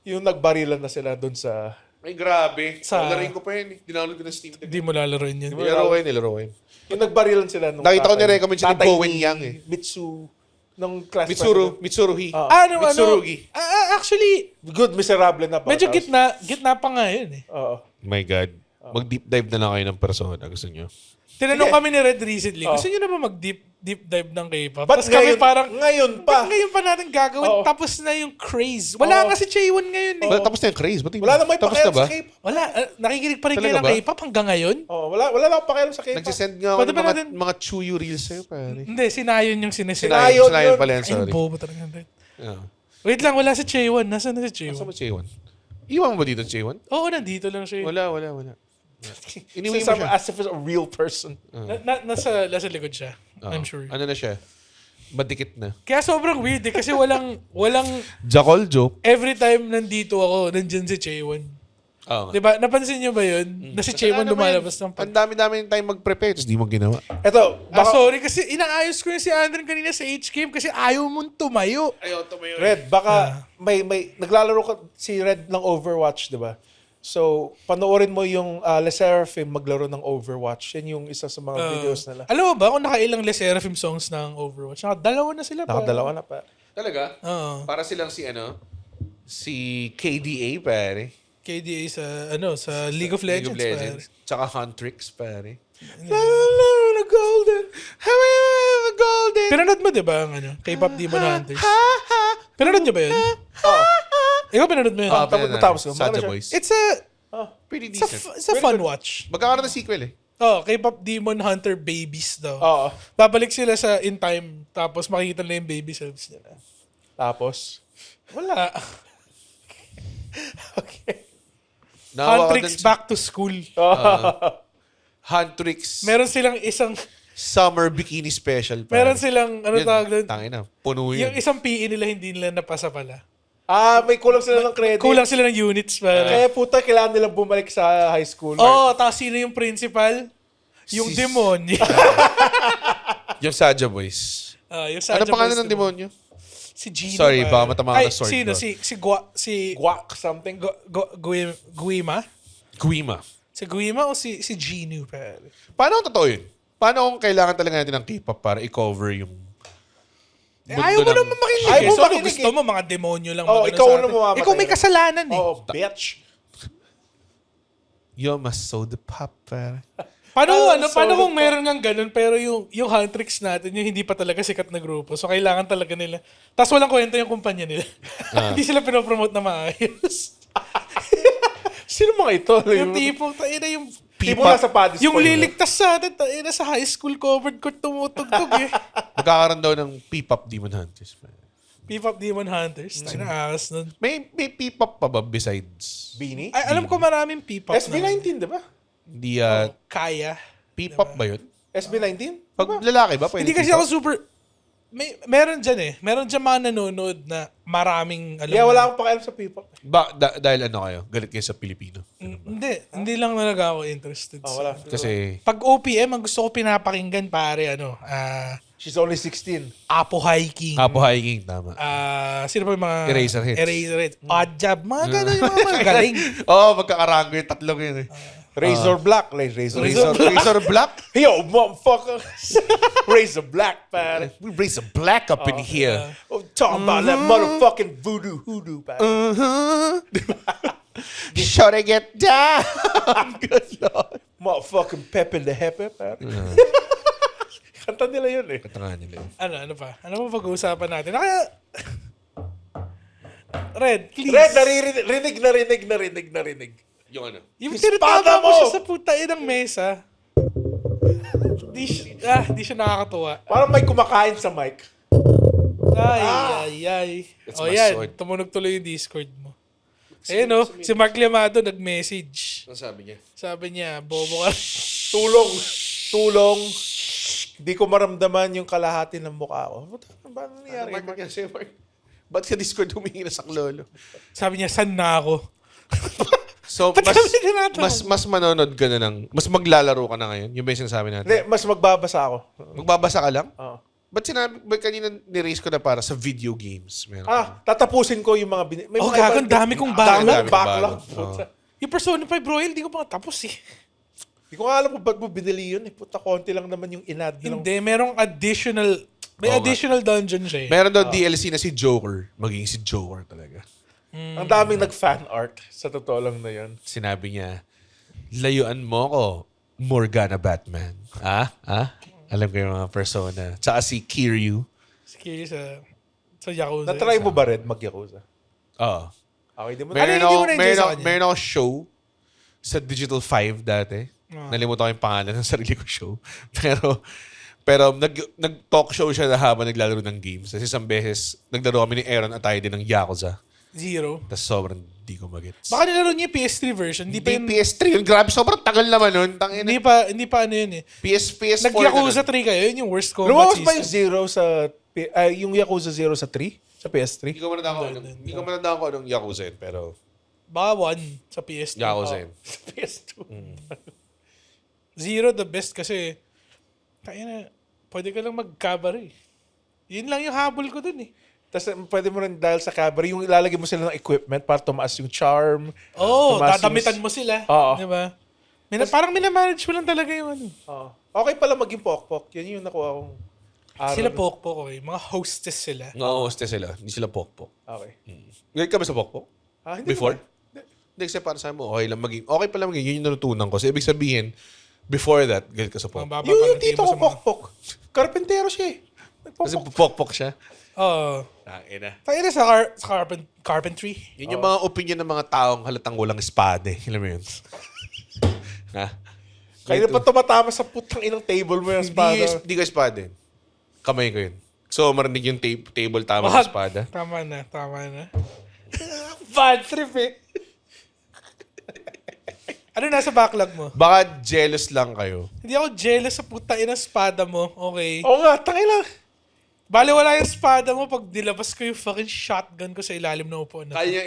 Yung nagbarilan na sila dun sa... Ay, grabe. Sa- Laruin ko pa yun. Dinownload ko na Steam. Hindi mo lalaroin yun. Nilaro ko yun. Yung nagbarilan sila nung Nakita ko tatay- ni-recommend siya ni tatay Bowen Yang eh. Mitsu. Nung class Mitsurugi. Mitsurugi. Actually, Good, miserable na pa. medyo Tapos- gitna pa nga yun eh. Oo. My God. Mag-deep dive na lang kayo ng persona. Gusto nyo? Tinanong Sige. kami ni Red recently, gusto nyo na ba mag-deep dive ng K-pop? Ba't Tapos kami ngayon- parang, ngayon pa? ba't ngayon pa natin gagawin? Oo. Tapos na yung craze. Wala Oo. nga si Chaewon ngayon eh. Tapos na yung craze. Ba't Wala na may tapos pakialam na ba? sa K-pop. Wala. Nakikinig pa rin kayo Talaga ng ba? K-pop hanggang ngayon? Wala na akong pakialam sa K-pop. Nagsisend nga ako Pwede ng ba mga, natin- mga Chuyu reels sa'yo, pare. Hindi, sinayon yung sinesend. Sinayon Sinayon yun. pala yan, Ay, sorry. bobo talaga. Red. Yeah. Wait lang, wala si Chaewon. Nasaan na si Saan Chaewon? ba J1? Iwan mo ba dito, J1? Oo, nandito lang siya. Wala. Iniwi mo siya. As if it's a real person. Nasa likod siya. Oo. I'm sure. Ano na siya? Madikit na. Kaya sobrang weird eh. Kasi walang Jackal joke. every time nandito ako, nandyan si Chaewon. Oo nga. Diba? Napansin niyo ba yun? Na si Chaewon Ano ba yun? lumalabas ng Ang dami-dami yung time mag-prepare, tapos di mo ginawa. Ito, sorry kasi inaayos ko yung si Andren kanina sa H-Game kasi ayaw mong tumayo. Ayaw, tumayo. Red, baka may naglalaro ka si Red ng Overwatch, di ba? So, panoorin mo yung Le Sserafim maglaro ng Overwatch. Yan yung isa sa mga videos nila. Alam mo ba kung nakailang Les Seraphim songs ng Overwatch? Nakadalawa na sila. Nakadalawa na pa. Talaga? Oo. Para silang si KDA, pare. KDA sa League of Legends. Tsaka Huntrix, pare. Golden. Golden. Pinanood mo, di ba, ang K-pop Demon Hunters? Pinanood niyo ba yun? Ikaw pinanood mo yun? Tapos ko. Saja Maganda siya. Boys. It's Pretty decent. a fun watch. Magkakaroon ng sequel eh. Oh, K-pop Demon Hunter babies daw. Oo. Babalik sila sa in time, tapos makikita na yung baby selves nila. Tapos, Wala. okay. Huntrix back to school. Huntrix Meron silang isang, Summer Bikini Special. Pare. meron silang, tawag doon? Tangin na, puno yun. Yung isang PE nila hindi nila napasa pala. May kulang sila ng credit. Kulang sila ng units pala. Kaya puta, kailangan nilang bumalik sa high school. Oo, tapos sino yung principal? Yung Si- demonyo. Yung Saja Boys. Yung Ano Saja pangalan Boys ng demonyo? Si Gino. Sorry, pare. baka matama ka Ay, ng sword sino? ko. Si Guac something. Guima? Guima. Si Guima o si Gino? Pare? Paano kung totoo yun? Paano kung kailangan talaga natin ng K-pop para i-cover yung mundo Ayaw mo ng- naman makinig. Ayaw mo So, makinig gusto mo, mga demonyo lang. Oh, magano ikaw sa na atin. mamamatay. Ikaw may kasalanan eh. Oh, bitch. You must sow the pop, pare. Paano kung meron ng ganun, pero yung Huntrix natin, yung hindi pa talaga sikat na grupo. So, kailangan talaga nila. Tapos walang kwento yung kumpanya nila. Hindi sila pinopromote na maayos. Sino mga ito? Yung tipo, yung Tipo nasa Paddy's yung Point. liligtas sa atin, sa high school covered court tumutugtog eh. Magkakaroon daw ng P-pop Demon Hunters. Pare. P-pop Demon Hunters. Tayo na akas nun. May P-pop pa ba besides? Beanie? Ay, alam ko maraming P-pop na. SB19, di ba? Hindi, Kaya. P-pop ba yun? SB19? Pag lalaki ba? Pwede Hindi kasi P-pop? ako super... Meron dyan eh. Meron dyan mga nanonood na maraming... Yeah, wala akong pakialam sa people. Dahil ano kayo? Galit kayo sa Pilipino? Hindi lang talaga ako interested Wala. Kasi, Pag OPM, ang gusto ko pinapakinggan pare, She's only 16. Apo Hiking. Apo Hiking, tama. Sino pa yung mga... Eraserheads. Eraserheads. Odd Job. Mga ganun yung mga galing. Oo, magkakarango yung tatlong yun eh. Razor Black. Razor Black? Yo, motherfucker. Razor Black, man. We raise a black up in here. Oh, talking about that motherfucking hoodoo, man. Should I get down? Good Lord. Motherfucking Pepe the Hepe, man. Kanta nila yun eh. Katangan nila yun. Ano pa? Ano pa pag-uusapan natin? Red, please. Red, narinig. Yung ano? Yung Espada tinatama mo mo! siya sa putain ng mesa. Di siya nakakatuwa. Parang may kumakain sa mic. Ay. It's O my yan, sword. tumunog tuloy yung Discord mo. Ayun o, si Mark Liamado nag-message. Ano sabi niya? Sabi niya, bobo ka. Tulong. Di ko maramdaman yung kalahati ng mukha ko. Ba nangyari? Mark yan sa'yo, Mark. Ba't sa Discord humingi na saklolo? Sabi niya, san na ako? So, Ba't kami tinatawag? mas manonood ka na ng... Mas maglalaro ka na ngayon? Yung ba yung sinasabi natin? Hindi, mas magbabasa ako. Magbabasa ka lang? Oo. Ba't kanina ni-raise ko na para sa video games? Meron Tatapusin ko yung mga... May Oh, mga gagon, dami kong backlog. Dami kong Backlog. backlog. Yung Persona 5 Royal, di ko pa tapos eh. Hindi ko nga alam kung ba't mo binili yun. Puta, konti lang naman yung inad nilang. Hindi, merong additional... May Oo nga. additional dungeon siya eh. Meron daw DLC na si Joker. Magiging si Joker talaga. Ang daming nag-fan art. Sa totoo lang na yun. Sinabi niya, layuan mo ko, Morgana Batman. Alam ko yung mga persona. Tsaka si Kiryu. Sige, sa Yakuza. Na-try mo ba red mag-Yakuza? Oo. Okay, di mo Meron hindi mo na-enjoy sa kanya? meron ako show sa Digital 5 dati. Nalimutan ko yung pangalan ng sarili ko show. Pero nag-talk show siya na habang naglalaro ng games. Kasi isang beses, naglaro kami ni Aaron at tayo din ng Yakuza. Zero. Tapos sobrang di ko magets. Baka nilaro niya yung PS3 version. Hindi pa Hindi yun, PS3 yun. Grabe, sobrang tagal naman nun. Tangina. hindi pa ano yun eh. PS4 Nag-Yakuza na nun. 3 kayo, yun yung worst combat Lumabas ba yung system. Zero sa... yung Yakuza Zero sa 3? Sa PS3? Hindi ko manandaan ko anong Yakuza yun, pero Baka 1 sa PS2. Yakuza yun. Sa PS2. Zero the best kasi tayo na, pwede ka lang mag-cover eh. Yun lang yung habol ko dun eh. Tapos pwede mo rin dahil sa cabaret, yung ilalagay mo sila ng equipment para tumaas yung charm. Oo, tumaas dadamitan mo sila. Oo. Di ba? Parang minamanage mo lang talaga yung ano. Oo. Okay pala maging pokpok. Yan yung nakuha kong aral. Sila pokpok, okay. Mga hostess sila. No-hostess sila. Hindi sila pokpok. Okay. Ngayon ka ba sa pokpok? Hindi Before? naman. Hindi, kasi para sa mo, okay pala maging, yun yung natutunan ko. So, ibig sabihin, before that, galit ka sa pokpok. Mga Yung tito ko bababangti mo sa mga- pokpok. Karpentero siya eh. Kasi Nagpokpok. pokpok siya. Oo. Tangina. Tayo sa carpentry. Yun yung mga opinion ng mga taong halatang walang espada eh. Alam mo yun? Ha? Kaya pa tumatama sa putang inang table mo yung espada. Hindi ko espada yun. Kamay ko yun. So, marinig yung table tama sa espada. Tama na. Bad trip eh. Ano nasa backlog mo? Baka jealous lang kayo. Hindi ako jealous sa puta ina espada mo. Okay. Oo nga, tangina. Bale wala yung espada mo pag nilabas ko yung fucking shotgun ko sa ilalim ng upuan na. Kaya niya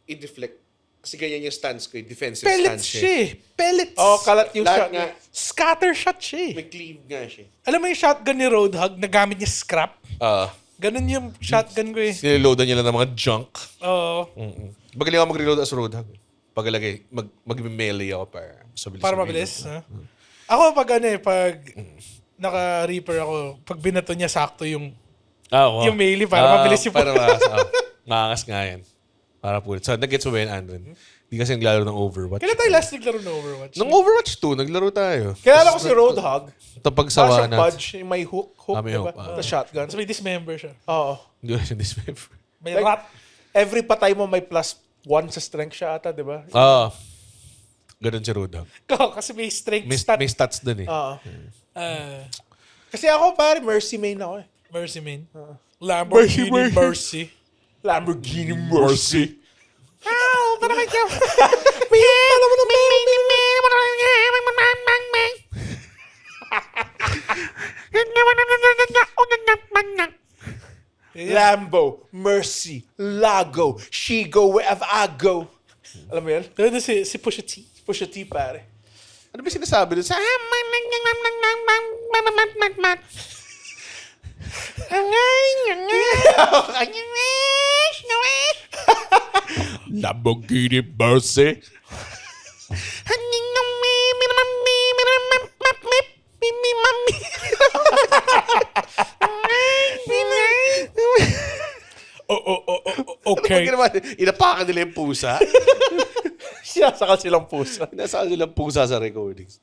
i-deflect. Kasi ganyan yung stance ko, defensive Pellets stance siya eh. Pellets. Oo, kalat yung Lahat shot nga, niya. Scatter shot siya eh. may cleave nga siya. Alam mo yung shotgun ni Roadhog na gamit niya scrap? Ganun yung shotgun ko eh. Niloadan niya lang ng mga junk. Oo. Magaling ako mag-reload as Roadhog. Pagkalagay, mag-melee ako Para mabilis. Ha? Ako pag naka-reaper ako, pag binato niya sakto yung yung melee para mabilis yung Para maangas nga yan. Para po. So, nag-gets mo ba yun, Andren? Hindi kasi naglaro ng Overwatch. Kailan tayo last naglaro ng Overwatch? Nung Overwatch 2, naglaro tayo. Kilala ko si Roadhog. Tapag Para sawa siyang na. Pudge, yung may hook may diba? hook, The shotgun. Tapos may dismember siya. Oo. Hindi ko siya dismember. May Like, rat. every patay mo may plus 1 sa strength siya ata, di ba? Ganun si Roadhog. Kasi may strength May, stat. may stats dun eh. Oo. Kasi Kasi ako pare, Mercy main ako eh. Mercy man. Lamborghini Mercy. Lamborghini Mercy. Lambo, Mercy, Lago, she go wherever I go. Alam mo yan? Pero si Pusha T. Pusha T, pare. Ano ba sinasabi dun sa... Lamborghini Mercy. Okay. Ano ba ginawa? Inapakan nila yung pusa. Sinasakal silang pusa. Nasaan nilang pusa sa recordings.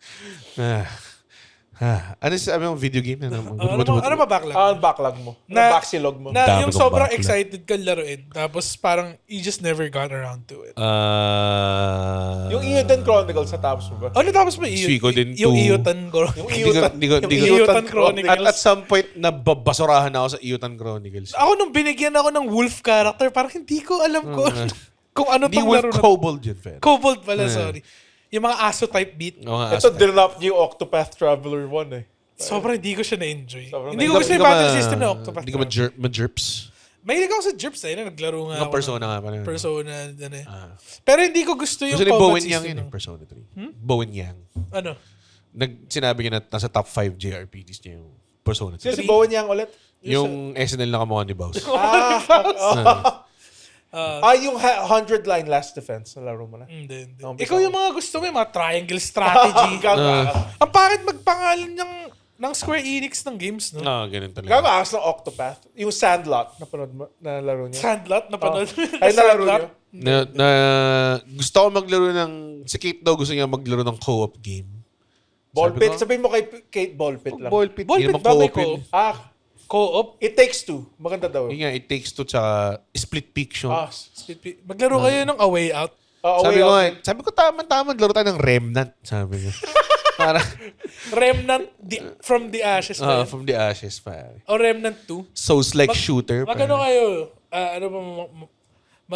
Ano sabi mo? Video game? Ano ba backlog? Ang backlog mo. Ang backlog mo. Na Dami yung kong sobrang backlog. excited ka laruin. Tapos parang you just never got around to it. Yung Eoten Chronicles sa tapos mo ba? Ano tapos mo? Suiko din Yung too. Eoten Chronicles. Hindi ko- Eoten Chronicles. At some point, nababasurahan ako sa Eoten Chronicles. Ako nung binigyan ako ng wolf character, parang hindi ko alam kung ano Hindi tong Wolf laro na. Kobold yun, Fer. Kobold pala, sorry. Yung mga aso type beat. Oo nga, Ito, dinrap niyo yung Octopath Traveler 1 eh. Sobrang hindi ko siya na-enjoy. Sobrang Hindi ko gusto yung battle system na Octopath. Hindi ka ma-jerps. Mahilig ako sa Jerps eh. Naglaro nga Yung ako Persona ng nga pala. Persona. Ano eh. Pero hindi ko gusto yung Gusto ni combat Bowen Yang system. yun, Persona 3. Bowen Yang. Ano? Sinabi niya na nasa top 5 JRPGs niya yung Persona 3. Sino si Bowen Yang ulit? Yung SNL na kamukha ni Bowser. Yung 100 line last defense na laro mo na. Hindi. Umpisa Ikaw yung mga gusto mo, yung mga triangle strategy. Ang pangit magpangalan ng Square Enix ng games, no? Ganun talaga. Gago akas ng Octopath. Yung Sandlot na laro niya. Sandlot, napanood. Ay, nalaro niyo? Gusto ko maglaro ng... Si Kate daw gusto niya maglaro ng co-op game. Ballpit. Sabihin mo kay Kate Ballpit lang. Ballpit. Ballpit Hindi naman ba may co-op yun. co-op? Co-op? It Takes Two. Maganda daw. Yun nga, It Takes Two tsaka Split Fiction. Maglaro kayo ng A Way Out. Sabi ko tama-tama, laro tayo ng Remnant. Sabi ko. Para, Remnant from the Ashes. ba yun? from the Ashes, pare. O Remnant 2. Souls-like shooter. Magano pare. kayo? Ano ba?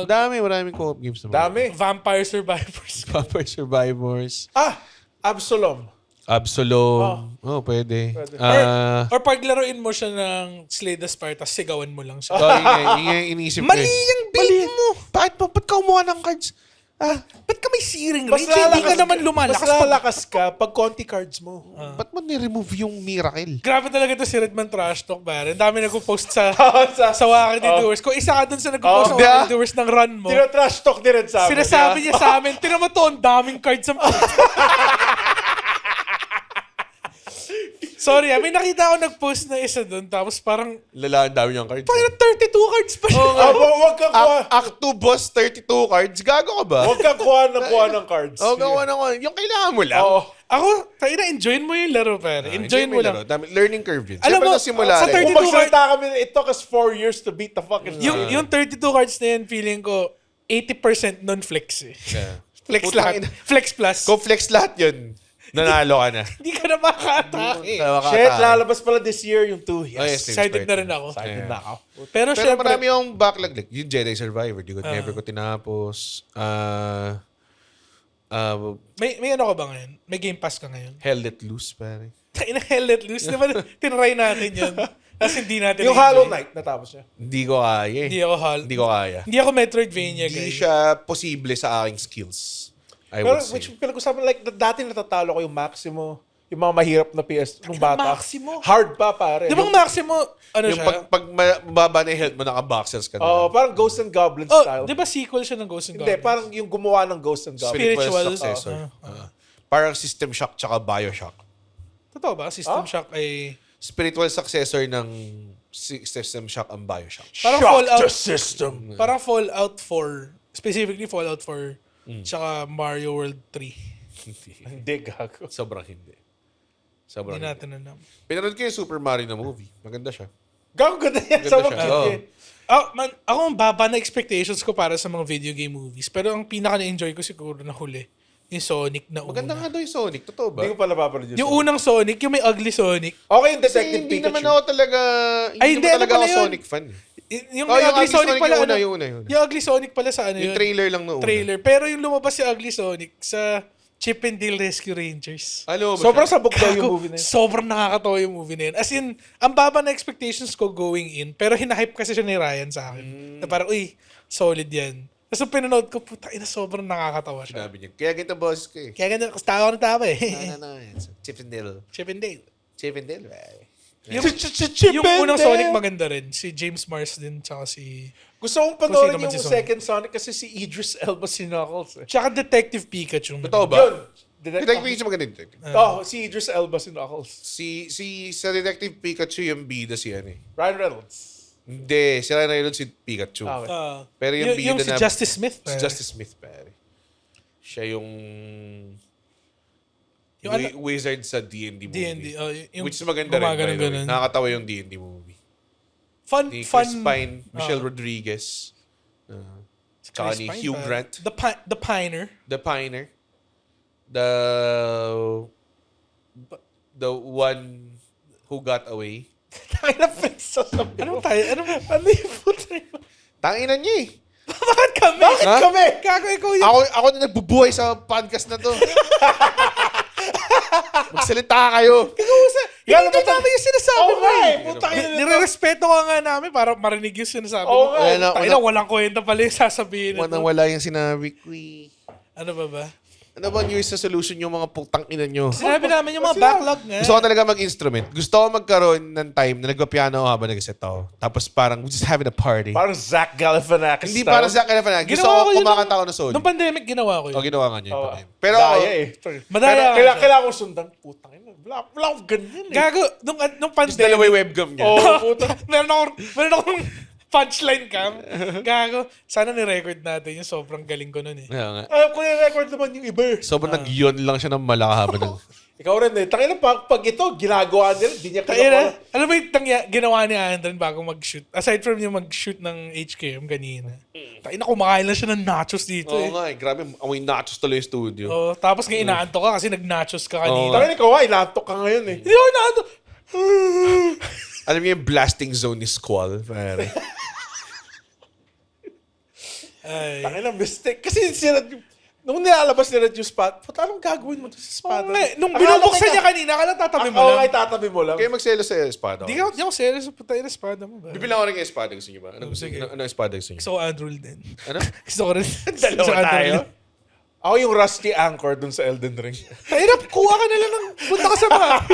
Maraming co-op games naman. Dami. Vampire Survivors. Vampire Survivors. Absalom. Pwede. Or paglaruin mo siya ng Slay the Spire, tapos sigawan mo lang siya. Yun nga iniisip ko. Mali yung build mo! Ba't ka kumuha ng cards? Ba't ka may searing Mas range? Hindi ka lalakas naman lumalakas. Mas lalakas ka pag konti cards mo. Ba't mo ni-remove yung Miracle? Grabe talaga to si Redman Trash Talk, pare. Ang dami nagpo-post sa Sa Wakati Doers. Kung isa ka dun sa nagpo-post sa Oh, Wakati Doers ng run mo, Tino-trash talk din rin sa amin. sinasabi niya sa amin, tinan mo to, ang daming cards sa Sorry, may nakita ako nag-post na isa dun, tapos parang, Lala, ang dami niyang cards. parang 32 cards pa siya. Wag kang kuha. Act 2 boss, 32 cards. Gago ka ba? Wag kang kuha ng cards. Gawa na ko. Yung kailangan mo lang. Oo. Ako, tayo na, enjoy mo yung laro, pare. Enjoy mo lang. Learning curve yun. Alam Siyempre mo, nung simula sa rin. 32 Kung magsalita kami, it took us 4 years to beat the fucking Yung 32 cards na yan, feeling ko, 80% non-flex eh. Yeah. Flex Putang lahat. ina. Flex plus. Kung flex lahat yun, nanalo ka na. Hindi ka na makaka-atake. Shit, lalabas pala this year yung 2. Oh, yes, Excited na rin ako. Excited na ako. Pero Pero syempre, marami yung backlog. Like, yung Jedi Survivor, never ko tinapos. may ano ka ba ngayon? May Game Pass ka ngayon? Hell Let Loose, pare. Tayo na Hell Let Loose. Di ba tinry natin yun? Tapos hindi natin Yung na-enjoy. Hollow Knight, natapos niya. Hindi ko kaya eh. Hindi ako Hindi ako Metroidvania, Hindi guys. siya posible sa aking skills. I Pero would say. which pinag-usapan, like, dati natatalo ko yung Maximo, yung mga mahirap na PS nung bata. Maximo? Hard pa, pare. Di ba ang Maximo, ano Yung siya? pag mababa na yung health mo, naka-boxers ka na. Oh, parang Ghosts and Goblins Oh, style. di ba sequel siya ng Ghosts and Hindi, Goblins? parang yung gumawa ng Ghosts and Goblins. Spiritual. successor. Parang System Shock tsaka Bioshock. Totoo ba? System Shock ay... Spiritual successor ng System Shock ang Bioshock. Parang Shock Fallout. the system. Parang Fallout 4. Specifically Fallout 4. Tsaka Mario World 3. Hindi, gago. Sobrang hindi. Sobrang Hindi hindi. natin alam. Pinanood ko yung Super Mario na movie. Maganda siya. Gago ganda yan Ganda sa siya. mga Oo. Ako ang baba na expectations ko para sa mga video game movies. Pero ang pinaka na-enjoy ko siguro na huli, yung Sonic na Maganda nga una. daw yung Sonic. Totoo ba? Hindi ko pala napapanood Yung unang Sonic, yung may ugly Sonic. Okay, yung Kasi Detective hindi Pikachu. naman ako talaga, Ay, hindi hindi, naman ano talaga pala ako yun? Sonic fan. Yung Oh, may yung ugly ugly Sonic Sonic pala, yung una, ano? yung una. Yung ugly Sonic pala sa ano Yung yun? trailer lang na una. Trailer. Pero yung lumabas si ugly Sonic sa Chip and Dale Rescue Rangers. Ano ba Sobrang siya? sabog daw yung Gago, movie na yun. sobrang nakakatawa yung movie na yun. As in, ang baba na expectations ko going in, pero hinahype kasi siya ni Ryan sa akin. Na parang, uy, solid yan. Tapos nung pinanood ko, puta ina, sobrang nakakatawa siya. Sinabi niya. Kaya ganito boses ko eh. Kaya ganun, kasi tawa na tawa eh. No. Chip and Dale. Chip and Dale. Chip and Dale, eh. Yung, Chip yung and unang Dale. Sonic maganda rin. Si James Mars din, tsaka si... Gusto kong Kung panoorin sino man yung si Sonic. second Sonic kasi si Idris Elba si Knuckles eh. Tsaka Detective Pikachu. Totoo ba? Yun. Detective Pikachu maganda yung Detective. Oh, si Idris Elba si Knuckles. Sa Detective Pikachu yung bida si ano eh. Ryan Reynolds. Hindi, si Ryan Reynolds si Pikachu. Okay. Pero yung bida yung si na... Justice Smith. Si Justice Smith, pare. Siya yung... Yung wizard sa D&D movie. D&D. Yung Which is maganda rin, by the way. gumagano-ganon. Nakakatawa yung D&D movie. Fun, Ni fun. Chris Pine, Michelle Rodriguez, tsaka Chris ni Pine, Hugh pare. Grant, The Piner. the Piner, the one who got away. Tayo na flex sa sabi Ano mo. tayo? Ano yung puto yun? Tanginan niya eh. Bakit kami? Bakit Ha? kami? Gago ikaw yun. Ako na nagbubuhay sa podcast na to. Magsalita kayo. Gano'n Hindi namin yung sinasabi Oo mo nga eh. eh. Puta kayo na Nire-respeto ka nga namin para marinig yung sinasabi Oo mo. nga. Ano, Tayo walang kwenta pala yung sasabihin nito. wala yung sinabi ko eh. Ano ba? Ano ba New Year's resolution yung mga putang ina nyo? Sinabi namin yung mga backlog nga. Gusto ko talaga mag-instrument. Gusto ko magkaroon ng time na nagpa-piano ako habang nag-set ako. Tapos parang we're just having a party. Parang Zach Galifianakis Hindi style. para sa akin na Gusto Ginawa ko yun kumakanta ako ng solo. Nung pandemic, ginawa ko yun. O, ginawa nga niya yung Oo. time. Pero ako, Daya eh. Madaya Pero nga siya. kailangan kong sundan. Putang ina. Wala akong ganyan eh. Gago, nung just dalawa pandemic, yung webcam niya. Oo, puta. meron akong punchline cam. Gago, sana ni-record natin yung sobrang galing ko nun eh. Kaya nga. Kung i-record naman yung iba eh. Sobrang nag-yon lang siya ng malakahaba ng... Ikaw rin eh. Tangina pag ito, ginagawa nila, di niya Kaya kaya. alam mo yung ginawa ni Andren bago mag-shoot? Aside from yung mag-shoot ng HKM kanina. Tayo na kumakain lang siya ng nachos dito Oo eh. nga eh. Grabe, amoy nachos tuloy yung studio. Oh, tapos ngayon inaantok ka kasi nag-nachos ka kanina. Tangina ikaw ilantok ka ngayon eh. Hindi ako inaantok. Alam niyo yung blasting zone ni Squall? Pare. Ay. Tangina mistake. Kasi sila, nung nilalabas nila yung spot, puta anong gagawin mo to sa spot? Nung binubuksan niya kanina, akala tatabi mo Oo, lang. ay tatabi mo lang. Kayo magselo sa espada. Di ako serious sa puta yung espada mo ba? Bibilang ko rin yung espada. Gusto niyo ba? Ano, Sige. ano espada gusto niyo? Gusto ko Andrew din. Ano? Gusto ko rin. Dalawa gusto ko Andrew tayo? din. Ako yung rusty anchor dun sa Elden Ring. Hirap, kuha ka na lang ng punta ka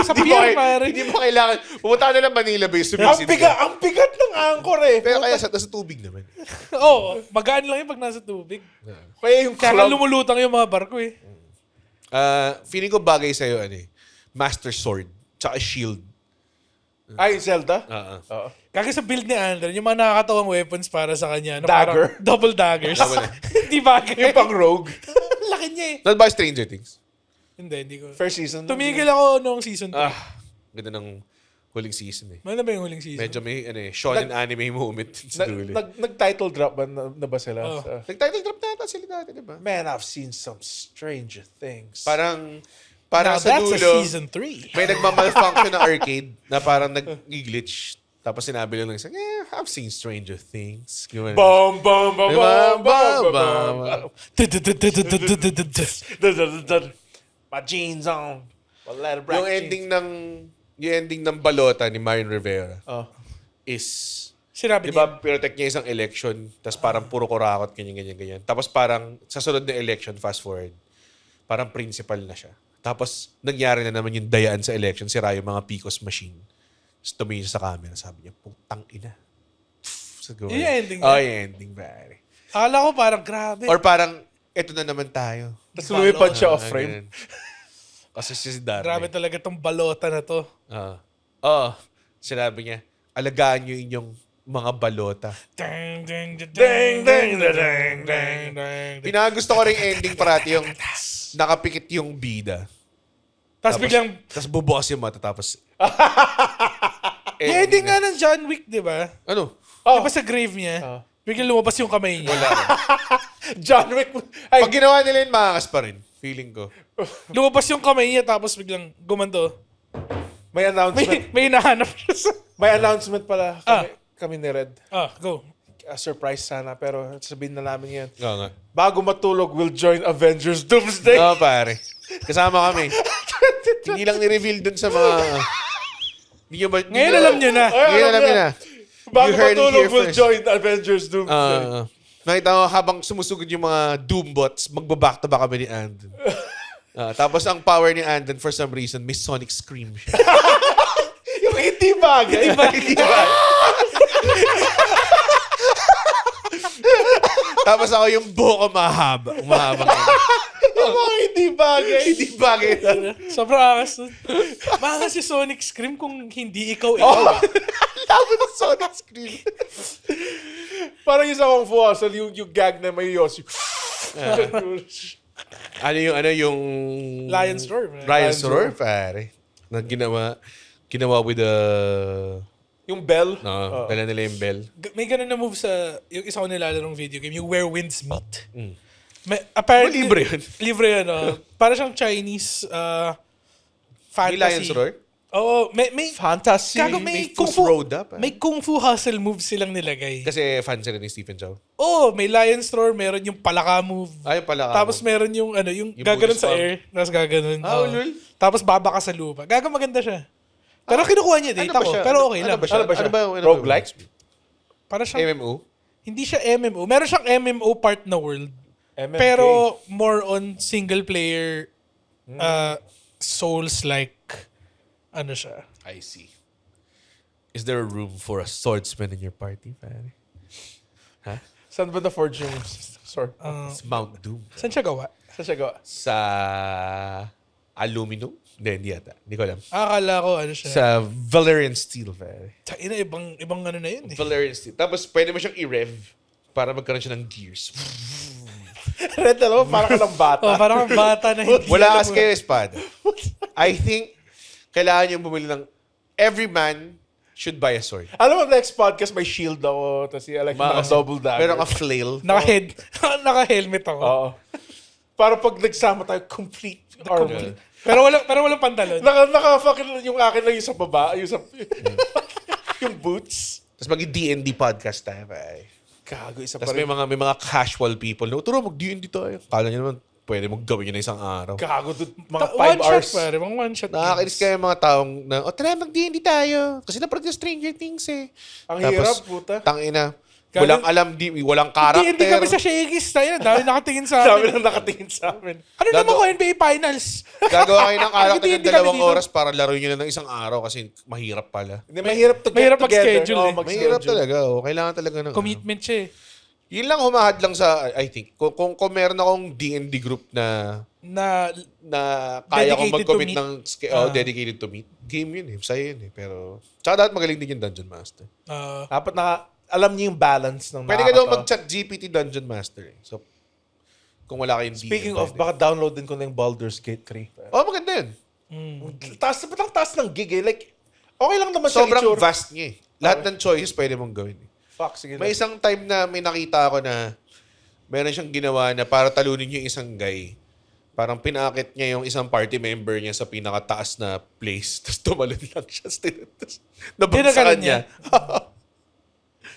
sa pier, pare. Hindi mo kailangan. Pumunta ka na lang Manila Base. Ang bigat ng anchor eh. Pero kaya sa tubig naman. Oo, magaan lang yun pag nasa tubig. Kaya yung Kaya nga club, lumulutang yung mga barko eh. Feeling ko bagay sa'yo, Master Sword. Tsaka Shield. ay, Zelda? Oo. Kaya sa build ni Andren, yung mga nakakatawang weapons para sa kanya. Dagger? Parang double daggers. Hindi bagay. Yung pang rogue. Laki niya eh. Not by Stranger Things. Hindi ko. First season. Tumigil ako noong season 2. Ganda ng huling season Ano ba yung huling season? Medyo may shonen anime moment sa dulo. Nag-title drop ba na ba sila? Oh. Nag-title drop na ata sila dati, di ba? Man, I've seen some stranger things. Parang Now, sa that's dulo, a season 3. may nagmamalfunction na arcade na parang nag-glitch. Tapos sinabi lang isang, I've seen Stranger Things. Bum, Bum, bum, bum, bum, bum, bum, bum. My jeans on. My leather black Yung ending ng balota ni Marian Rivera Oh. is, Sinabi di ba, niya. pinrotect niya isang election, tapos parang puro kurakot, ganyan. Tapos parang, sa sunod na election, fast forward, parang principal na siya. Tapos, nangyari na naman yung dayaan sa election, sira yung mga PCOS machine. Tapos tumingin siya sa camera, sabi niya, putang ina. Siguro. Yung ending Oh, niya? yung ending, pare. Akala ko parang grabe. Or parang, eto na naman tayo. Tapos lumipad siya off Ganun. frame. Kasi si Darnay. Grabe talaga tong balota na to. Sinabi niya, alagaan niyo inyong mga balota. Ding, ding, ding, Ding, ding, ding, ding, ding, ding. Pinagusto ko rin ending parati yung nakapikit yung bida. Tapos biglang, Tapos bubukas yung mata, tapos... yung ending nga ng John Wick, di ba? Ano? Oh. Di ba sa grave niya? Biglang lumabas yung kamay niya. John Wick. Ay, Pag ginawa nila yun, makakas pa rin. Feeling ko. Lumabas yung kamay niya tapos biglang gumanto. may announcement. May hinahanap siya sa... May announcement pala kami ni Red. Go. A surprise sana, pero sabihin na namin yan. Oo nga. Bago matulog, we'll join Avengers Doomsday. Oo, pare. Kasama kami. Hindi lang ni-reveal dun sa mga... Ngayon alam niyo na. Ngayon alam niyo na. Bago You heard it matulog, here we'll first. join Avengers Doomsday. Nakita mo, habang sumusugod yung mga Doombots, magbaback to back kami ni Andon. Tapos ang power ni Andon, for some reason, may sonic scream siya. Yung hindi bagay. Tapos ako yung buho ko mahaba. Umahaba. Yung mga hindi bagay. Hindi bagay. Sobrang angas. Maangas si Sonic Scream kung hindi ikaw. Tapos ng sonic scream. Parang yung sa Kung Fu Hustle, yung gag na may Yossi. Ano yung... Lion's Roar. Lion's Roar, pare. Na ginawa with the... Yung bell. Dala nila yung bell. May ganun na move sa yung isa ko nilalarong video game, yung Where Winds Meet. Apparently, Libre yun. Libre yun, para siyang Chinese fantasy. May Lion's Roar? Oo, may Fantasy. Gago, may may kung Foos fu, Road up, may kung fu hustle moves silang nilagay. Kasi fan sila ni Stephen Chow. Oo, may Lion's Roar, meron yung palaka move. Ay, pala ka. Tapos meron yung yung Yung gaganon bonus sa pump. air, tapos gaganon. Oo. lol. Tapos baba ka sa lupa. Gago maganda siya. Pero kinukuha niya data ko. Pero okay lang. Ano ba siya? Ano ba siya? Ano Roguelike? Para siyang, MMO? hindi siya MMO. Meron siyang MMO part na world. MMK. Pero more on single player Souls-like ano siya. I see. Is there a room for a swordsman in your party, pare? Saan ba na-forge yung sword? It's Mount Doom. Saan siya gawa? Saan siya gawa? Sa aluminum? Hindi yata. Hindi ko alam. Akala ko ano siya. Sa Valerian Steel, pare. Sa ina, ibang ano na yun eh. Valerian Steel. Tapos pwede mo siyang i-rev para magkaroon siya ng gears. Red, alam mo, parang ka ng bata. Oh, parang kang bata na hindi. Wala alam kasi mo. kayo espada. I think kailangan yung bumili ng every man should buy a sword. Alam mo, next podcast may shield ako. Tapos like mga double dagger. Meron ka flail. Naka-helmet ako. Oo. Para pag nagsama tayo, complete armor. Pero walang pantalon. Naka-fucking yung akin lang yung sa baba. Yung sa... yung boots. Tapos mag-D&D podcast tayo. Pare. Gago, isa pa Tapos rin. may mga casual people. No, turo mag-D&D tayo. Kala nyo naman, pwede mong gawin yun na isang araw. Gago, dude, mga 5 One hours. shot pare, mga one shot. Nakakainis kayo yung mga taong na, tara mag-D&D tayo. Kasi naparag yung Stranger Things eh. Ang Tapos, hirap, puta. Tangina, Walang alam, walang karakter. Hindi kami sa Shakey's. Tayo, dami nakatingin sa Dami amin. lang nakatingin sa amin. Ano naman ko, NBA Finals? Gagawa kayo ng karakter ng Hindi kami 2 dito. oras para laro nyo na ng isang araw kasi mahirap pala. Hindi, mahirap to get Mahirap together. mag-schedule Oo, eh. Mahirap talaga. Kailangan talaga ng... Commitment siya eh. Yun lang humahad lang sa, I think. Kung meron akong D&D group na kaya kong Dedicated to mag-commit meet. ng dedicated to meet, game yun eh. Masaya yun eh. Pero, tsaka dapat magaling din yung Dungeon Master. Dapat alam niyo yung balance ng Pwede ka daw nakakatawa. mag-chat GPT Dungeon Master eh. So, kung wala kayong DM. Speaking of, pwede. baka download din ko na yung Baldur's Gate 3. Oh, maganda yun. Taas ng gig eh. Like, okay lang naman sa Sobrang itsura. vast niya eh. Lahat ng choices pwede mong gawin eh. Fuck, sige May lang. isang time na may nakita ako na meron siyang ginawa na para talunin yung isang guy. Parang pinakit niya yung isang party member niya sa pinakataas na place. Tapos tumalon lang siya. Tapos nabagsakan Ginaganon niya.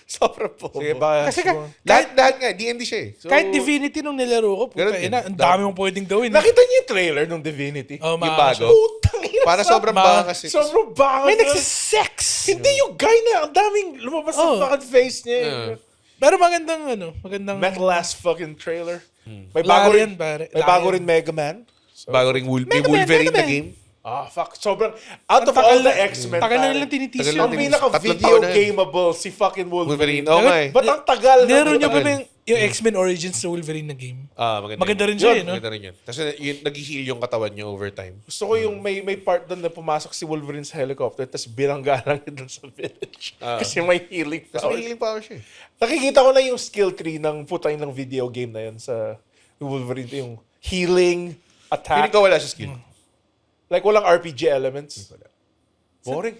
Sobrang bobo. Sige, baka Kasi siguro. Lahat nga, D&D siya eh. So, Kahit Divinity nung nilaro ko, Ganun puta din. ina, ang dami mong pwedeng gawin. Nakita niyo yung trailer ng Divinity? Oh, yung mga- bago. Putang ina. Para sobrang bangas eh. Sobrang bangas. May na- nagsisex! Hindi yung guy na ang daming lumabas sa Oh. fucking face niya. Yeah. Pero magandang Metal ass fucking trailer. Hmm. May bago Larian, rin, pare. may bago Larian. rin Mega Man. Bago ring may Mega Man, Wolverine Mega na Man. game. Ah, fuck. Sobrang, out of Tagal all the na- X-Men, Tagal na pare, nilang tinitis Tagal yun. na ang din. pinaka-video Tatlong taon na yun. gameable si fucking Wolverine. Wolverine. Oh my. Ba't ang tagal? Nilaro niyo ba Tagal. yung X-Men Origins na Wolverine na game? Maganda. Maganda yun. rin siya, Yun, eh, no? Maganda rin yun. Kasi yun, nag-heal yung katawan niya over time. Gusto ko yung may part doon na pumasok si Wolverine sa helicopter tapos bilangga lang yun doon sa village. Kasi may healing Kasi power. may healing power siya eh. Nakikita ko na yung skill tree ng putay ng video game na yun sa Wolverine. Yung healing, Feeling attack. ko wala siya skill. Like walang RPG elements. Wala. Boring.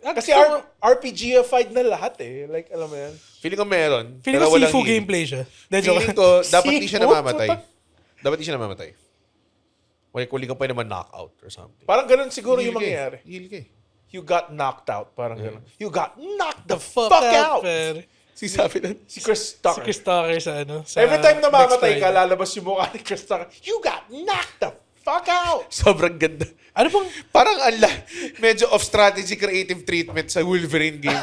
Ah, Kasi RPG-ified na lahat eh. Like, alam mo yan? Feeling ko meron. Feeling pero ko walang Sifu heal. gameplay siya. De, joke. Feeling ko, dapat di siya Sifu, namamatay. puta. Dapat di siya namamatay. Wala ka pa naman knockout or something. Parang ganun siguro yung Heal ka eh. mangyayari. Heal ka eh. You got knocked out. Parang ganun. You got knocked the Fuck fuck out. pare. Si sabi na. Si Chris Si Tucker. Chris Tucker sa ano. Sa Every time na Next mamatay ka, Friday. lalabas yung mukha ni Chris Tucker. You got knocked the fuck out. Sobrang ganda. Ano bang, Parang medyo off-strategy creative treatment sa Wolverine game.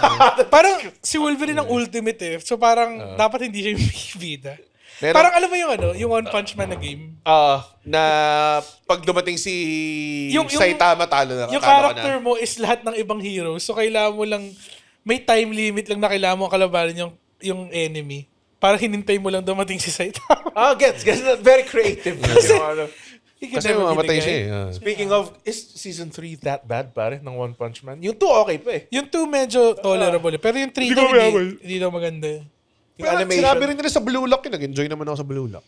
parang si Wolverine ang ultimate eh. So parang dapat hindi siya yung bida. Meron- Parang alam mo yung ano, yung One Punch Man na game. Na pag dumating si Yung- Saitama, talo na. Yung talo ka character na. mo is lahat ng ibang heroes. So kailangan mo lang, may time limit lang na kailangan mo kalabanin yung enemy. Para hinintay mo lang dumating si Saitama. Gets. Very creative. Yung ano. He can Kasi never be the mamamatay guy. siya eh. Speaking of, is season 3 that bad, pare, ng One Punch Man? Yung 2 okay pa eh. Yung 2 medyo tolerable eh. Pero yung 3 Hindi ko mayaman. hindi daw maganda. Yung Pero animation. sinabi rin nila sa Blue Lock yun. Nag-enjoy naman ako sa Blue Lock.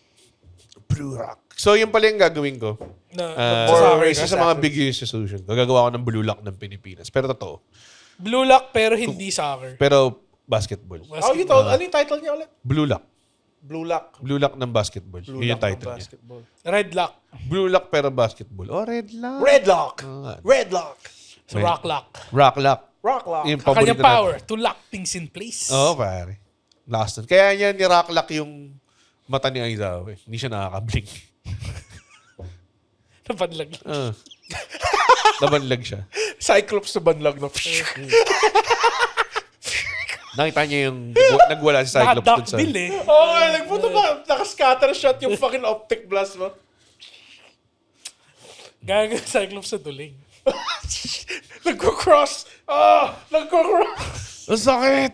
Blue Lock. So yun pala yung gagawin ko. Na, More soccer racist ka. Isa sa mga big institution. Gagagawa ko ng Blue Lock ng Pilipinas. Pero totoo. Blue Lock pero hindi soccer. Pero basketball. Oh, you told, ano yung title niya ulit? Blue Lock. Blue Lock. Blue Lock ng basketball. Blue Yun yung Lock ng title niya. basketball. Red Lock. Blue Lock pero basketball. Oh, Red Lock. Red Lock. nga. Red Lock. So Rock Lock. Rock Lock. Rock Lock. Yung Ang paborito kanyang power to lock things in place. Oo, pare. Last one. Kaya niya ni Rock Lock yung mata ni Aizawa. Eh. Hindi siya nakaka-blink. Napadlag. Nabanlag siya. Cyclops sa banlag na. Nakita niya yung nagwala si Cyclops dun sa... Naka-duckbill eh. Oh, like, puto ba? Naka-scatter shot yung fucking optic blast mo. Gaga Cyclops sa tuling. Nagko-cross. Nagko-cross. Ang sakit!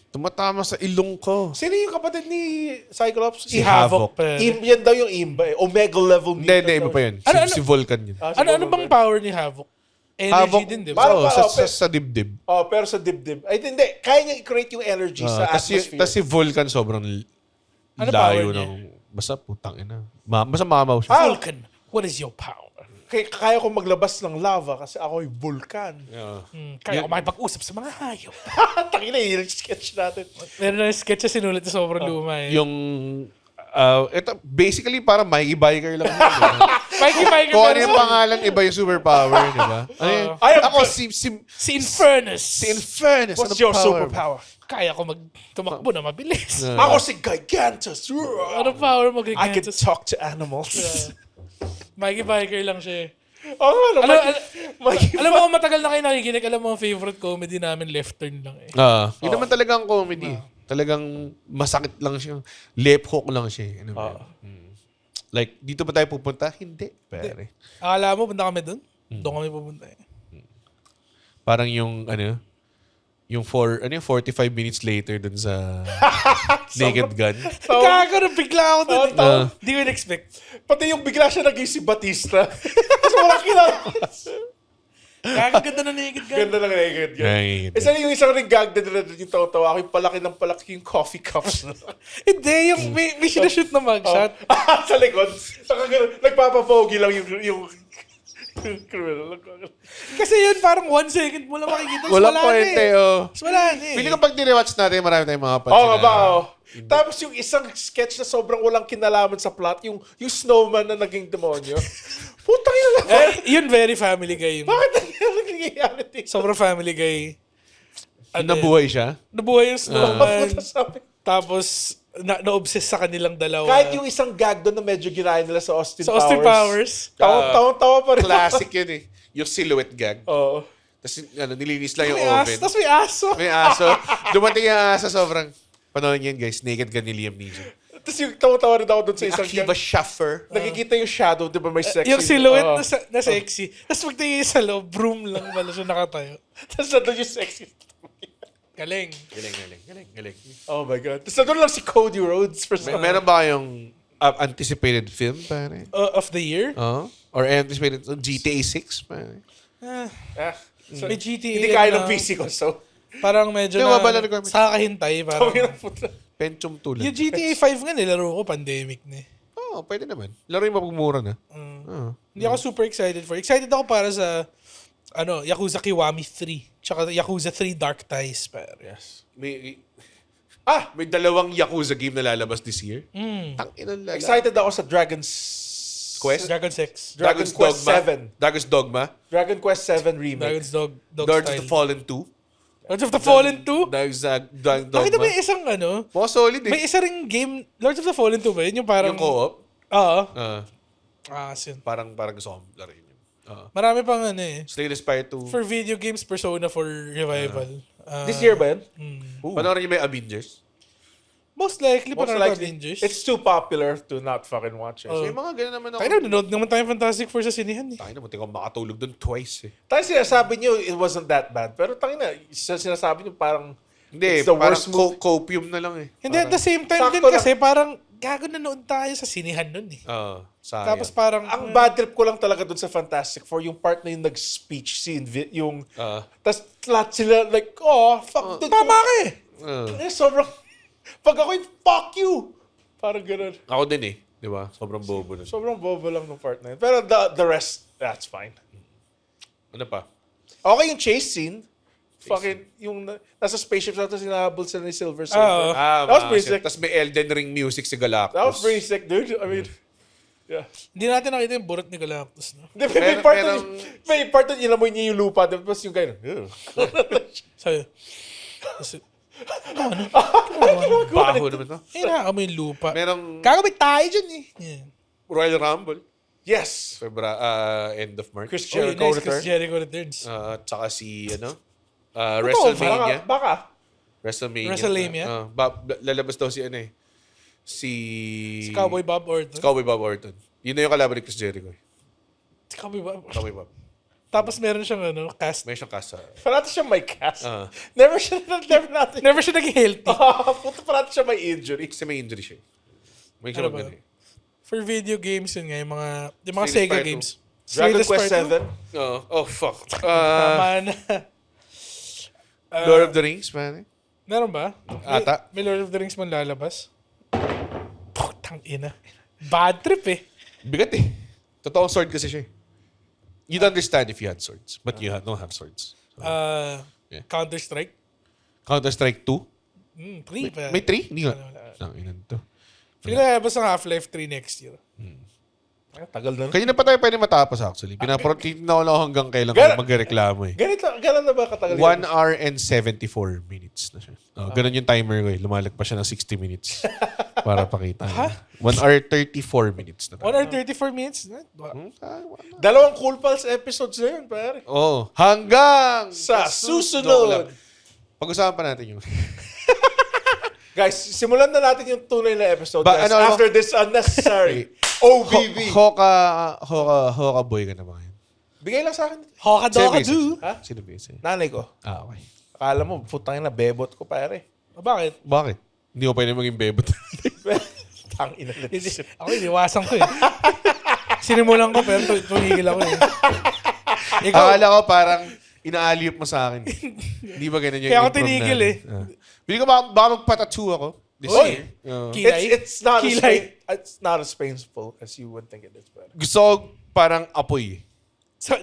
Tumatama sa ilong ko. Sino yung kapatid ni Cyclops? Si Havoc. Pero. Yan daw yung Imba eh. Omega level Hindi, mutant iba daw pa siya. yun. Ano? Si Vulcan yun. Ano bang power ni Havoc? Energy Havoc, din, di ba? Parang- Oo, parang- sa dibdib. Oh, pero sa dibdib. Ay, hindi. Kaya niya i-create yung energy sa atmosphere. Tapos si Vulcan sobrang Ano power layo niya? ng... Basta putang ina. Basta mamaw siya. Vulcan, what is your power? Kaya ko maglabas ng lava kasi ako'y vulkan. Kaya ko makipag-usap sa mga hayop. Tangina, yung sketch natin. Meron na yung sketch na sinulit na sobrang luma eh. Yung... ito, basically, parang Mikey Biker lang. yun, Mikey Biker Kung ano pero- yung pangalan, iba yung superpower, di ba? Ano yun? I am Ako, si Si Infernus. Infernus. What's Ano your power? superpower? Kaya ko tumakbo na mabilis. Ako si Gigantus. Ano power mo, I can Gigantus? talk to animals. Mikey Biker lang siya eh. Oh, ano? Alam mo, kung matagal na kayo nakikinig, alam mo, ang favorite comedy namin, Left Turn lang eh. Yun naman talaga ang comedy. Talagang masakit lang siya. Lip hook lang siya. Ano ba? Like, dito ba tayo pupunta? Hindi. Pare. Akala mo, punta kami doon? Doon kami pupunta eh. Parang yung, yung 45 minutes later dun sa Naked Gun. Gago na bigla ako doon. Hindi ko in-expect. Pati yung bigla siya naging si Batista. Tapos wala kilala. Gago ganda na Naked Gun. Ganda lang naked yun. Naked Gun. Isa yung isang ring gag na yung tawa-tawa ako, yung palaki yung coffee cups. Hindi, yung may sinashoot na mugshot. Sa likod. Saka ganun, nagpapapogi lang yung criminal. Kasi yun, parang 1 second mo lang makikita. Walang Wala point na eh. Wala na eh. Pili ko pag nirewatch natin, marami tayong mga pansin. Oo nga ba? Tapos yung isang sketch na sobrang walang kinalaman sa plot, yung snowman na naging demonyo. Putang ina lang. Yun, very Family Guy yun. Bakit nangyayari dito? Sobrang Family Guy. Nabuhay siya? Nabuhay yung snowman. Puta sabi. Tapos, na-obsess sa kanilang dalawa. Kahit yung isang gag doon na medyo ginaya nila sa Austin sa Austin Powers. Tawa pa rin. Classic yun eh. Yung silhouette gag. Oo. Tapos nilinis lang yung May oven. Tapos may aso. May aso. Dumating yung aso sobrang... Panoorin niyan guys. Naked Gun ni Liam Neeson. Tapos yung tawa din ako doon sa isang Akiba gag. Schaffer. Nakikita yung shadow, di ba may sexy? Yung silhouette Oo. na sexy. Tapos pagtingin sa loob, broom lang pala siya nakatayo. Tapos nandun yung sexy. Galing. Galing. Oh my God. Tapos nandun lang si Cody Rhodes for some Meron ba kayong anticipated film, pare? Of the year? Or anticipated GTA 6, pare? May GTA Hindi kaya na ng PC ko, so. parang medyo Hindi, na mabala requirement. sa kahintay. Parang, Pentium 2 lang. yung GTA 5 nga nilaro ko, pandemic na eh. Pwede naman. Laro yung mapagmura na. Hindi ako super excited for. Excited ako para sa Yakuza Kiwami 3. Tsaka Yakuza 3 Dark Ties. Yes. May dalawang Yakuza game na lalabas this year. Tanginan lala. Excited ako sa Dragon's Quest? Dragon 6. Dragon's Quest 7. Dragon's Dogma. Dragon Quest 7 remake. Dragon's Dog Lords of style. the Fallen 2. Lords of the Fallen 2? Dragon's Dogma. Nakita ba yung isang Mga solid eh. may isa ring game, Lords of the Fallen 2 ba yun? Yung parang... Yung co-op. Oo. Yun. Parang gusto kong laruin yun. Marami pang eh. Slay the Spire 2. For video games, Persona 4 revival. This year ba yun? Panoorin niyo may Avengers. Most likely, Most parang likely. Avengers. It's too popular to not fucking watch it. May mga ganun naman ako. Tayo na, nanood naman tayo Fantastic Four sa sinihan eh. Tayo na, munti ko makatulog doon twice eh. Tayo sinasabi niyo, it wasn't that bad. Pero tangin na, sinasabi niyo parang, Hindi, it's the parang worst movie. copium na lang eh. Hindi, at the same time din Sakto kasi parang gago nanood tayo sa sinihan nun eh. Sayang. Tapos parang... Ang bad trip ko lang talaga dun sa Fantastic Four, yung part na yung nag-speech scene, yung, tas lahat sila like, fuck, dude, Tama ka eh! sobrang, pag ako yung, fuck you! Parang ganun. Ako din eh. Di ba? Sobrang bobo na. Sobrang bobo lang ng part na yun. Pero the rest, that's fine. Ano pa? Okay yung chase scene. Fucking, yung nasa spaceship tapos sinahabol sila ni Silver Surfer. Oo. That was pretty sick. Tapos may Elden Ring music si Galactus. That was pretty sick, dude. I mean, yeah. Hindi natin nakita yung burot ni Galactus. No? May part na inamoy niya yung lupa. Tapos yung guy, Sabi, Baho naman to. nakakamo yung lupa. Merong Kakabit tayo dyan eh. Yeah. Royal Rumble. yes. End of March. Chris Oh, Jericho nice, return. Chris Jericho returns. Tsaka si, WrestleMania. Baka. WrestleMania. Lalabas daw si Si Si Cowboy Bob Orton. Cowboy Bob Orton. Yun na yung kalaban ni Chris Jericho. Si Cowboy Bob. Cowboy Bob. Tapos meron siyang cast. May siyang kasa. Parati siya may cast. Never natin. Never siya naging healthy. Puto parati siya may injury. Kasi may injury siya. May Ano siya ba? magano eh. For video games yun nga, yung mga Slay the Sega Spire games. Dragon Slay the Quest Spire 7. Oh, fuck. Tama na. Lord of the Rings, man. Meron ba? Ata. May Lord of the Rings man lalabas? Putang ina. Bad trip eh. Bigat eh. Totoong sword kasi siya eh. You'd understand if you had swords. But you don't have swords. Yeah. Counter-Strike? Counter-Strike 2? 3 pa. May 3? Hindi nga. Wala. Inan to. Sige na, basta Half-Life 3 next year. Tagal na. Kanya na pa tayo pwede matapos actually. Pinaprotin na ako hanggang kailan kayo magreklamo eh. Ganun na ba katagal 1 hour and 74 minutes na siya. Ganun yung timer ko eh. Lumalag pa siya ng 60 minutes. Para pakita. 1 hour 34 minutes na. 1 hour 34 minutes? Dalawang Cool Pals episodes na yun, pare. Hanggang Sa susunod. Pag-usapan pa natin yung Guys, simulan na natin yung tunay na episode, Ba- guys. ano? After this unnecessary OBB. Hoka boy ka na ba ngayon? Bigay lang sa akin. Hokadokadu. Ha? Sino ba yun? Nanay ko. Okay. Akala mo, putang na, bebot ko, pare. Bakit? Bakit? Hindi ko pwede maging bebot. Tang ina. Ako, iniwasan ko eh. Sinimulan ko, pero tumigil ako eh. Ikaw, Akala ko parang inaaliop mo sa akin. Hindi ba ganun yung Kaya ako improv tinigil natin? Bili ko baka magpa-tattoo ako this Oy! year. Kilay? It's not as painful as you would think it is. But Gusto ko parang apoy.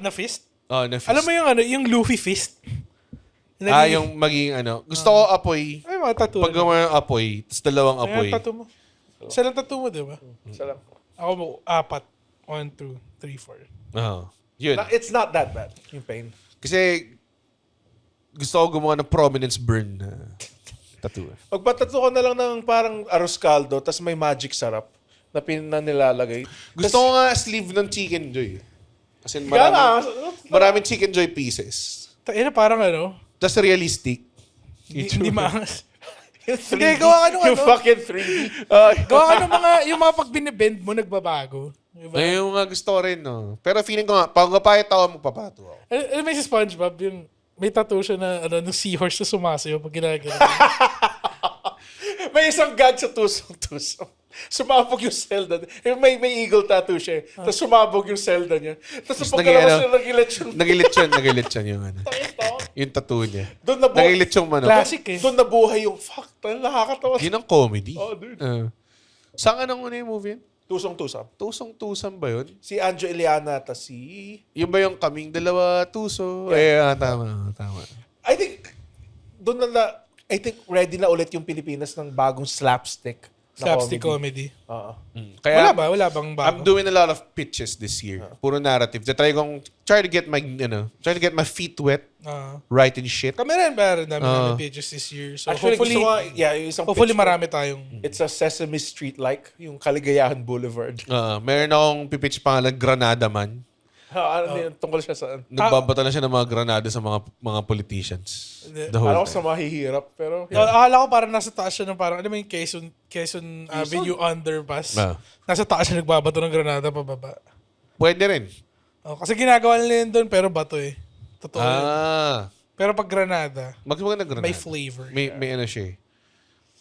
na fist? Na fist. Alam mo yung Luffy fist? yung maging ano. Gusto ko apoy. Ay, mga tattoo. Pag gawa ng apoy, tapos dalawang apoy. Ayan, tattoo mo. Isa lang tattoo mo, di ba? isa lang. Ako mo, 4. 1, 2, 3, 4. Yun. It's not that bad, yung pain. Kasi gusto ko gumawa ng prominence burn na tattoo. Magpatattoo ko na lang ng parang arroz caldo, tas may magic sarap na nilalagay. Gusto ko nga sleeve ng Chicken Joy. Kasi Gana! maraming Chicken Joy pieces. Tayo na parang ano, Just realistic. hindi maangas. Hindi, gawa ka nung yung ano. fucking 3D. Gawa ka ng yung mga pag binibend mo, nagbabago. Diba? Ay, yung nga gusto ko rin, no. Pero feeling ko nga, pag kapayat ako, magpapato ako. Alam mo yung si SpongeBob, yung may tattoo siya na ng seahorse na sumasayo pag ginagano. May isang gag sa tusong-tusong. Sumabog yung Zelda. May eagle tattoo siya. Tapos sumabog yung Zelda niya. Tapos pagkalabas niya, Nagilit siya yung ano. Yung tattoo niya. Doon nabuhay. Nagilit yung ano. Classic eh. Doon nabuhay yung fuck. Nakakatawa. Yun ang comedy. Oh, dude. Saan anong una yung movie yun? Tusong-tusam. Tusong-tusang ba yun? Si Anjo Eliana at si... Yung ba yung kaming dalawa tuso? Tama. I think, I think ready na ulit yung Pilipinas ng bagong slapstick. na Slapstick comedy. Oo. Kaya, Wala bang bago? I'm doing a lot of pitches this year. Puro narrative. Try to get my feet wet, writing shit. Kami rin ba? Dami pitches this year. So Actually, hopefully, gusto ko, yung isang hopefully pitch ko, marami tayong... It's a Sesame Street-like, yung Kaligayahan Boulevard. Meron akong pipitch pangalan, Granada Man. Tungkol siya sa... Nagbabato na siya ng mga granada sa mga politicians. The whole Alam ko time. sa mahihirap, pero... Akala ko parang nasa taas siya ng parang, alam mo yung Quezon Avenue underpass. Nasa taas siya nagbabato ng granada pababa. Pwede rin. Kasi ginagawa nila yun doon pero bato eh. Totoo yun. Pero pag granada, Maganda granada. may flavor. May ano siya eh.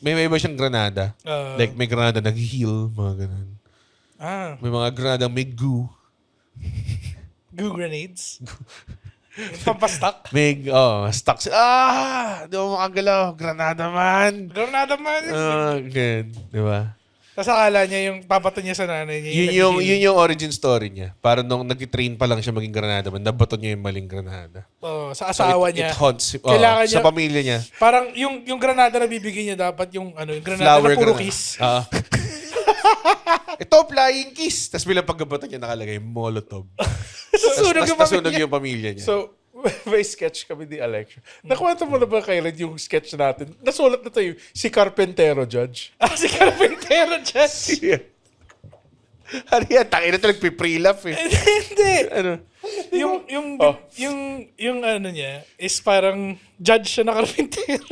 May iba siyang granada. Like may granada nag-heal, mga ganun. May mga granada may goo. Goo grenades. Yung pampastak. May, stuck siya. Di mo makagalaw. Granada man. Granada man. Good. Di ba? Tapos akala niya yung papato niya sa nanay niya. Yun yung origin story niya. Para nung nag-train pa lang siya maging granada man, nabato niya yung maling granada. Sa asawa niya. It haunts him. Kailangan Sa niya- pamilya niya. Parang yung granada na bibigyan niya dapat yung granada na puro granada. kiss. Ito, flying kiss. Tapos bilang pagkabato niya nakalagay, Molotov. Susunog yung Nasunog pamilya. yung pamilya niya. So, may sketch kami ni Alexa. Nakwento mo na ba kay Red yung sketch natin? Nasulat na tayo, si Carpentero Judge. Si Carpentero Judge. Ano yan? Tangina ito, nagpiprelap eh. Hindi. Ano? Yung ano niya is parang judge siya na karpintero.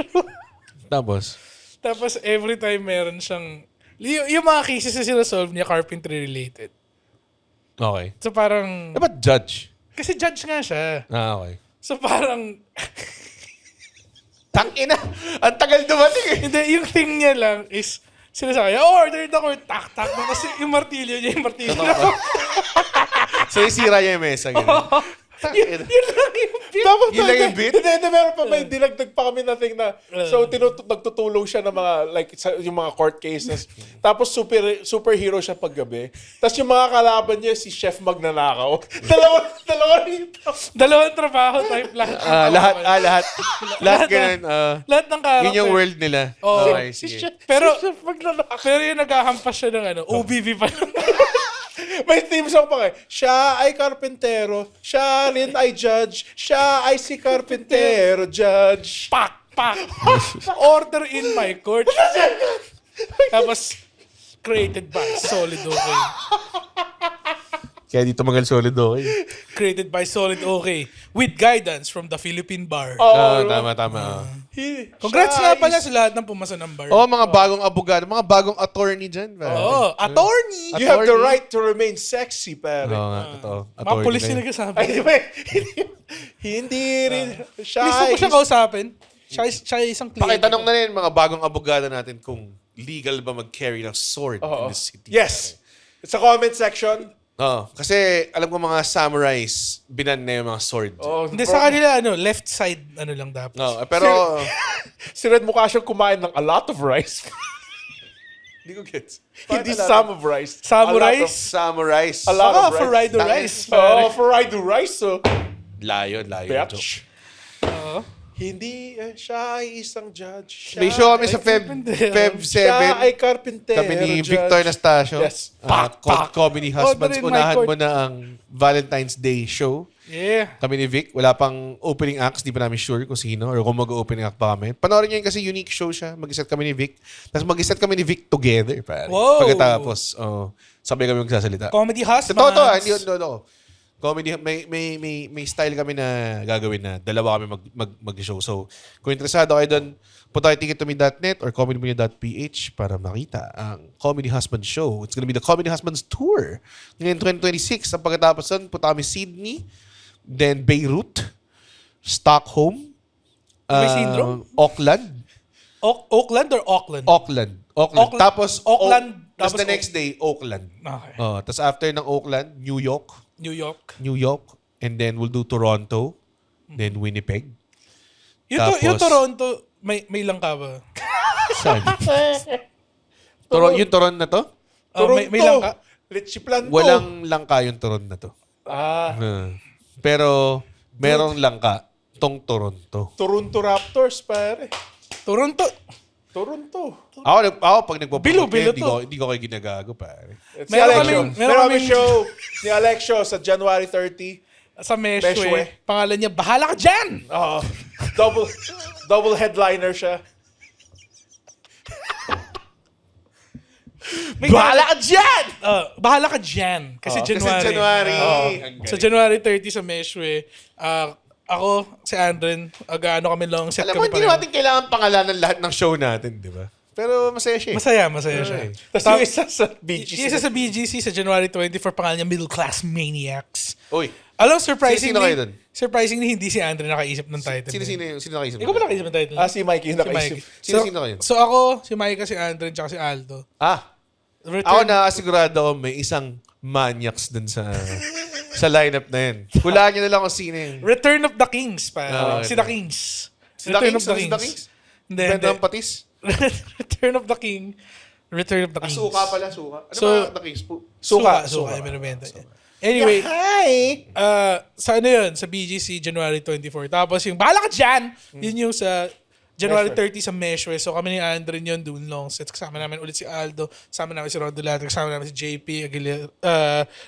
Tapos, every time meron siyang yung mga cases na sinasolve niya carpentry related. okay. So parang Dapat judge. kasi judge nga siya. Okay. So parang Tangina! Ang tagal dumating eh. hindi, yung thing niya lang is sinasabi, order the court, tak-tak. Tapos yung martilyo niya, yung martilyo. So, isira niya yung mesa. Ganun. yun lang yung bit. Dapat Yun lang yung bit? Hindi, meron pa may dinagdag pa kami na thing na so nagtutulong siya ng mga like yung mga court cases. Tapos superhero siya paggabi. Tapos yung mga kalaban niya si Chef Magnanakaw. Dalawa rito. Dalawang trabaho type lahat. Lahat ganun. Lahat ng character. Yun yung world nila. Oo. Okay, sige. Pero Si Chef Magnanakaw. pero yung naghahampas siya ng OBV pa lang. May theme song pa kayo. Siya ay karpentero. Siya rin ay judge. Siya ay si karpentero judge. Pak! Order in my court. Tapos, created by Solid Okay. Kaya dito mga solid okay. Created by Solid OK with guidance from the Philippine Bar. Tama. Congrats nga pala sa lahat ng pumasa ng bar. Mga bagong abogado, mga bagong attorney dyan. Oo, attorney! You have the right to remain sexy, pare. Oo nga, totoo. Mga Attorney polis na yung yun. nagkasabi. Ay, di ba? Hindi rin. Siya. Gusto ko siya kausapin. Siya isang client. Pakitanong na rin mga bagong abogado natin kung legal ba mag-carry ng sword in the city. Yes. Sa comment section. Kasi alam ko mga samurais, binan na yung mga sword. Hindi, sa kanila, left side, lang dapat. Pero, Si Red mukha siyang kumain ng a lot of rice. hindi ko gets. Hindi some of rice. Samurais? Samurais. A lot of for rice. ride rice. For ride the rice. So, Layo. bitch. Oo. Hindi siya ay isang judge. May show kami sa Feb Siya 7. ay carpenter. Kami ni judge. Victor Nastasio. Yes. Comedy Husbands. Order in my Unahan court. mo na ang Valentine's Day show. Yeah. Kami ni Vic. Wala pang opening acts. Di pa namin sure kung sino or kung mag-opening act pa kami. Panoorin niyo yun kasi unique show siya. Mag-iset kami ni Vic. Tapos mag-iset kami ni Vic together. Pare. Wow. Pagkatapos, sabay kami magsasalita. Comedy Husbands. Totoo, hindi yun, comedy, may style kami na gagawin na dalawa kami mag-show. So, kung interesado kayo doon, punta kayo tickettome.net or comedymania.ph para makita ang Comedy Husbands Show. It's gonna be the Comedy Husbands Tour ngayon 2026. Ang pagkatapos doon, punta kami Sydney, then Beirut, Stockholm, May syndrome? Auckland. Oakland or Auckland? Auckland. Tapos, Auckland. Tapos Tapos the next day, Auckland. Okay. Tapos after ng Auckland, New York, New York. and then we'll do Toronto, then Winnipeg. Yung Tapos- Toronto, may lang ka ba? Saan? Yung Toron na to? May lang ka? Litchi Planto. Walang langka yung Toron na to. Pero merong langka tong Toronto. Toronto Raptors, pare. Toronto. Ako pag nagpo-promote Bilo kayo, to. hindi ko kayo ginagago, pare. Si Meron Alexio. kaming- Meron kami show ni Alexio sa January 30. Sa Meshwe. Meshwe. Pangalan niya, bahala ka dyan! Oo. Double headliner siya. Bahala ka dyan! Bahala ka dyan. Kasi January. Kasi January. Sa January 30 sa Meshwe, ako, si Andren, ano kami long set Alam mo, kami hindi natin kailangan pangalanan lahat ng show natin, di ba? Pero masaya siya. Masaya siya. Tapos yung isa sa BGC. Yung isa sa BGC sa January 24, pangalan niya Middle Class Maniacs. Uy, Alam, Sino kayo dun? surprisingly, hindi si Andre nakaisip ng title. sino nakaisip? Ikaw ba nakaisip ng title? Si Mikey yung Si nakaisip. Mike. Sino kayo? So ako, si Mike, si Andre, tsaka si Aldo. Ako nakasigurado ako may isang maniacs dun sa lineup na yun. Hulaan niyo na lang kung sino yun. Return of the Kings, pa. Si The okay. Kings. Si The Kings? Si The Kings? Hindi, Benda ng hindi. patis? Return of the King. Return of the Kings. Suka pala, suka. Ano So- ba The Kings po? Suka. Yung binibenta niya. Anyway, Hi! sa ano yun? Sa BGC, January 24. Tapos yung, bahala ka dyan! Yun yung sa January 30 sa Meshwe. So kami ni Andren yun, doon long sets. Kasama namin ulit si Aldo. Kasama namin si Rondo Latte. Kasama namin si JP Aguilera.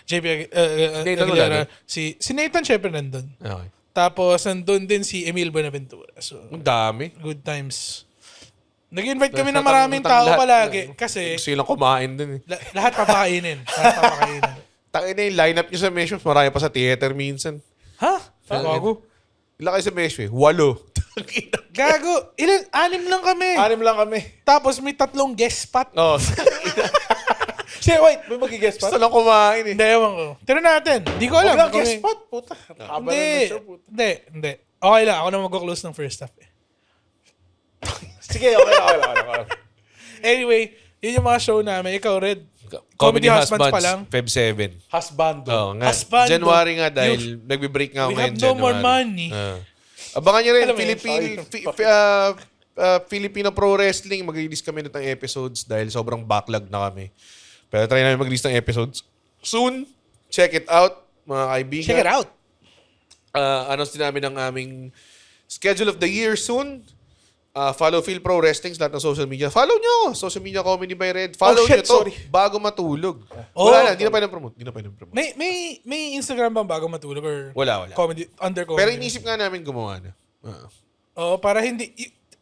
Nathan Aguilera. wala Si Nathan syempre nandun. Okay. Tapos nandun din si Emil Buenaventura. So, Ang dami. good times. Nag-invite kami ng Tatang- maraming tatang tao lahat. palagi. Kasi Gusto lang kumain dun eh. lahat papakainin. Tangin na yung lineup nyo sa Meshwe, marami pa sa theater minsan. Ha? Gago. Ilan kayo sa Meshwe? 8. Gago. 6 lang kami. 6 lang kami. Tapos may 3 guest spot. Oh, Wait, may mag-guest gusto spot? lang kumain eh. Hindi, ewan ko. Tira natin. Hindi ko alam. Huwag lang kung guest may- spot, puta. Haba na Hindi. ng show, puta. Hindi. Okay lang. Ako na mag-close ng first half. Sige, okay lang. Anyway, yun yung mga show namin. Ikaw, Red. Comedy Husbands pa lang. Feb 7. Husbando. Oo nga. Husbando. January nga dahil nagbe-break nga ako We ngayon have no January. more money. Abangan nyo rin, Alam mo yun, Filipino Pro Wrestling. Mag-release kami ng episodes dahil sobrang backlog na kami. Pero try namin mag-release ng episodes soon. Check it out, mga kaibigan. Check it out. Announce din namin ang aming schedule of the year soon. Follow Phil Pro Wrestling sa lahat ng social media. Follow nyo! Social media Comedy by Red. Follow nyo shit, to sorry. bago matulog. Oh. Wala na, hindi na pa promote. May Instagram bang bago matulog? Or Wala. Comedy, under comedy? Pero inisip nga namin gumawa na. Oo, para hindi...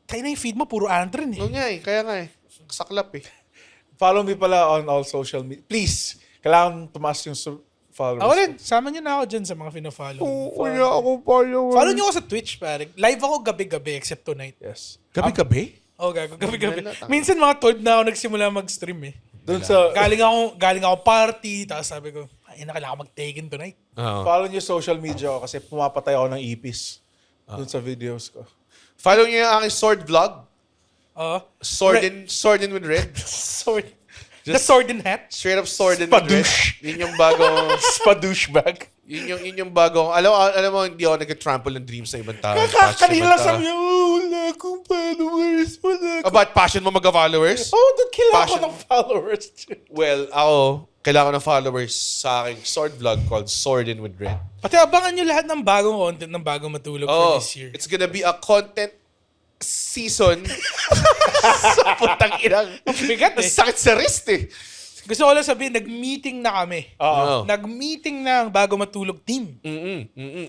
Tayo na yung feed mo, puro Andren eh. Oo nga eh, kaya nga eh. Saklap eh. Follow me pala on all social media. Please, kailangan tumaas yung followers. Ako rin, sama nyo na ako dyan sa mga fina-follow. Wala ako follower. Follow nyo ako sa Twitch, pare. Live ako gabi-gabi except tonight. Yes. Gabi-gabi? Oh, gago, gabi-gabi. Minsan mga 12 na ako nagsimula mag-stream eh. Doon sa... Galing ako party, tapos sabi ko, ay na, kailangan ko mag-Taken tonight. Follow nyo social media ko kasi pumapatay ako ng ipis. Doon sa videos ko. Follow niyo yung aking sword vlog. Sword in with red. Sword. The sword and hat? Straight up sword in with red. Spadoosh. Yun yung bagong... Spadouchebag. Yun yung bagong... Alam mo, hindi ako nag-trample ng dreams sa ibang tao. Kanina sabi niya, wala akong followers. About passion mo magka-followers? Oh, doon kailangan ko Passion. ng followers. Well, ako, kailangan ng followers sa aking sword vlog called Sword in with Red. Pati abangan nyo lahat ng bagong content ng bagong matulog for this year. It's gonna be a content season sa putang inang. Bigat eh. Sakit sa wrist eh. Gusto ko lang sabihin, nag-meeting na kami. Oo. Nag-meeting na ang bago matulog team.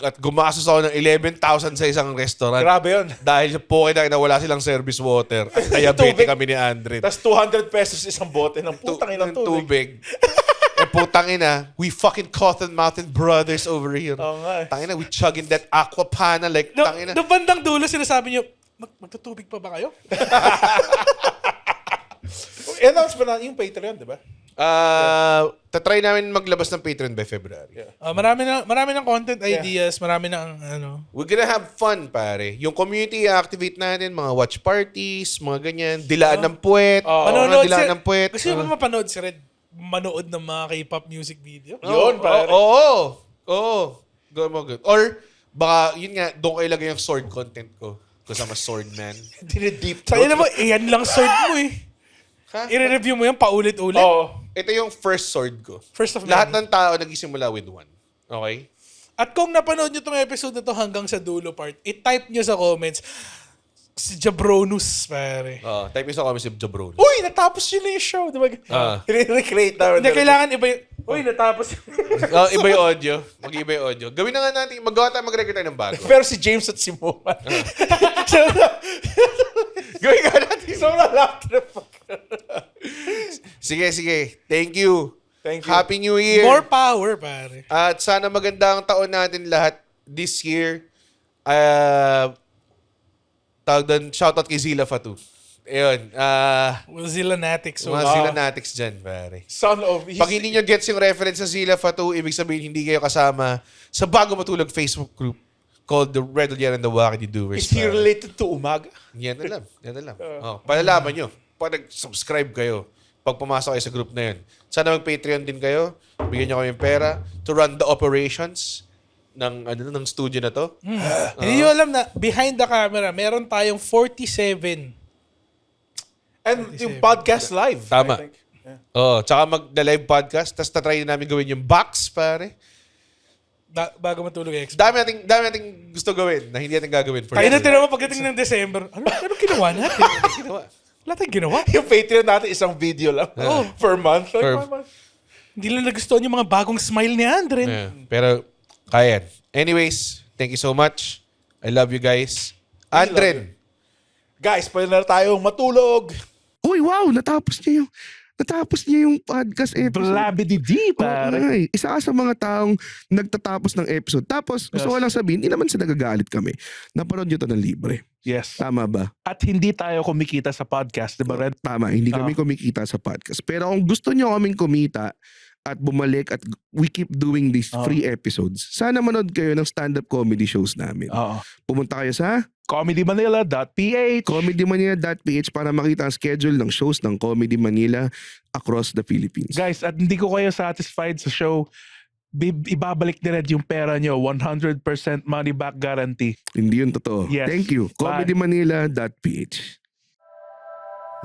At gumastos ako ng 11,000 sa isang restaurant. Grabe yun. Dahil sa poke na wala silang service water. At diabetic kami ni Andre. Tapos 200 pesos isang bote ng putang inang tubig. Putang ina, we fucking cotton-mouthed brothers over here. Oo nga. Tangina, we chugging that aqua pana like, tangina. No bandang dulo, sinasabi nyo, magtutubig pa ba kayo? Announce ba na yung Patreon, di ba? Tatry namin maglabas ng Patreon by February. Yeah. Marami ng content ideas, marami ng ano. We're gonna have fun, pare. Yung community activate natin, mga watch parties, mga ganyan, dilaan ng puwet, mga dilaan ng puwet. Gusto mo ba mapanood si Red? Manood ng mga K-pop music video? Yun, pare. Oo. Good. Or, baka, yun nga, doon ko ilagay yung sword content ko. Because I'm a sword man. Dine-deep Sa'yo naman, yan lang sword mo eh. Ha? I-review mo yan paulit-ulit. Oo. Ito yung first sword ko. First of Lahat many. ng tao nagsisimula with one. Okay? At kung napanood nyo tong episode na to hanggang sa dulo part, i-type nyo sa comments, si Jabronus, pare. Type mo sa comments si Jabron. Uy, natapos yun na yung show. Diba? I-recreate namin. Hindi, kailangan iba yung... Uy, natapos. Iba yung audio. Mag-iba yung audio. Gawin na nga natin, mag-record tayo ng bago. Pero si James at si Moman. Gawin nga natin. Sobrang laugh na fuck. Sige. Thank you. Thank you. Happy New Year. More power, pare. At sana maganda ang taon natin lahat this year. Tawag doon, shoutout kay Zila Fatu. Ayun. Zilanatics. Mga Zilanatics dyan, pare. Son of... Pag hindi nyo gets yung reference sa Zila Fatu, ibig sabihin hindi kayo kasama sa bago matulog Facebook group called The Red Yan and the Wacky Doers. Is he related to Umaga? Yan na lang. Palalaman nyo. Pag nag-subscribe kayo, pag pumasok kayo sa group na yun. Sana mag-Patreon din kayo. Bigyan nyo kami pera to run the operations ng studio na to. Hindi nyo alam na, behind the camera, meron tayong 47. And yung podcast live. Tama. I think. Yeah. Tsaka mag-live podcast. Tapos tatry namin gawin yung box, pare. Bago matulog X. Dami nating gusto gawin na hindi natin gagawin for Kaya na this. tira mo pagdating ng December, ano ginawa natin? Wala tayong ginawa. Yung Patreon natin, isang video lang. Per month. Like, Per- per month. Hindi lang nagustuhan yung mga bagong smile ni Andren. Yeah. Pero, kaya. Anyways, thank you so much. I love you guys. Andren. Guys, pwede na tayong matulog. Uy, wow! Natapos niya yung podcast episode. Blabidi-di, pare. Ay, isa ka sa mga taong nagtatapos ng episode. Tapos, gusto ko lang sabihin, hindi naman sila nagagalit kami. Napanood nyo to ng libre. Yes. Tama ba? At hindi tayo kumikita sa podcast, di ba, Red? Tama, hindi kami kumikita sa podcast. Pero kung gusto nyo kaming kumita at bumalik at we keep doing these free episodes, sana manood kayo ng stand-up comedy shows namin. Oo. Pumunta kayo sa comedymanila.ph. comedymanila.ph para makita ang schedule ng shows ng Comedy Manila across the Philippines. Guys, at hindi ko kayo satisfied sa show, ibabalik ni Red yung pera nyo. 100% money back guarantee. Hindi yun totoo. Yes. Thank you. Bye. comedymanila.ph.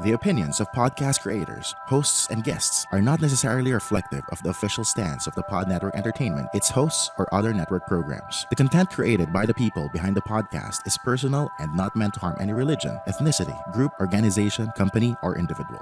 The opinions of podcast creators, hosts, and guests are not necessarily reflective of the official stance of the Pod Network Entertainment, its hosts, or other network programs. The content created by the people behind the podcast is personal and not meant to harm any religion, ethnicity, group, organization, company, or individual.